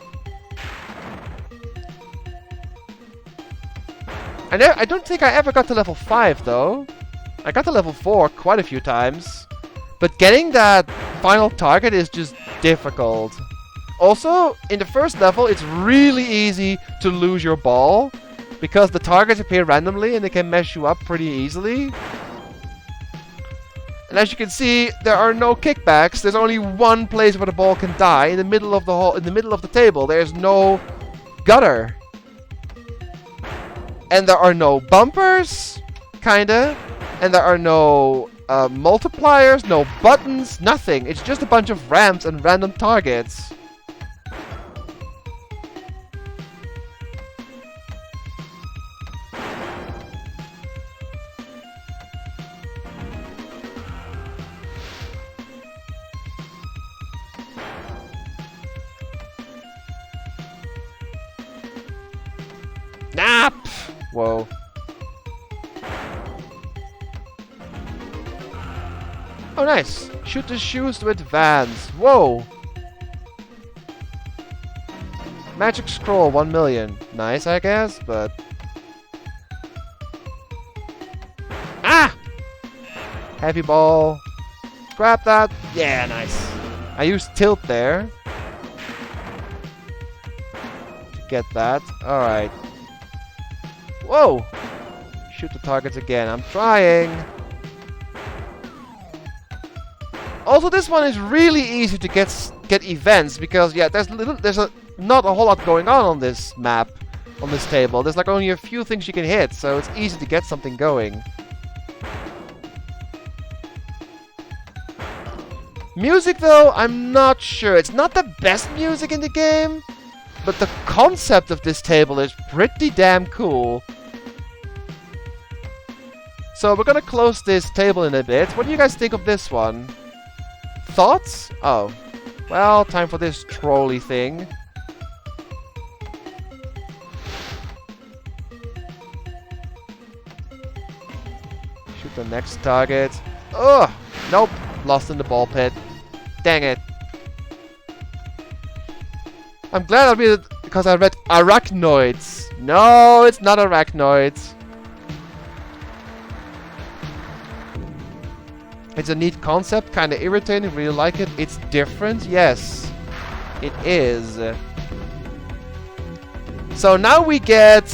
I don't think I ever got to level 5 though. I got to level 4 quite a few times. But getting that final target is just difficult. Also, in the first level, it's really easy to lose your ball. Because the targets appear randomly and they can mess you up pretty easily. And as you can see, there are no kickbacks. There's only one place where the ball can die. In the middle of the hole, in the middle of the table. There's no gutter. And there are no bumpers, kinda. And there are no multipliers, no buttons, nothing. It's just a bunch of ramps and random targets. Nah! Whoa. Oh, nice. Shoot the shoes to advance. Whoa. Magic scroll, 1 million. Nice, I guess, but... Ah! Heavy ball. Grab that. Yeah, nice. I used tilt there. To get that. Alright. Whoa! Shoot the targets again. I'm trying. Also, this one is really easy to get events because yeah, there's not a whole lot going on this map, on this table. There's like only a few things you can hit, so it's easy to get something going. Music though, I'm not sure. It's not the best music in the game, but the concept of this table is pretty damn cool. So we're gonna close this table in a bit. What do you guys think of this one? Thoughts? Oh. Well, time for this trolley thing. Shoot the next target. Ugh! Nope. Lost in the ball pit. Dang it. I'm glad I read it because I read arachnoids. No, it's not arachnoids. It's a neat concept, kind of irritating, really like it. It's different, yes. It is. So now we get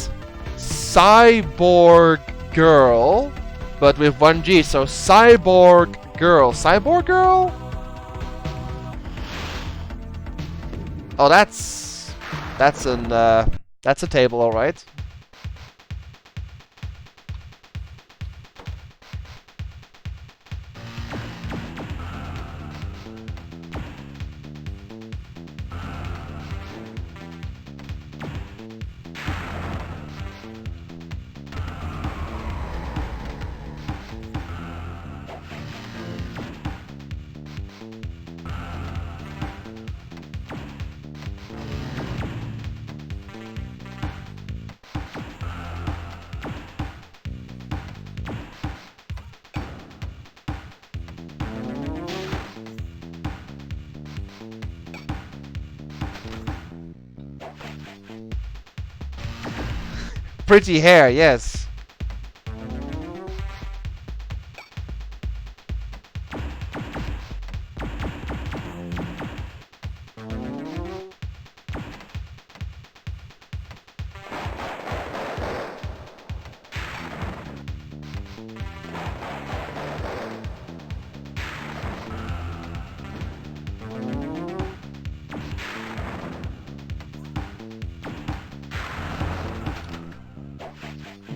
Cyborg Girl. but with one G. So Cyborg Girl. Cyborg Girl? Oh, that's a table, all right. Pretty hair, yes.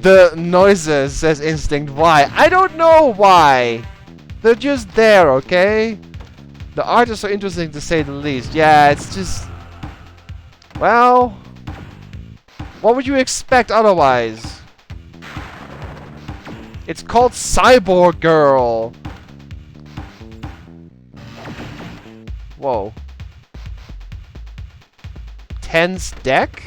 The noises, says Instinct. Why? I don't know why. They're just there, okay? The art is so interesting to say the least. Yeah, it's just... Well... What would you expect otherwise? It's called Cyborg Girl. Whoa. Tense deck?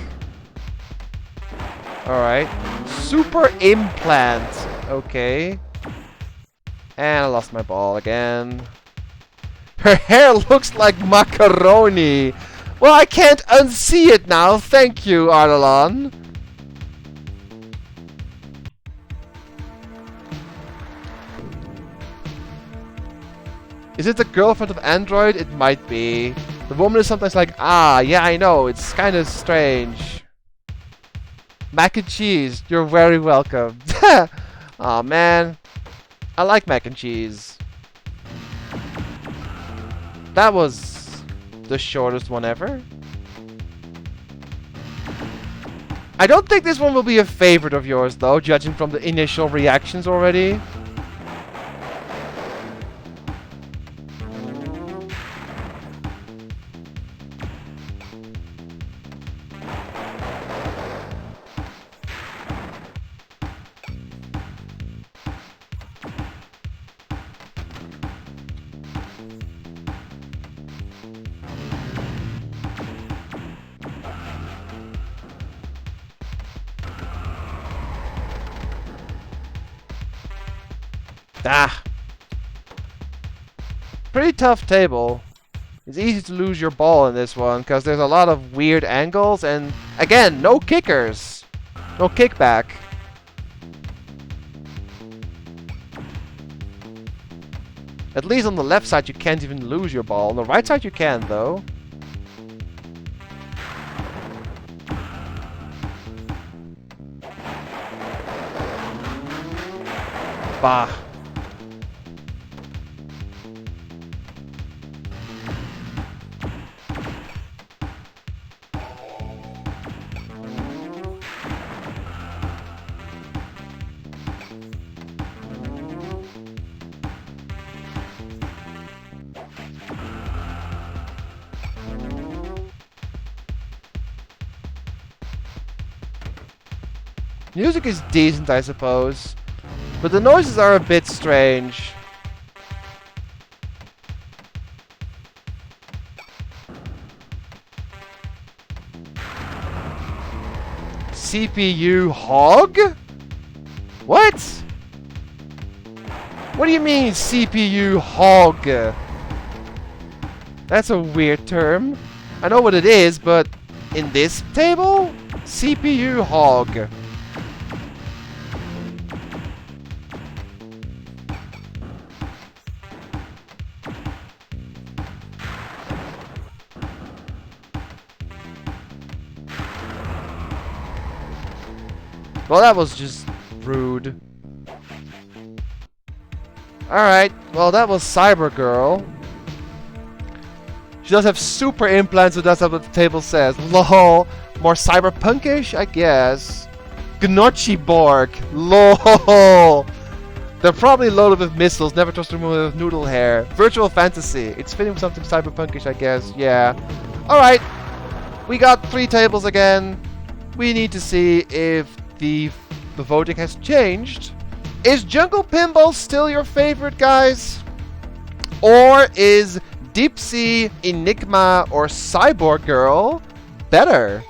Alright. Super implant. Okay. And I lost my ball again. Her hair looks like macaroni. Well, I can't unsee it now. Thank you, Ardalan. Is it the girlfriend of Android? It might be. The woman is sometimes like, ah, yeah, I know. It's kind of strange. Mac and cheese, you're very welcome. Aw, man. I like mac and cheese. That was the shortest one ever. I don't think this one will be a favorite of yours, though, judging from the initial reactions already. Ah. Pretty tough table. It's easy to lose your ball in this one, because there's a lot of weird angles, and again, no kickers. No kickback. At least on the left side you can't even lose your ball. On the right side you can, though. Bah. Music is decent, I suppose, but the noises are a bit strange. CPU hog? What? What do you mean CPU hog? That's a weird term. I know what it is, but in this table? CPU hog. Well, that was just rude. Alright, well that was Cyber Girl. She does have super implants, so that's what the table says. Lol. More cyberpunkish, I guess. Gnocchi Borg. Lol. They're probably loaded with missiles, never trust a woman with noodle hair. Virtual fantasy. It's fitting with something cyberpunkish, I guess. Yeah. Alright. We got 3 tables again. We need to see if the voting has changed. Is Jungle Pinball still your favorite, guys? Or is Deep Sea, Enigma, or Cyborg Girl better?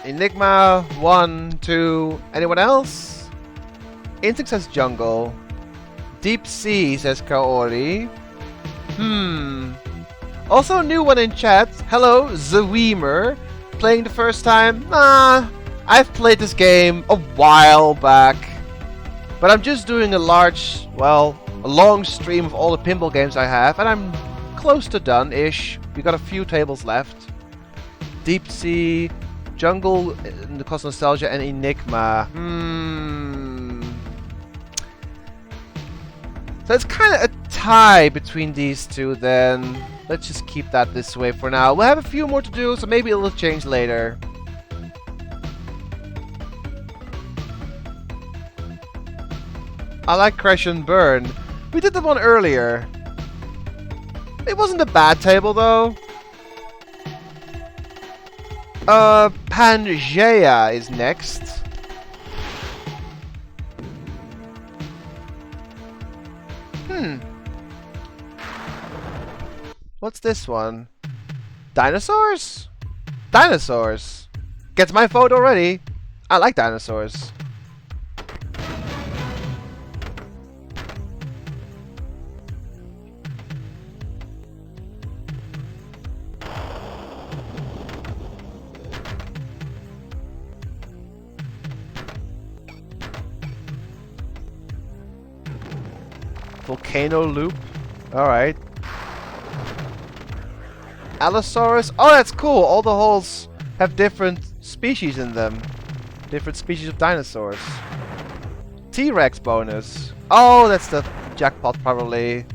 Enigma, 1, 2. Anyone else? Instinct says Jungle. Deep Sea says Kaori. Also a new one in chat. Hello, Zweemer. Playing the first time? Nah, I've played this game a while back. But I'm just doing a long stream of all the pinball games I have, and I'm close to done-ish. We got a few tables left. Deep Sea, Jungle, the Cosmos Nostalgia, and Enigma. So it's kind of a tie between these two then. Let's just keep that this way for now. We'll have a few more to do, so maybe it'll change later. I like Crash and Burn. We did that one earlier. It wasn't a bad table though. Pangea is next. What's this one? Dinosaurs? Dinosaurs. Gets my vote already. I like dinosaurs. Volcano loop. Alright. Allosaurus. Oh, that's cool. All the holes have different species in them. Different species of dinosaurs. T-Rex bonus. Oh, that's the jackpot probably.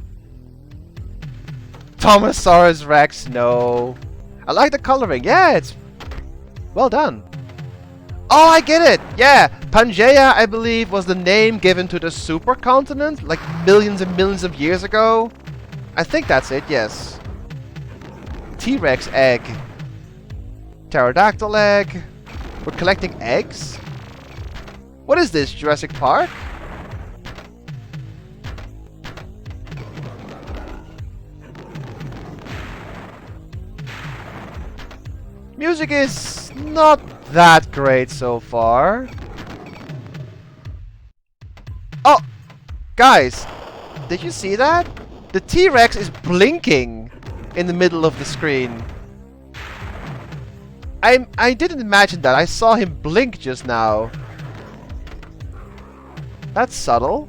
Tomosaurus Rex. No. I like the coloring. Yeah, it's well done. Oh, I get it! Yeah! Pangea, I believe, was the name given to the supercontinent, like millions and millions of years ago. I think that's it, yes. T-Rex egg. Pterodactyl egg. We're collecting eggs? What is this, Jurassic Park? Music is not that great so far. Oh! Guys! Did you see that? The T-Rex is blinking in the middle of the screen. I didn't imagine that. I saw him blink just now. That's subtle.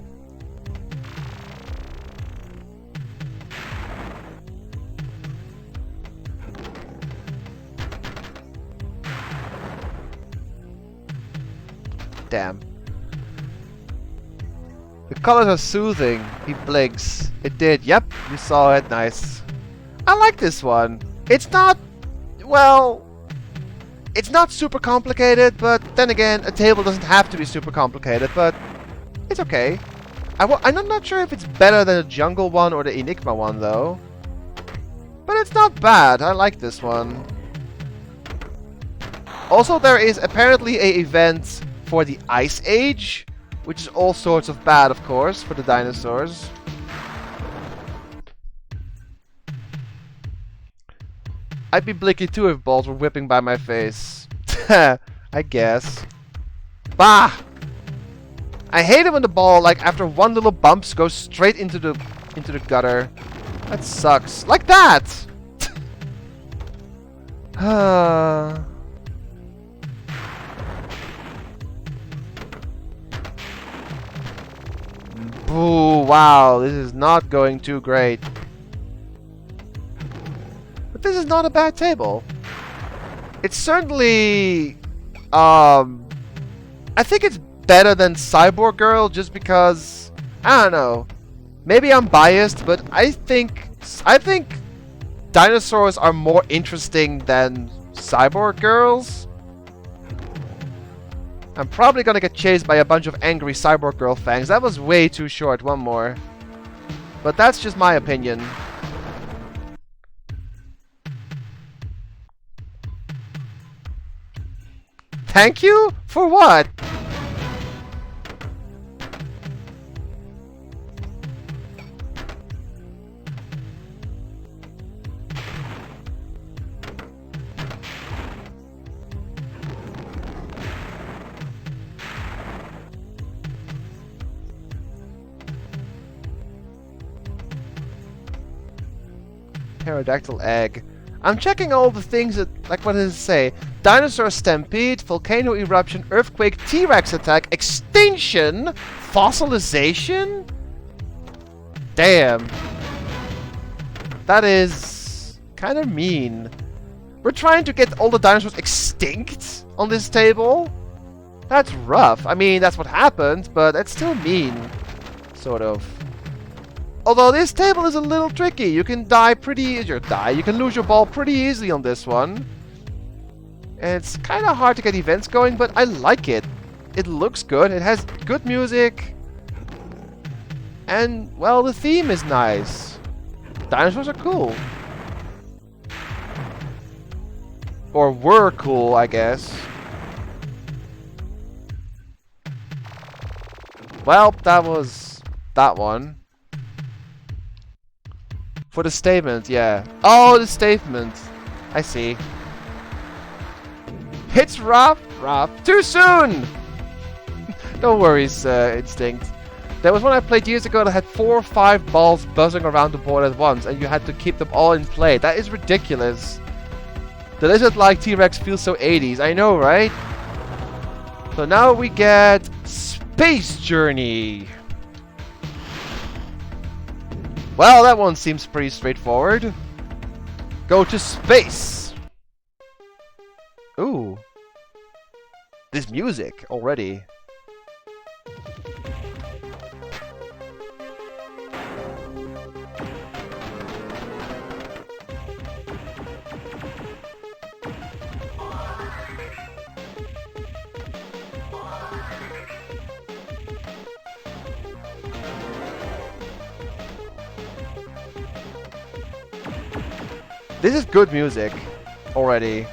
Damn. The colors are soothing. He blinks. It did. Yep, you saw it. Nice. I like this one. It's not... well... it's not super complicated, but then again, a table doesn't have to be super complicated, but... it's okay. I'm not sure if it's better than the Jungle one or the Enigma one, though. But it's not bad. I like this one. Also, there is apparently an event for the Ice Age, which is all sorts of bad, of course, for the dinosaurs. I'd be blinking too if balls were whipping by my face. I guess. Bah! I hate it when the ball, like, after one little bumps, goes straight into the gutter. That sucks. Like that! Boo, wow, this is not going too great. But this is not a bad table. It's certainly, I think it's better than Cyborg Girl just because, I don't know. Maybe I'm biased, but I think dinosaurs are more interesting than Cyborg Girls. I'm probably gonna get chased by a bunch of angry Cyborg Girl fangs. That was way too short. One more. But that's just my opinion. Thank you? For what? Pterodactyl egg. I'm checking all the things that, like, what does it say? Dinosaur stampede, volcano eruption, earthquake, T-Rex attack, extinction, fossilization? Damn. That is kind of mean. We're trying to get all the dinosaurs extinct on this table? That's rough. I mean, that's what happened, but that's still mean. Sort of. Although this table is a little tricky. You can die pretty easy. You can lose your ball pretty easily on this one. And it's kind of hard to get events going, but I like it. It looks good. It has good music. And, well, the theme is nice. Dinosaurs are cool. Or were cool, I guess. Well, that was that one. For the statement, yeah. Oh, the statement. I see. It's rough. Too soon! No worries, Instinct. There was one I played years ago that had 4 or 5 balls buzzing around the board at once, and you had to keep them all in play. That is ridiculous. The lizard-like T-Rex feels so 80s. I know, right? So now we get Space Journey. Well, that one seems pretty straightforward. Go to space. Ooh. This music already. This is good music already.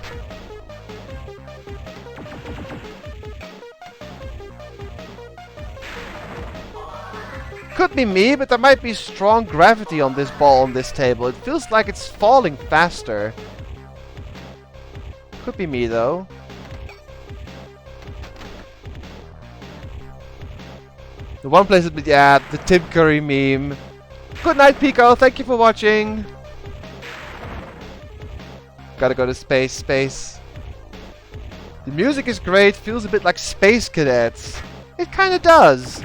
Could be me, but there might be strong gravity on this ball on this table. It feels like it's falling faster. Could be me though. The one place that, yeah, the Tim Curry meme. Good night, Pico. Thank you for watching. Gotta go to space. The music is great, feels a bit like Space Cadets. It kinda does.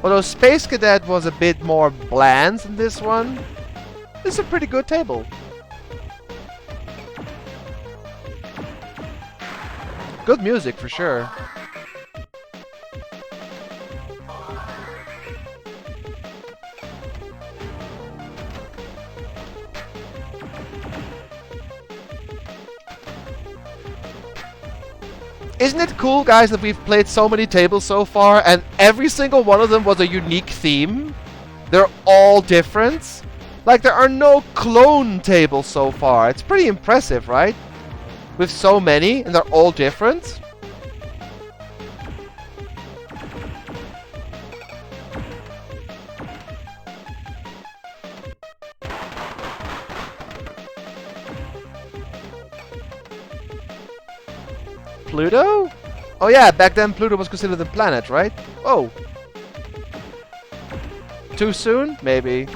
Although Space Cadet was a bit more bland than this one. This is a pretty good table. Good music for sure. Isn't it cool, guys, that we've played so many tables so far and every single one of them was a unique theme? They're all different. Like, there are no clone tables so far. It's pretty impressive, right? With so many, and they're all different. Pluto? Oh yeah, back then Pluto was considered a planet, right? Oh. Too soon? Maybe.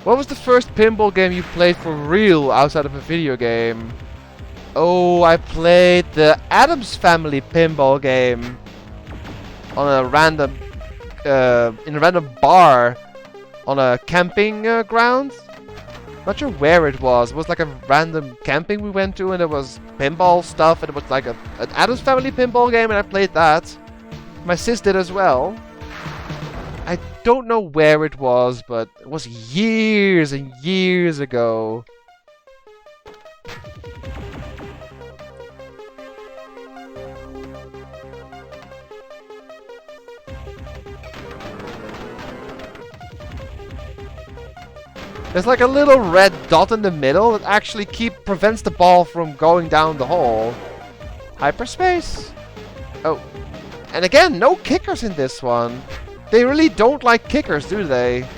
What was the first pinball game you played for real outside of a video game? Oh, I played the Addams Family pinball game on a random, in a random bar on a camping ground. Not sure where it was. It was like a random camping we went to, and there was pinball stuff, and it was like an Addams Family pinball game, and I played that. My sis did as well. I don't know where it was, but it was years and years ago. There's like a little red dot in the middle that actually prevents the ball from going down the hole. Hyperspace. Oh. And again, no kickers in this one. They really don't like kickers, do they?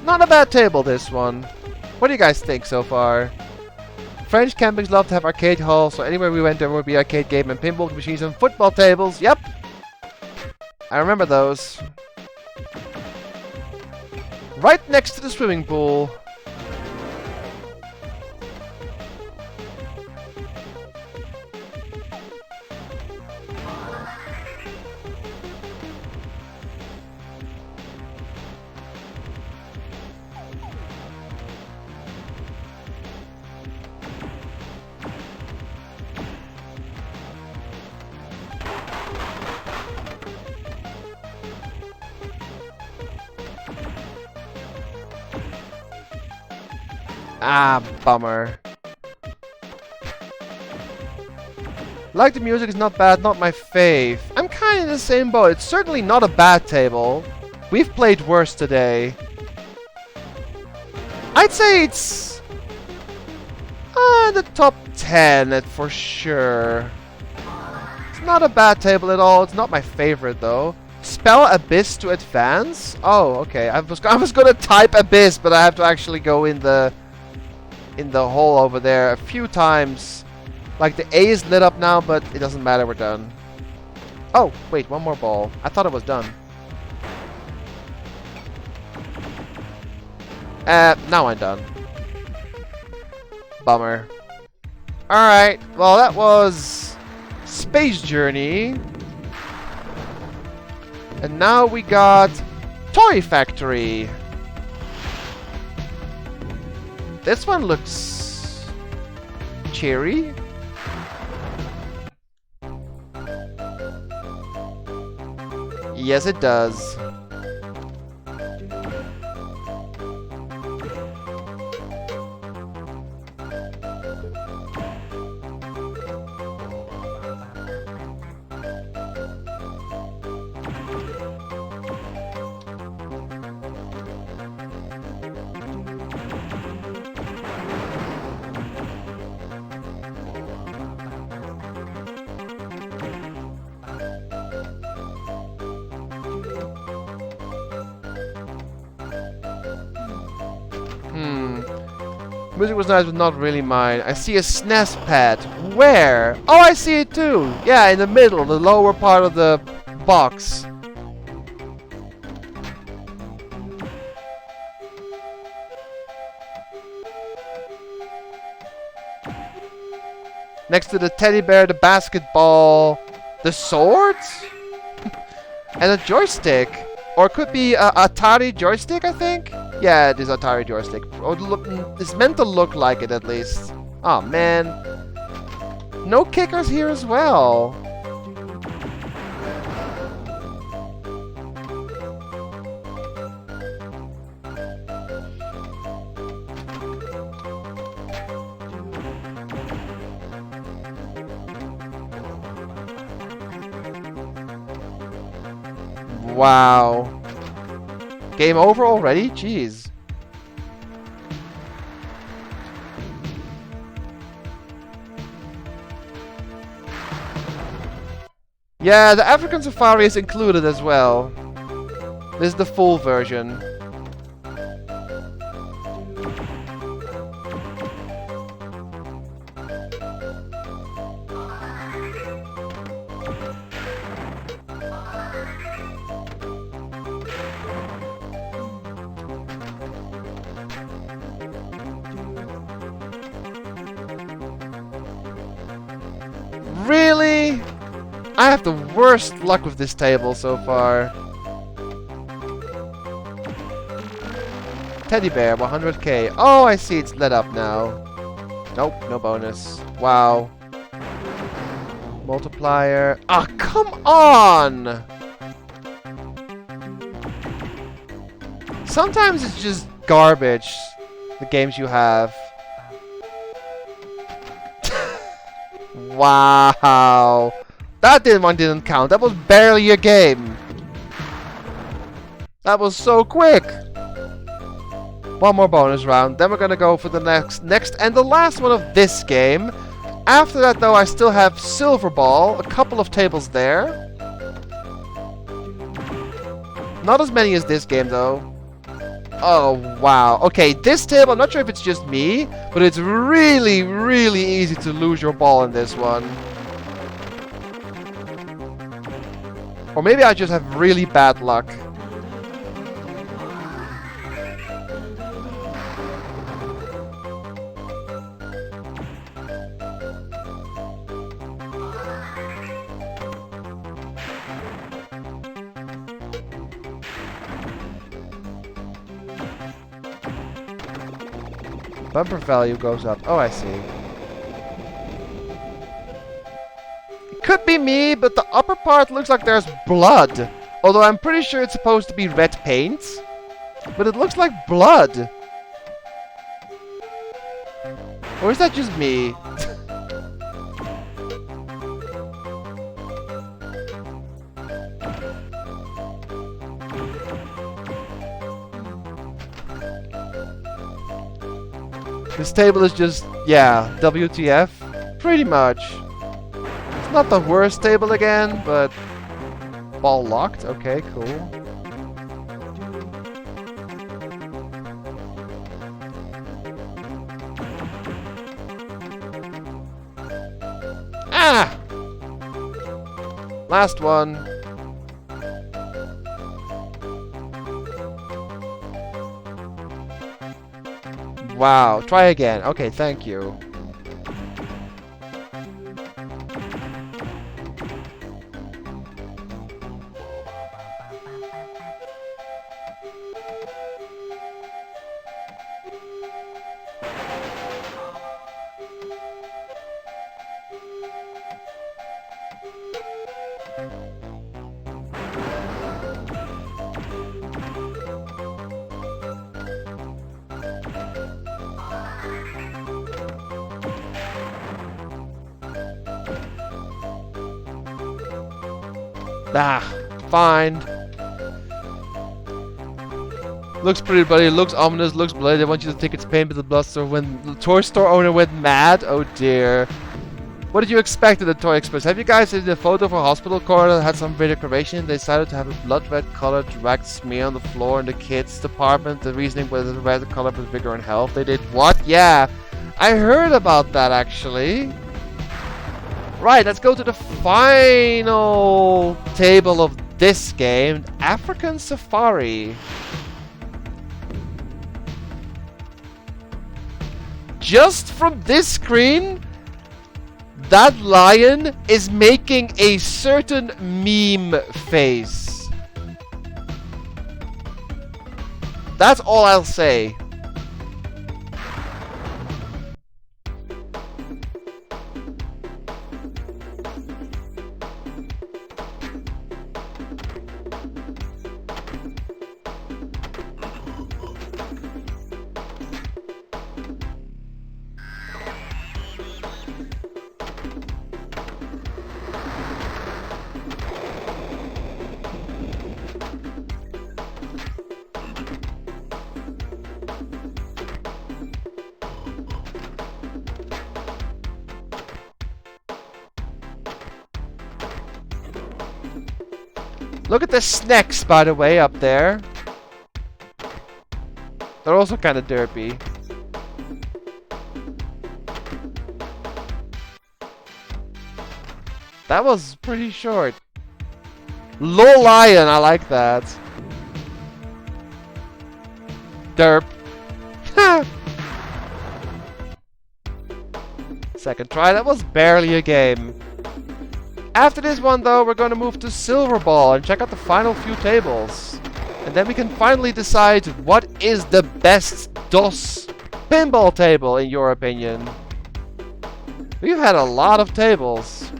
Not a bad table, this one. What do you guys think so far? French campings love to have arcade halls, so anywhere we went there would be arcade game and pinball machines and football tables. Yep! I remember those. Right next to the swimming pool. Ah, bummer. Like the music is not bad, not my fave. I'm kinda in the same boat. It's certainly not a bad table. We've played worse today. I'd say it's the top 10 for sure. It's not a bad table at all. It's not my favorite though. Spell Abyss to advance? Oh, okay. I was gonna type Abyss, but I have to actually go in the hole over there a few times. Like the A is lit up now, but it doesn't matter, we're done. Oh, wait, one more ball. I thought it was done. Now I'm done. Bummer. Alright, well that was Space Journey. And now we got Toy Factory. This one looks cheery. Yes, it does. Music was nice, but not really mine. I see a SNES pad. Where? Oh, I see it too. Yeah, in the middle, the lower part of the box. Next to the teddy bear, the basketball, the swords, and a joystick. Or it could be a Atari joystick, I think. Yeah, it is Atari joystick. Or it's meant to look like it at least. Oh man. No kickers here as well. Wow. Game over already? Jeez. Yeah, the African Safari is included as well. This is the full version. Really? I have the worst luck with this table so far. Teddy bear, 100k. Oh, I see, it's lit up now. Nope, no bonus. Wow. Multiplier. Ah, come on! Sometimes it's just garbage, the games you have. Wow. That one didn't count. That was barely a game. That was so quick. One more bonus round. Then we're gonna go for the next and the last one of this game. After that, though, I still have Silverball. A couple of tables there. Not as many as this game, though. Oh, wow. Okay, this table, I'm not sure if it's just me, but it's really, really easy to lose your ball in this one. Or maybe I just have really bad luck. Bumper value goes up. Oh, I see. It could be me, but the upper part looks like there's blood. Although I'm pretty sure it's supposed to be red paint. But it looks like blood. Or is that just me? This table is just, yeah, WTF. Pretty much. It's not the worst table again, but... Ball locked? Okay, cool. Ah! Last one. Wow, try again. Okay, thank you. Ah, fine. Looks pretty bloody, looks ominous, looks bloody. They want you to take its pain with the blood store. When the toy store owner went mad, oh dear. What did you expect at the Toy Express? Have you guys seen the photo of a hospital corner that had some redecoration? They decided to have a blood red colored ragged smear on the floor in the kids department. The reasoning was the red color was vigor and health. They did what? Yeah, I heard about that actually. Right, let's go to the final table of this game, African Safari. Just from this screen, that lion is making a certain meme face. That's all I'll say. Look at the snacks, by the way, up there. They're also kind of derpy. That was pretty short. Low lion, I like that. Derp. Second try, that was barely a game. After this one though, we're going to move to Silverball and check out the final few tables. And then we can finally decide what is the best DOS pinball table in your opinion. We've had a lot of tables.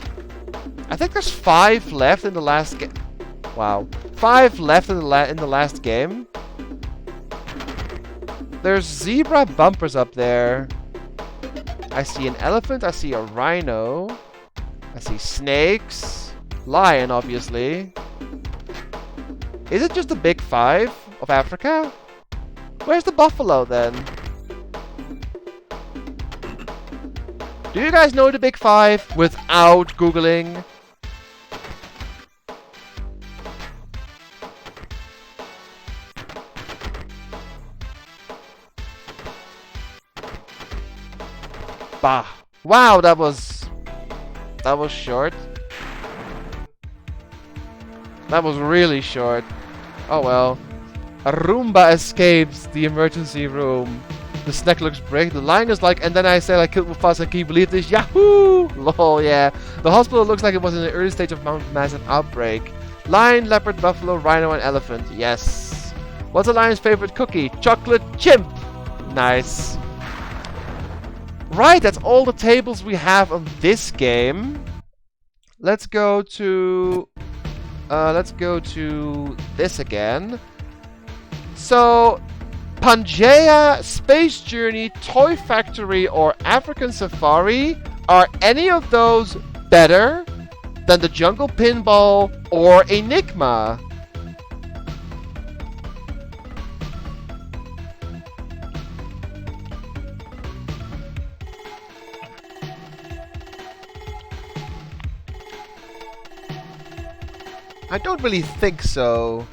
I think there's 5 left in the last game. Wow. 5 left in the last game. There's zebra bumpers up there. I see an elephant, I see a rhino. I see snakes. Lion, obviously. Is it just the big 5 of Africa? Where's the buffalo then? Do you guys know the big 5 without Googling? Bah. Wow, that was short. That was really short. Oh well. A Roomba escapes the emergency room. The snack looks great. The line is like, and then I said I killed Mufasa. Can you believe this? Yahoo! Lol, yeah. The hospital looks like it was in the early stage of massive outbreak. Lion, leopard, buffalo, rhino, and elephant. Yes. What's a lion's favorite cookie? Chocolate chimp. Nice. Right, that's all the tables we have on this game. Let's go to this again. So, Pangea, Space Journey, Toy Factory, or African Safari, are any of those better than the Jungle Pinball or Enigma? I don't really think so.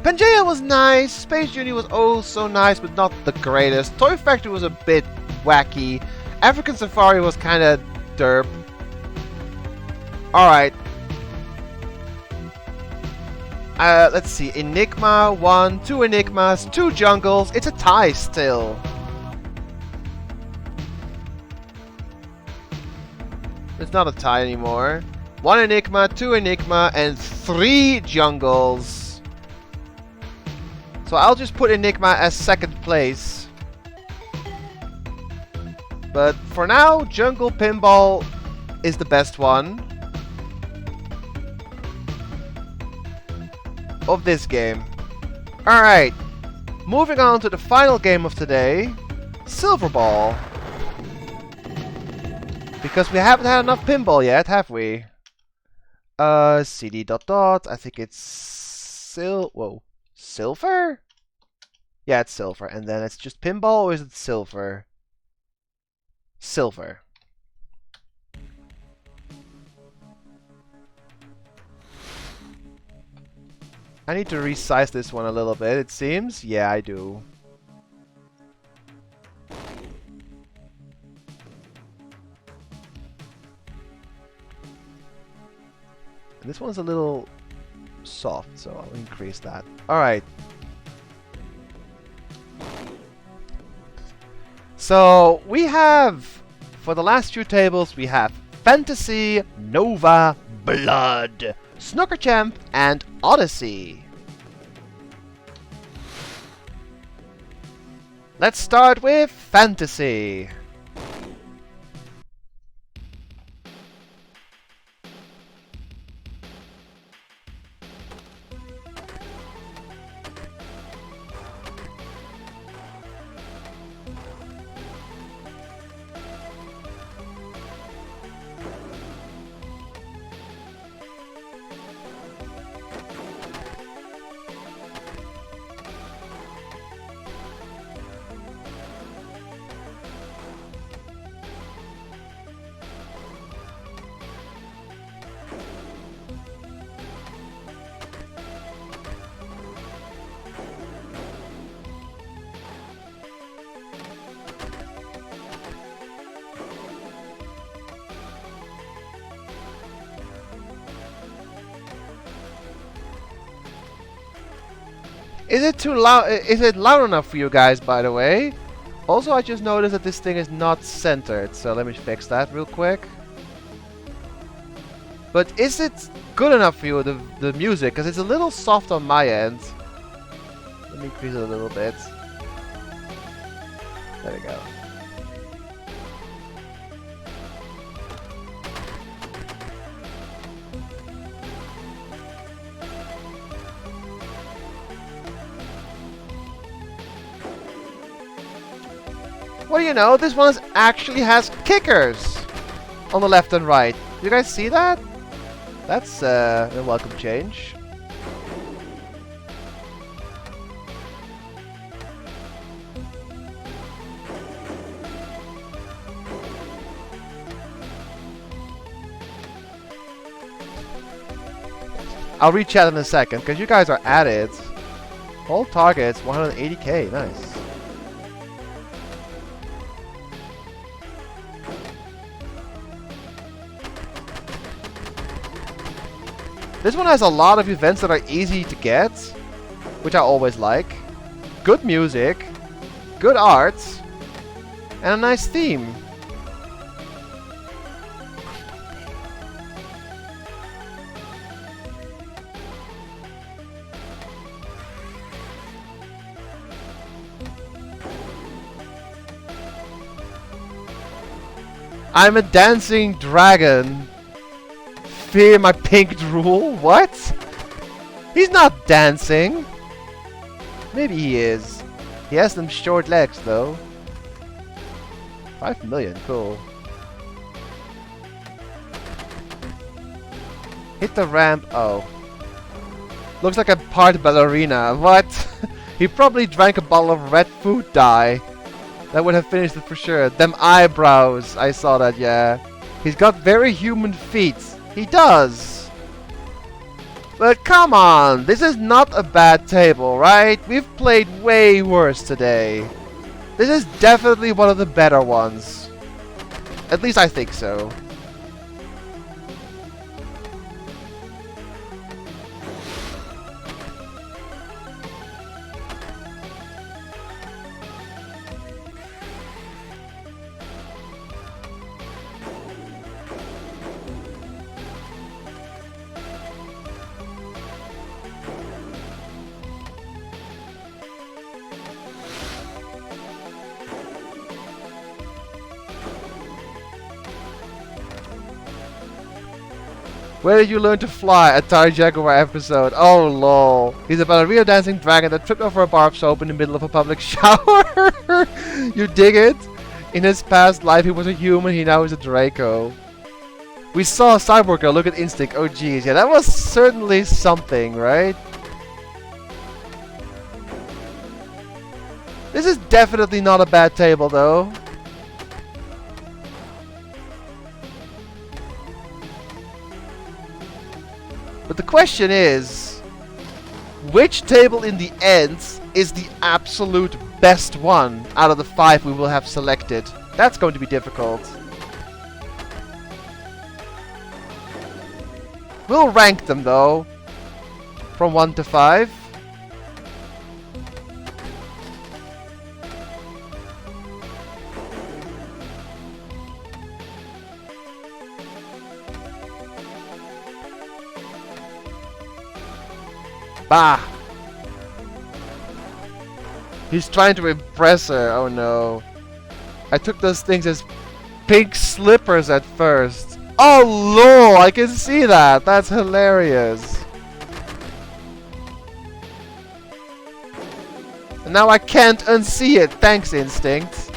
Pangea was nice, Space Journey was also nice, but not the greatest. Toy Factory was a bit wacky. African Safari was kinda derp. Alright. Let's see. Enigma, 1, 2 Enigmas, 2 Jungles. It's a tie still. It's not a tie anymore. 1 Enigma, 2 Enigma, and 3 Jungles. So I'll just put Enigma as second place. But for now, Jungle Pinball is the best one of this game. Alright, moving on to the final game of today, Silverball. Because we haven't had enough pinball yet, have we? CD dot dot. I think it's silver? Yeah, it's silver. And then it's just pinball, or is it silver? Silver. I need to resize this one a little bit, it seems. Yeah, I do. This one's a little soft, so I'll increase that. Alright. So, we have, for the last few tables, we have Fantasy, Nova, Blood, Snooker Champ, and Odyssey. Let's start with Fantasy. Is it too loud? Is it loud enough for you guys, by the way? Also, I just noticed that this thing is not centered, so let me fix that real quick. But is it good enough for you, the music? Because it's a little soft on my end. Let me increase it a little bit. There we go. What do you know? This one actually has kickers on the left and right. You guys see that? That's a welcome change. I'll rechat in a second, because you guys are at it. All targets, 180k, nice. This one has a lot of events that are easy to get, which I always like. Good music, good art, and a nice theme. I'm a dancing dragon. Fear my pink drool? What? He's not dancing. Maybe he is. He has them short legs though. 5 million, cool. Hit the ramp. Oh. Looks like a part ballerina. What? He probably drank a bottle of red food dye. That would have finished it for sure. Them eyebrows. I saw that, yeah. He's got very human feet. He does. But come on. This is not a bad table, right? We've played way worse today. This is definitely one of the better ones. At least I think so. Where did you learn to fly? Atari Jaguar episode. Oh lol. He's about a real dancing dragon that tripped over a bar of soap in the middle of a public shower. You dig it? In his past life he was a human, he now is a Draco. We saw a cyborg girl look at Instinct. Oh geez, yeah, that was certainly something, right? This is definitely not a bad table though. But the question is, which table in the end is the absolute best one out of the 5 we will have selected? That's going to be difficult. We'll rank them though, from 1 to 5. Bah! He's trying to impress her. Oh no. I took those things as pink slippers at first. Oh lol, I can see that. That's hilarious. And now I can't unsee it. Thanks, Instinct.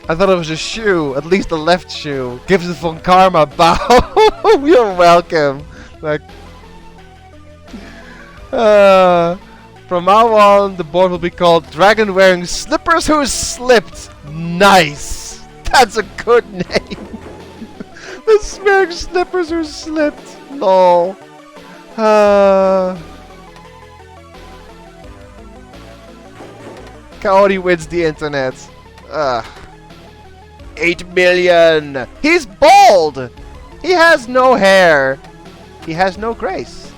I thought it was a shoe. At least the left shoe. Gives it from karma. Bow. You're welcome. Like. From now on, the board will be called Dragon Wearing Slippers Who Slipped. Nice. That's a good name. The wearing slippers who slipped. Lol. Coyote wins the internet. 8 million. He's bald. He has no hair. He has no grace.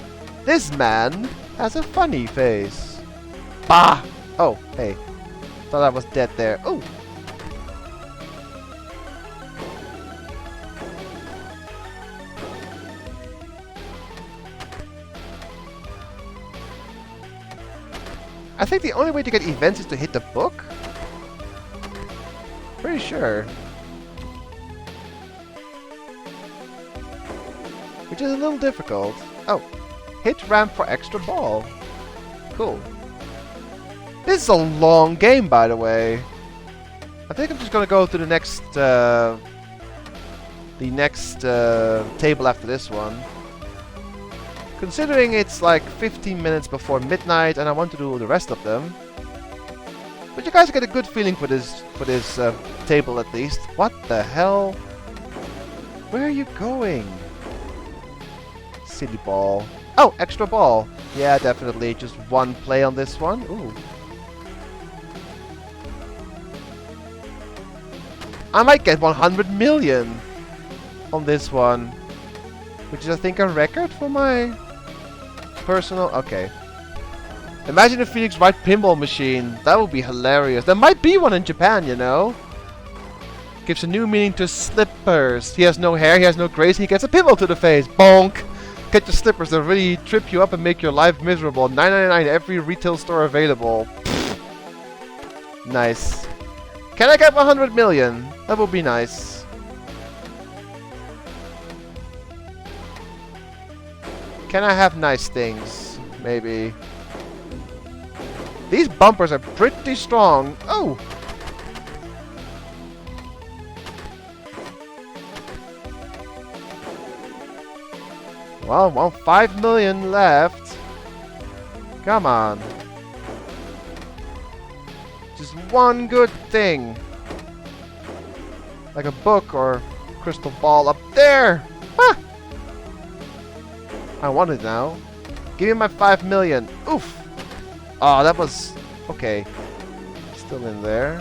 This man has a funny face. Bah! Oh, hey. Thought I was dead there. Oh! I think the only way to get events is to hit the book? Pretty sure. Which is a little difficult. Oh. Hit ramp for extra ball. Cool. This is a long game, by the way. I think I'm just gonna go to the next table after this one. Considering it's like 15 minutes before midnight and I want to do the rest of them. But you guys get a good feeling for this table at least. What the hell? Where are you going? Silly ball. Oh, extra ball. Yeah, definitely. Just one play on this one. Ooh. I might get 100 million on this one. Which is, I think, a record for my personal... Okay. Imagine a Phoenix Wright pinball machine. That would be hilarious. There might be one in Japan, you know. Gives a new meaning to slippers. He has no hair, he has no grace, he gets a pinball to the face. Bonk! Get your slippers that really trip you up and make your life miserable. $9.99 every retail store available. Nice. Can I get 100 million? That would be nice. Can I have nice things? Maybe. These bumpers are pretty strong. Oh! Well, 5 million left. Come on. Just one good thing. Like a book or crystal ball up there. Ah! I want it now. Give me my 5 million. Oof. Oh, that was... Okay. Still in there.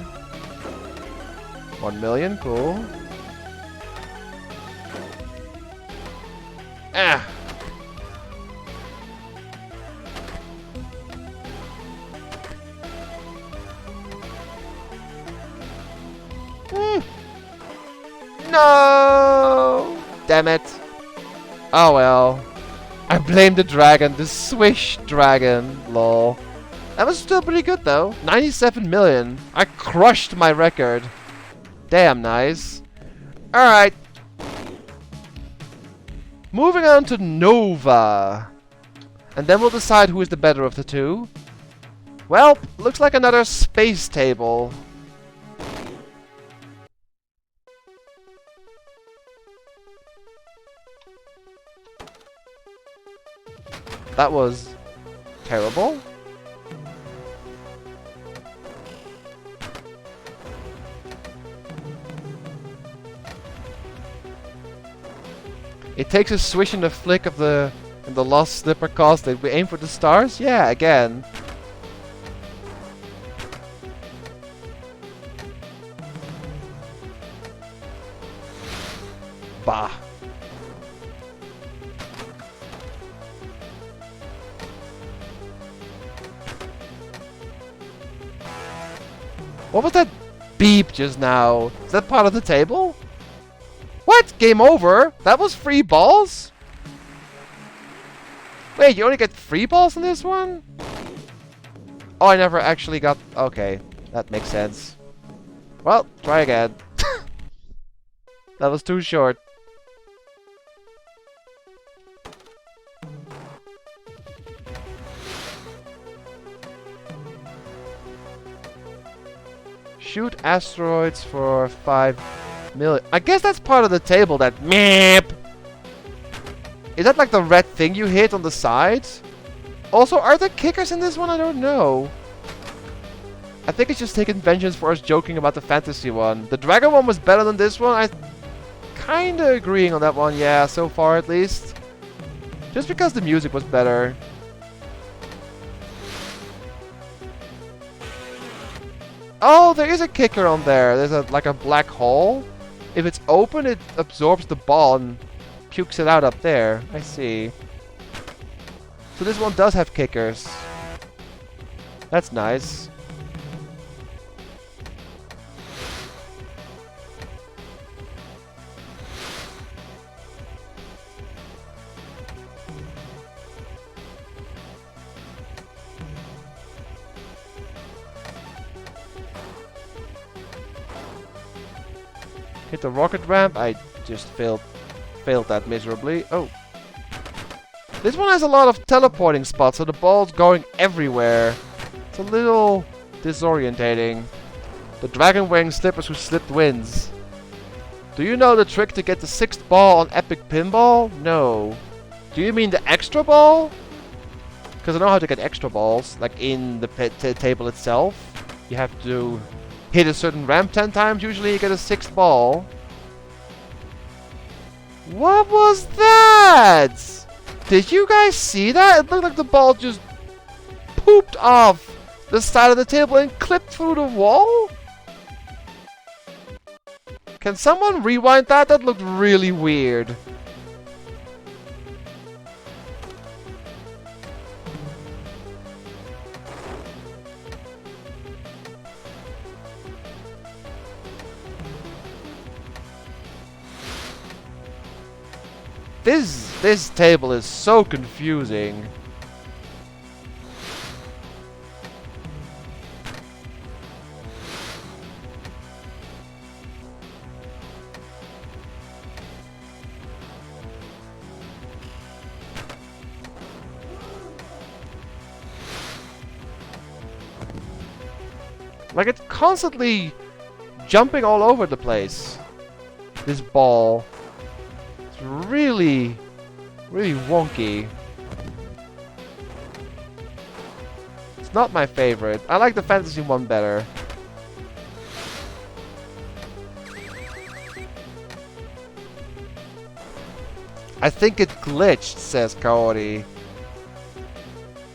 1 million, cool. Ah! No! Damn it. Oh well. I blame the dragon, the swish dragon. Lol. That was still pretty good though. 97 million. I crushed my record. Damn nice. Alright. Moving on to Nova. And then we'll decide who is the better of the two. Well, looks like another space table. That was terrible. It takes a swish and a flick of the lost slipper cost. Did we aim for the stars? Yeah, again. Bah. What was that beep just now? Is that part of the table? What? Game over? That was free balls? Wait, you only get free balls in this one? Oh, I never actually got... Okay, that makes sense. Well, try again. That was too short. Shoot asteroids for 5 million. I guess that's part of the table, that meep. Is that like the red thing you hit on the sides? Also, are there kickers in this one? I don't know. I think it's just taking vengeance for us joking about the fantasy one. The dragon one was better than this one. I kinda agreeing on that one, yeah, so far at least. Just because the music was better. Oh, there is a kicker on there. There's like a black hole. If it's open, it absorbs the ball and pukes it out up there. I see. So this one does have kickers. That's nice. Hit the rocket ramp. I just failed that miserably. Oh. This one has a lot of teleporting spots, so the ball's going everywhere. It's a little disorientating. The dragon wearing slippers who slipped wins. Do you know the trick to get the 6th ball on Epic Pinball? No. Do you mean the extra ball? Because I know how to get extra balls, like in the table itself. You have to hit a certain ramp 10 times, usually you get a 6th ball. What was that? Did you guys see that? It looked like the ball just pooped off the side of the table and clipped through the wall? Can someone rewind that? That looked really weird. This table is so confusing. Like, it's constantly jumping all over the place. This ball. It's really wonky. It's not my favorite. I like the fantasy one better. I think it glitched, says Kaori.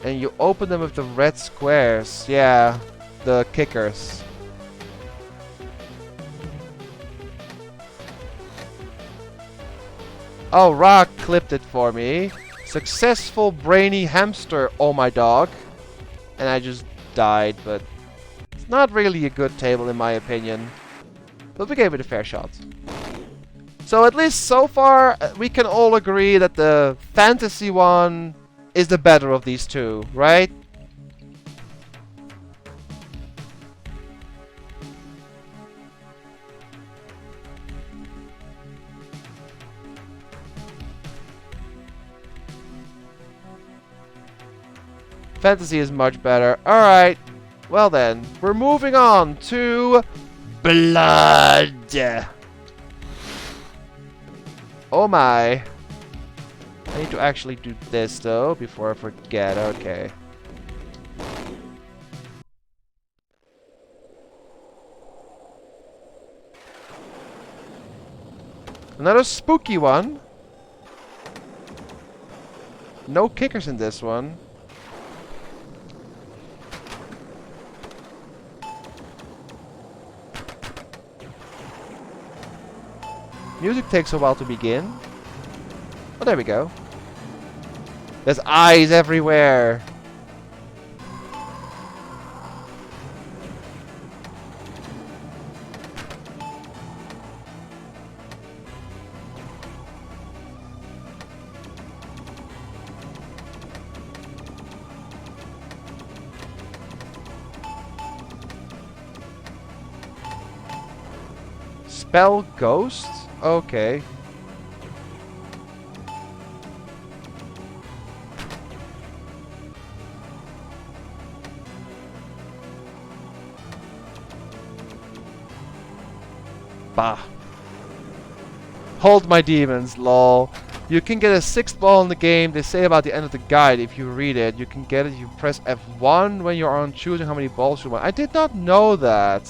And you open them with the red squares. Yeah, the kickers. Oh, Rock clipped it for me. Successful brainy hamster, oh my dog. And I just died, but it's not really a good table in my opinion. But we gave it a fair shot. So at least so far, we can all agree that the fantasy one is the better of these two, right? Fantasy is much better. Alright. Well then, we're moving on to blood. Oh my. I need to actually do this though before I forget. Okay. Another spooky one. No kickers in this one. Music takes a while to begin. Oh, there we go. There's eyes everywhere. Spell ghost? Okay. Bah. Hold my demons, lol. You can get a 6th ball in the game. They say about the end of the guide if you read it. You can get it if you press F1 when you're on choosing how many balls you want. I did not know that.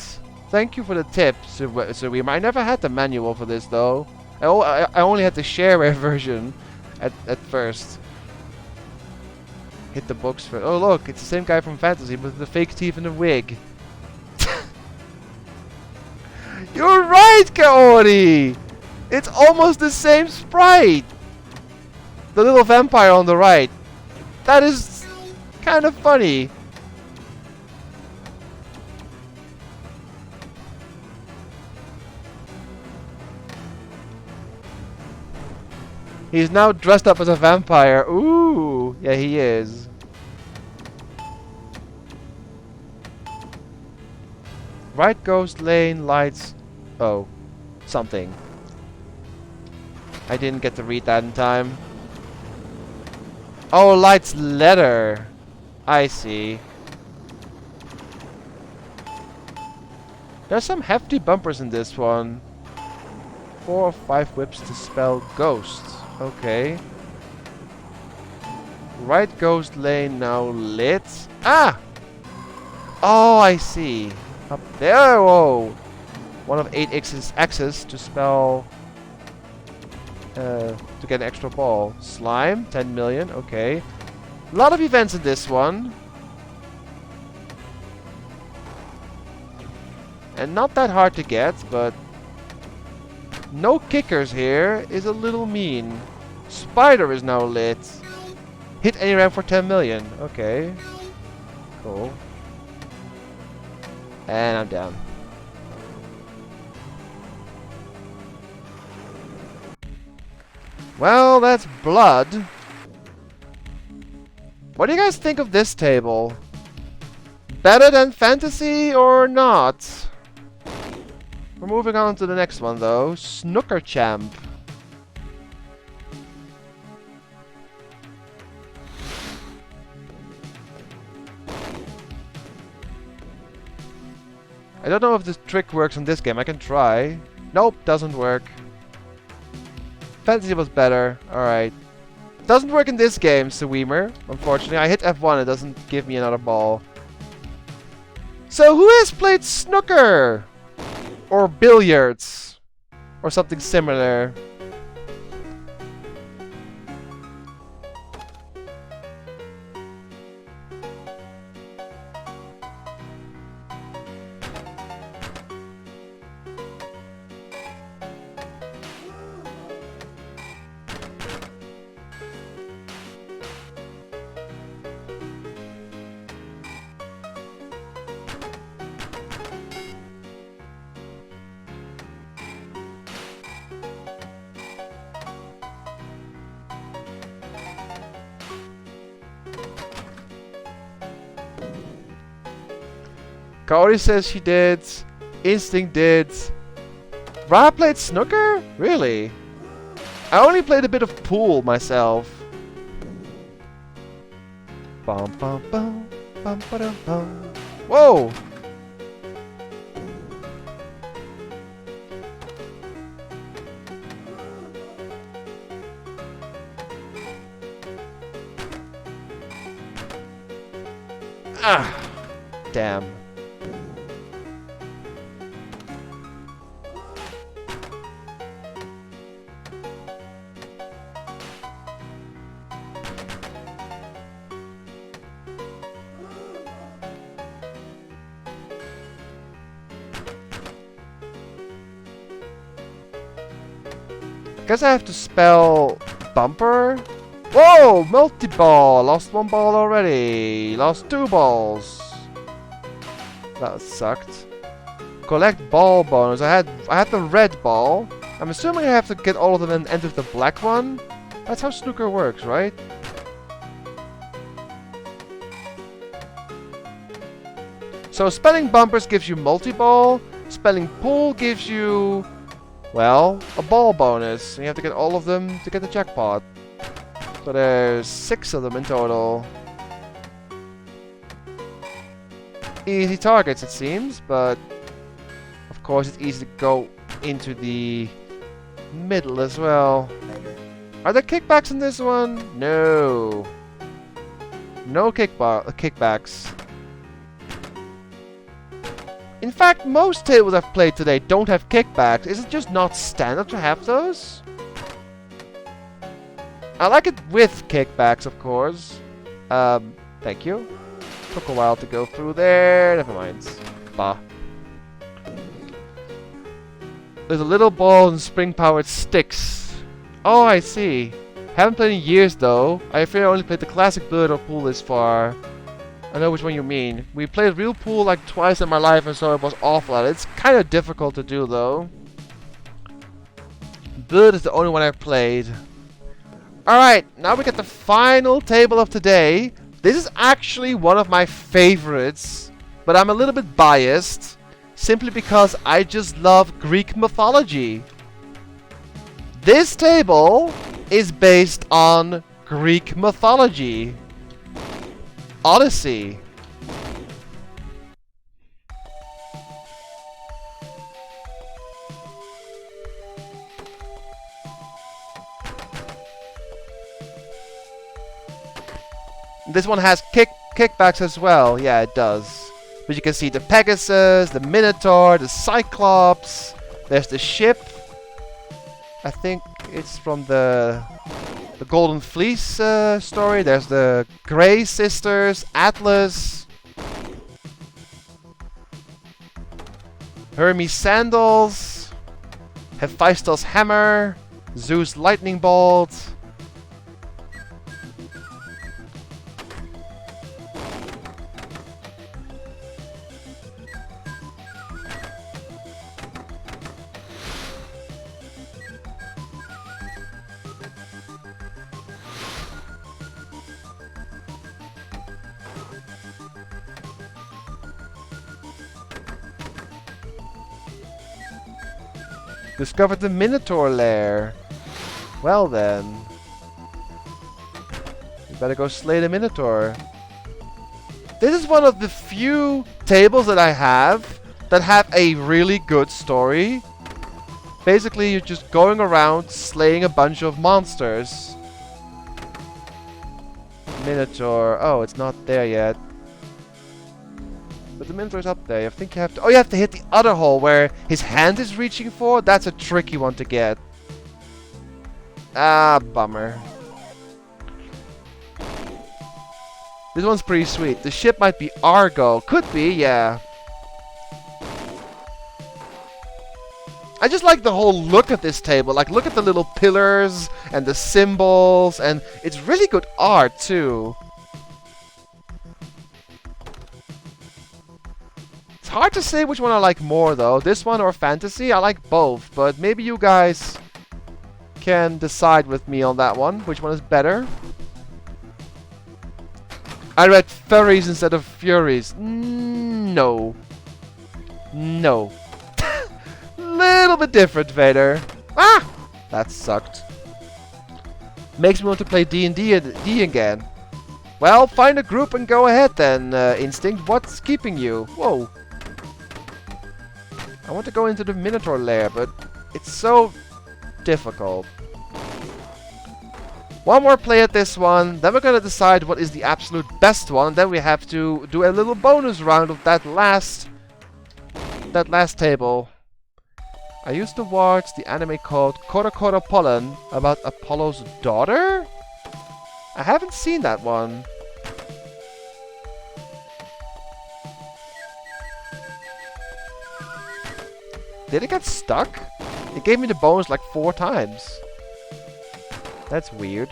Thank you for the tip, Serema. I never had the manual for this though. I only had the shareware version at first. Hit the books first. Oh look, it's the same guy from Fantasy with the fake teeth and the wig. You're right, Kaori! It's almost the same sprite! The little vampire on the right. That is kind of funny. He's now dressed up as a vampire. Ooh! Yeah, he is. Right ghost lane, lights... Oh. Something. I didn't get to read that in time. Oh, lights letter. I see. There's some hefty bumpers in this one. 4 or 5 whips to spell ghost. Okay. Right ghost lane now lit. Ah! Oh, I see. Up there. Whoa. One of 8 X's to spell... to get an extra ball. Slime, 10 million, okay. A lot of events in this one. And not that hard to get, but... No kickers here is a little mean. Spider is now lit. Hit any ramp for 10 million. Okay. Cool. And I'm down. Well, that's blood. What do you guys think of this table? Better than Fantasy or not? We're moving on to the next one though. Snooker Champ. I don't know if this trick works in this game. I can try. Nope, doesn't work. Fantasy was better. Alright. Doesn't work in this game, Sweemer. Unfortunately, I hit F1. It doesn't give me another ball. So who has played snooker? Or billiards? Or something similar? Kaori says she did. Instinct did. Ra played snooker? Really? I only played a bit of pool myself. Bum bum bum bum ba bum. Whoa! Ah! Damn. Guess I have to spell bumper. Whoa! Multi-ball! Lost 1 ball already. Lost 2 balls. That sucked. Collect ball bonus. I had the red ball. I'm assuming I have to get all of them and enter the black one. That's how snooker works, right? So spelling bumpers gives you multi-ball. Spelling pool gives you... well, a ball bonus. And you have to get all of them to get the jackpot. So there's 6 of them in total. Easy targets, it seems, but... of course, it's easy to go into the middle as well. Are there kickbacks in this one? No. No kickbacks. In fact, most tables I've played today don't have kickbacks. Is it just not standard to have those? I like it with kickbacks, of course. Thank you. Took a while to go through there. Never mind. Bah. There's a little ball and spring-powered sticks. Oh, I see. Haven't played in years, though. I fear I only played the classic billiard or pool this far. I know which one you mean. We played real pool like twice in my life, and so it was awful at it. It's kind of difficult to do, though. Billiard is the only one I've played. Alright, now we get the final table of today. This is actually one of my favorites, but I'm a little bit biased, simply because I just love Greek mythology. This table is based on Greek mythology. Odyssey. This one has kickbacks as well. Yeah, it does. But you can see the Pegasus, the Minotaur, the Cyclops. There's the ship. I think it's from the Golden Fleece story. There's the Grey Sisters, Atlas, Hermes' sandals, Hephaestus' hammer, Zeus' lightning bolt. Discovered the Minotaur lair. Well then. You better go slay the Minotaur. This is one of the few tables that I have that have a really good story. Basically, you're just going around slaying a bunch of monsters. Minotaur. Oh, it's not there yet. But the Minotaur's up there. I think you have to... Oh, you have to hit the other hole where his hand is reaching for. That's a tricky one to get. Ah, bummer. This one's pretty sweet. The ship might be Argo. Could be, yeah. I just like the whole look of this table. Like, look at the little pillars and the symbols. And it's really good art, too. It's hard to say which one I like more, though. This one or Fantasy? I like both. But maybe you guys can decide with me on that one. Which one is better? I read furries instead of furies. No. No. Little bit different, Vader. Ah! That sucked. Makes me want to play D&D again. Well, find a group and go ahead then, Instinct. What's keeping you? Whoa. I want to go into the Minotaur lair, but it's so difficult. One more play at this one, then we're gonna decide what is the absolute best one, then we have to do a little bonus round of that last table. I used to watch the anime called Kora Kora Pollen about Apollo's daughter? I haven't seen that one. Did it get stuck? It gave me the bonus like 4 times. That's weird.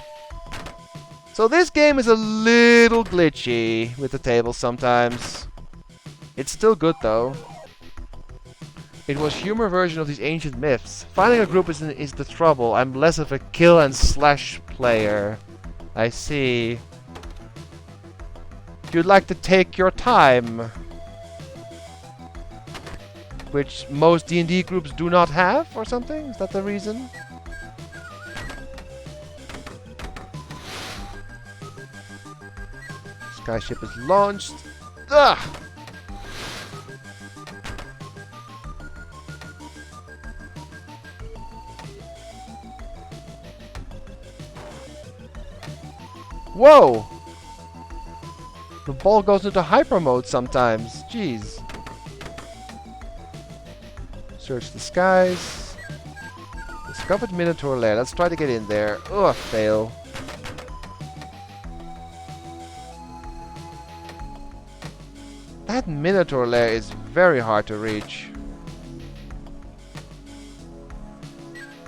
So this game is a little glitchy with the table sometimes. It's still good though. It was humor version of these ancient myths. Finding a group is the trouble. I'm less of a kill and slash player. I see. You'd like to take your time. Which most D&D groups do not have or something? Is that the reason? Skyship is launched. Ugh! Whoa! The ball goes into hyper mode sometimes. Jeez. Search the skies. Discovered Minotaur lair. Let's try to get in there. Ugh, fail. That Minotaur lair is very hard to reach.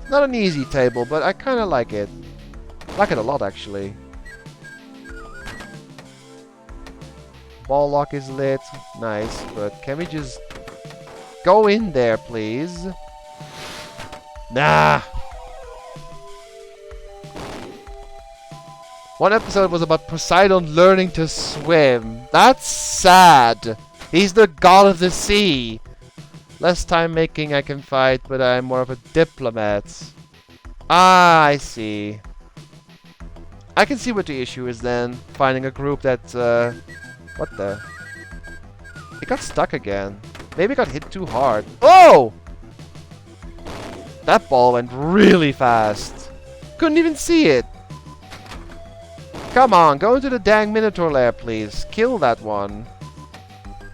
Not an easy table, but I kinda like it. Like it a lot, actually. Ball lock is lit. Nice, but can we just go in there, please? Nah! One episode was about Poseidon learning to swim. That's sad. He's the god of the sea. Less time making I can fight, but I'm more of a diplomat. Ah, I see. I can see what the issue is then. Finding a group that, what the? It got stuck again. Maybe it got hit too hard. Oh! That ball went really fast. Couldn't even see it. Come on, go into the dang Minotaur lair, please. Kill that one.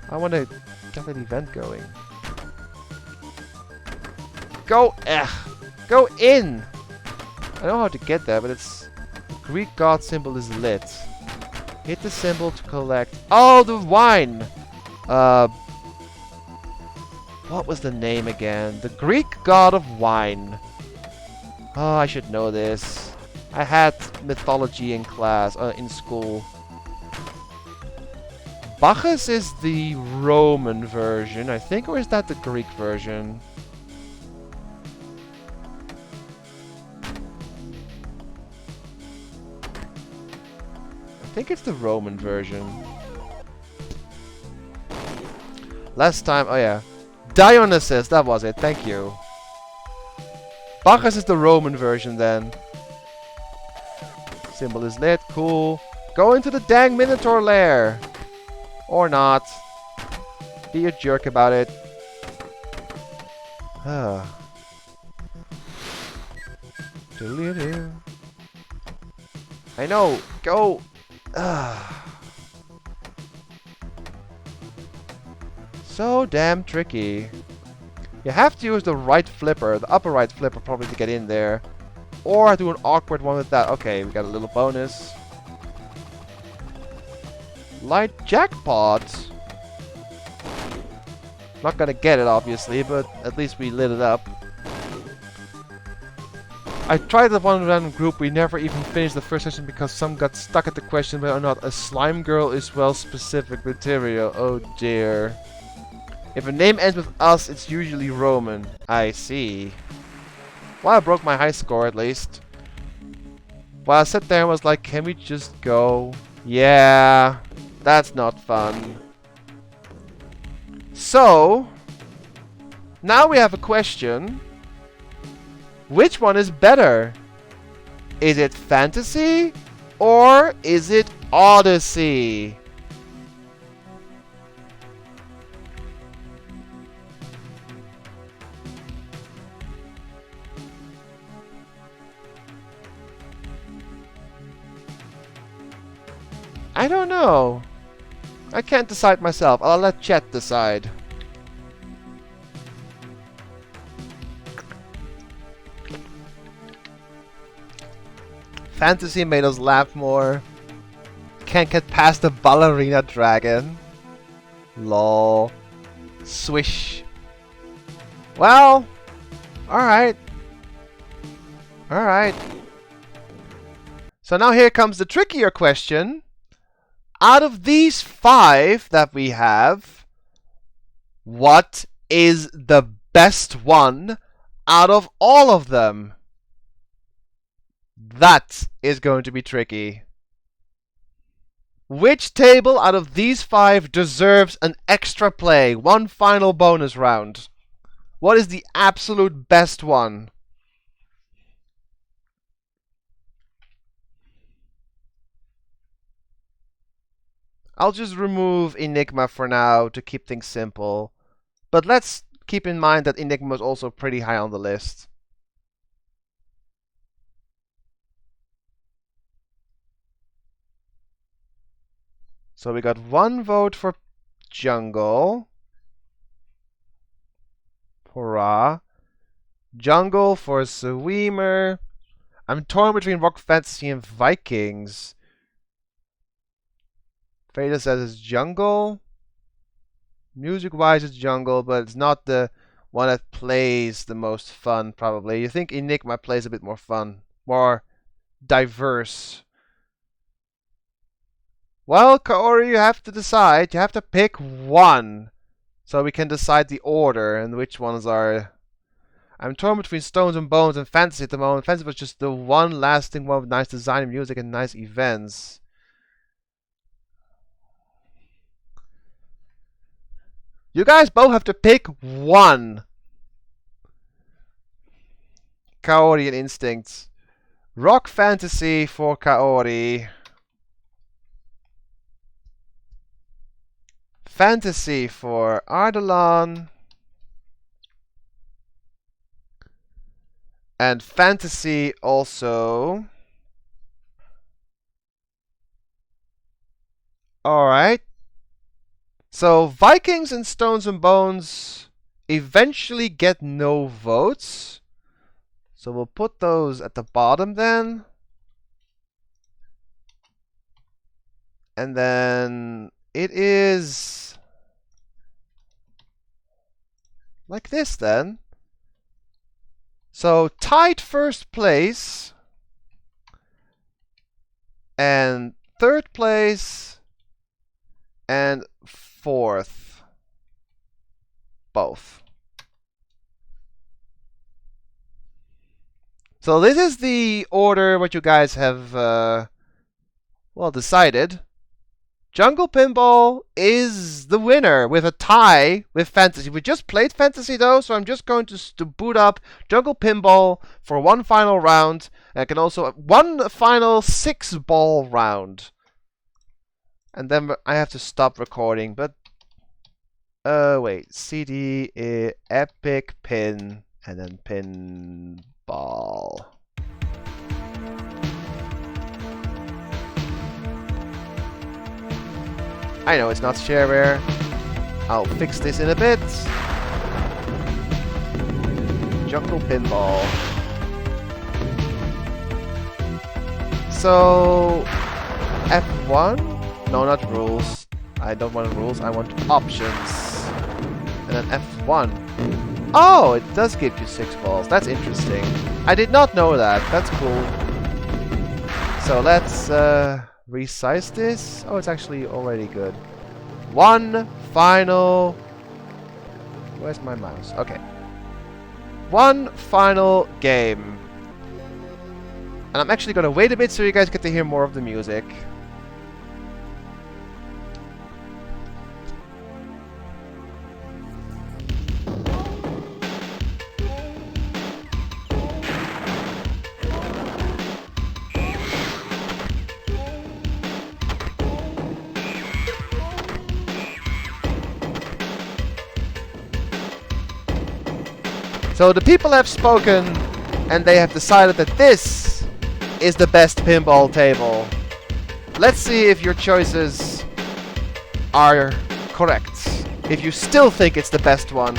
I want to get that event going. Go, go in. I know how to get there, but it's Greek god symbol is lit. Hit the symbol to collect. Oh, the wine. What was the name again? The Greek god of wine. Oh, I should know this. I had mythology in class, in school. Bacchus is the Roman version, I think, or is that the Greek version? I think it's the Roman version. Last time, oh yeah. Dionysus, that was it, thank you. Bacchus is the Roman version then. Symbol is lit, cool. Go into the dang Minotaur lair. Or not. Be a jerk about it. I know, go. So damn tricky. You have to use the right flipper, the upper right flipper probably to get in there. Or do an awkward one with that. Okay, we got a little bonus. Light jackpot. Not gonna get it, obviously, but at least we lit it up. I tried the one random group. We never even finished the first session because some got stuck at the question whether or not a slime girl is well specific material. Oh dear. If a name ends with us, it's usually Roman. I see. Well, I broke my high score at least. Well, I sat there and was like, can we just go? Yeah, that's not fun. So, now we have a question. Which one is better? Is it Fantasy or is it Odyssey? I don't know. I can't decide myself. I'll let chat decide. Fantasy made us laugh more. Can't get past the ballerina dragon. Lol. Swish. Well, alright. Alright. So now here comes the trickier question. Out of these 5 that we have, what is the best one out of all of them? That is going to be tricky. Which table out of these 5 deserves an extra play? One final bonus round. What is the absolute best one? I'll just remove Enigma for now to keep things simple. But let's keep in mind that Enigma is also pretty high on the list. So we got 1 vote for Jungle. Hurrah. Jungle for Sweemer. I'm torn between Rock Fantasy and Vikings. Fada says it's Jungle. Music-wise, it's Jungle, but it's not the one that plays the most fun, probably. You think Enigma plays a bit more fun, more diverse. Well, Kaori, you have to decide. You have to pick one, so we can decide the order and which ones are. I'm torn between Stones and Bones and Fantasy at the moment. Fantasy was just the one lasting one with nice design and music and nice events. You guys both have to pick one. Kaori and Instincts. Rock Fantasy for Kaori. Fantasy for Ardalan. And Fantasy also. Alright. So Vikings and Stones and Bones eventually get no votes. So we'll put those at the bottom then. And then it is like this then. So tied first place and third place and fourth, both. So this is the order what you guys have well decided. Jungle Pinball is the winner with a tie with Fantasy. We just played Fantasy though, so I'm just going to boot up Jungle Pinball for one final round. I can also one final 6-ball round. And then I have to stop recording, but wait, CD Epic Pin and then Pinball. I know it's not shareware. I'll fix this in a bit. Jungle Pinball. So F1? No, not rules. I don't want rules. I want options. And then F1. Oh, it does give you 6 balls. That's interesting. I did not know that. That's cool. So let's resize this. Oh, it's actually already good. One final. Where's my mouse? Okay. One final game. And I'm actually going to wait a bit so you guys get to hear more of the music. So the people have spoken, and they have decided that this is the best pinball table. Let's see if your choices are correct. If you still think it's the best one.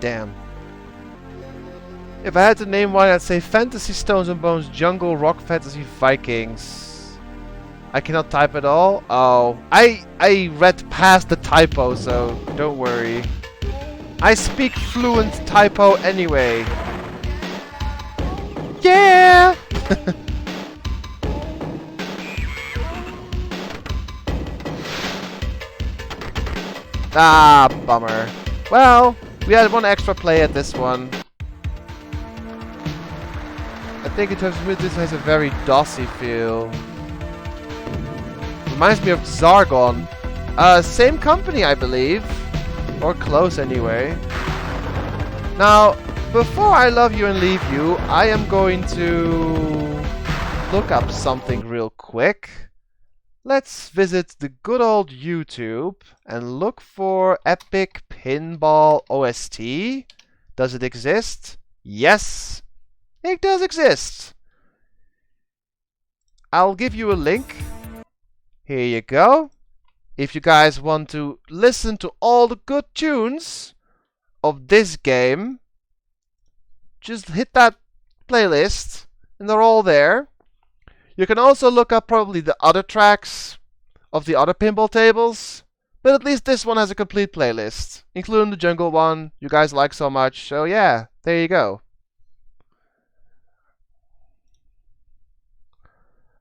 damn. If I had to name one, I'd say Fantasy Stones and Bones Jungle Rock Fantasy Vikings. I cannot type at all? Oh. I read past the typo, so don't worry. I speak fluent typo anyway. Yeah! Ah, bummer. Well, we had one extra play at this one. I think in terms of this has a very DOSy feel. Reminds me of Zargon. Same company, I believe. Or close anyway. Now, before I love you and leave you, I am going to look up something real quick. Let's visit the good old YouTube and look for Epic Pinball OST. Does it exist? Yes, it does exist. I'll give you a link. Here you go. If you guys want to listen to all the good tunes of this game, just hit that playlist and they're all there. You can also look up probably the other tracks of the other pinball tables, but at least this one has a complete playlist, including the jungle one you guys like so much. So yeah, there you go.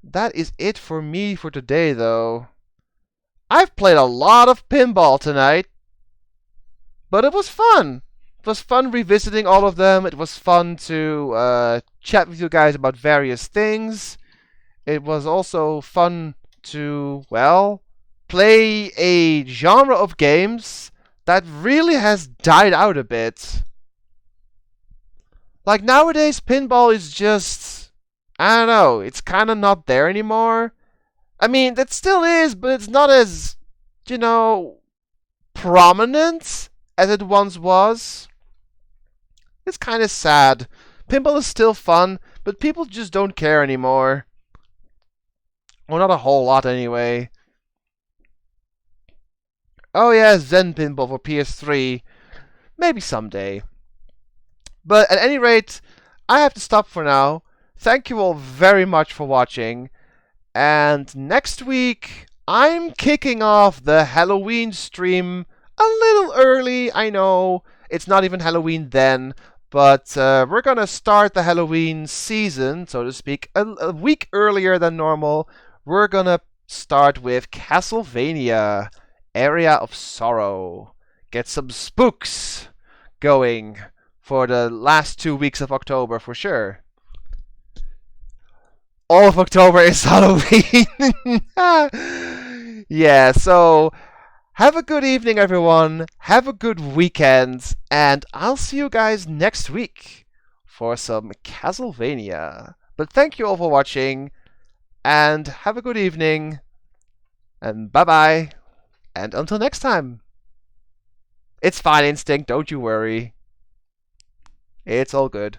That is it for me for today, though. I've played a lot of pinball tonight, but it was fun. It was fun revisiting all of them. It was fun to chat with you guys about various things. It was also fun to, well, play a genre of games that really has died out a bit. Like nowadays, pinball is just, I don't know, it's kind of not there anymore. I mean, it still is, but it's not as, you know, prominent as it once was. It's kind of sad. Pinball is still fun, but people just don't care anymore. Well, not a whole lot anyway. Oh yeah, Zen Pinball for PS3. Maybe someday. But at any rate, I have to stop for now. Thank you all very much for watching. And next week, I'm kicking off the Halloween stream a little early. I know, it's not even Halloween then. But we're going to start the Halloween season, so to speak, a week earlier than normal. We're going to start with Castlevania, Area of Sorrow. Get some spooks going for the last 2 weeks of October for sure. All of October is Halloween. Yeah, so have a good evening, everyone. Have a good weekend. And I'll see you guys next week for some Castlevania. But thank you all for watching. And have a good evening. And bye-bye. And until next time. It's fine, Instinct. Don't you worry. It's all good.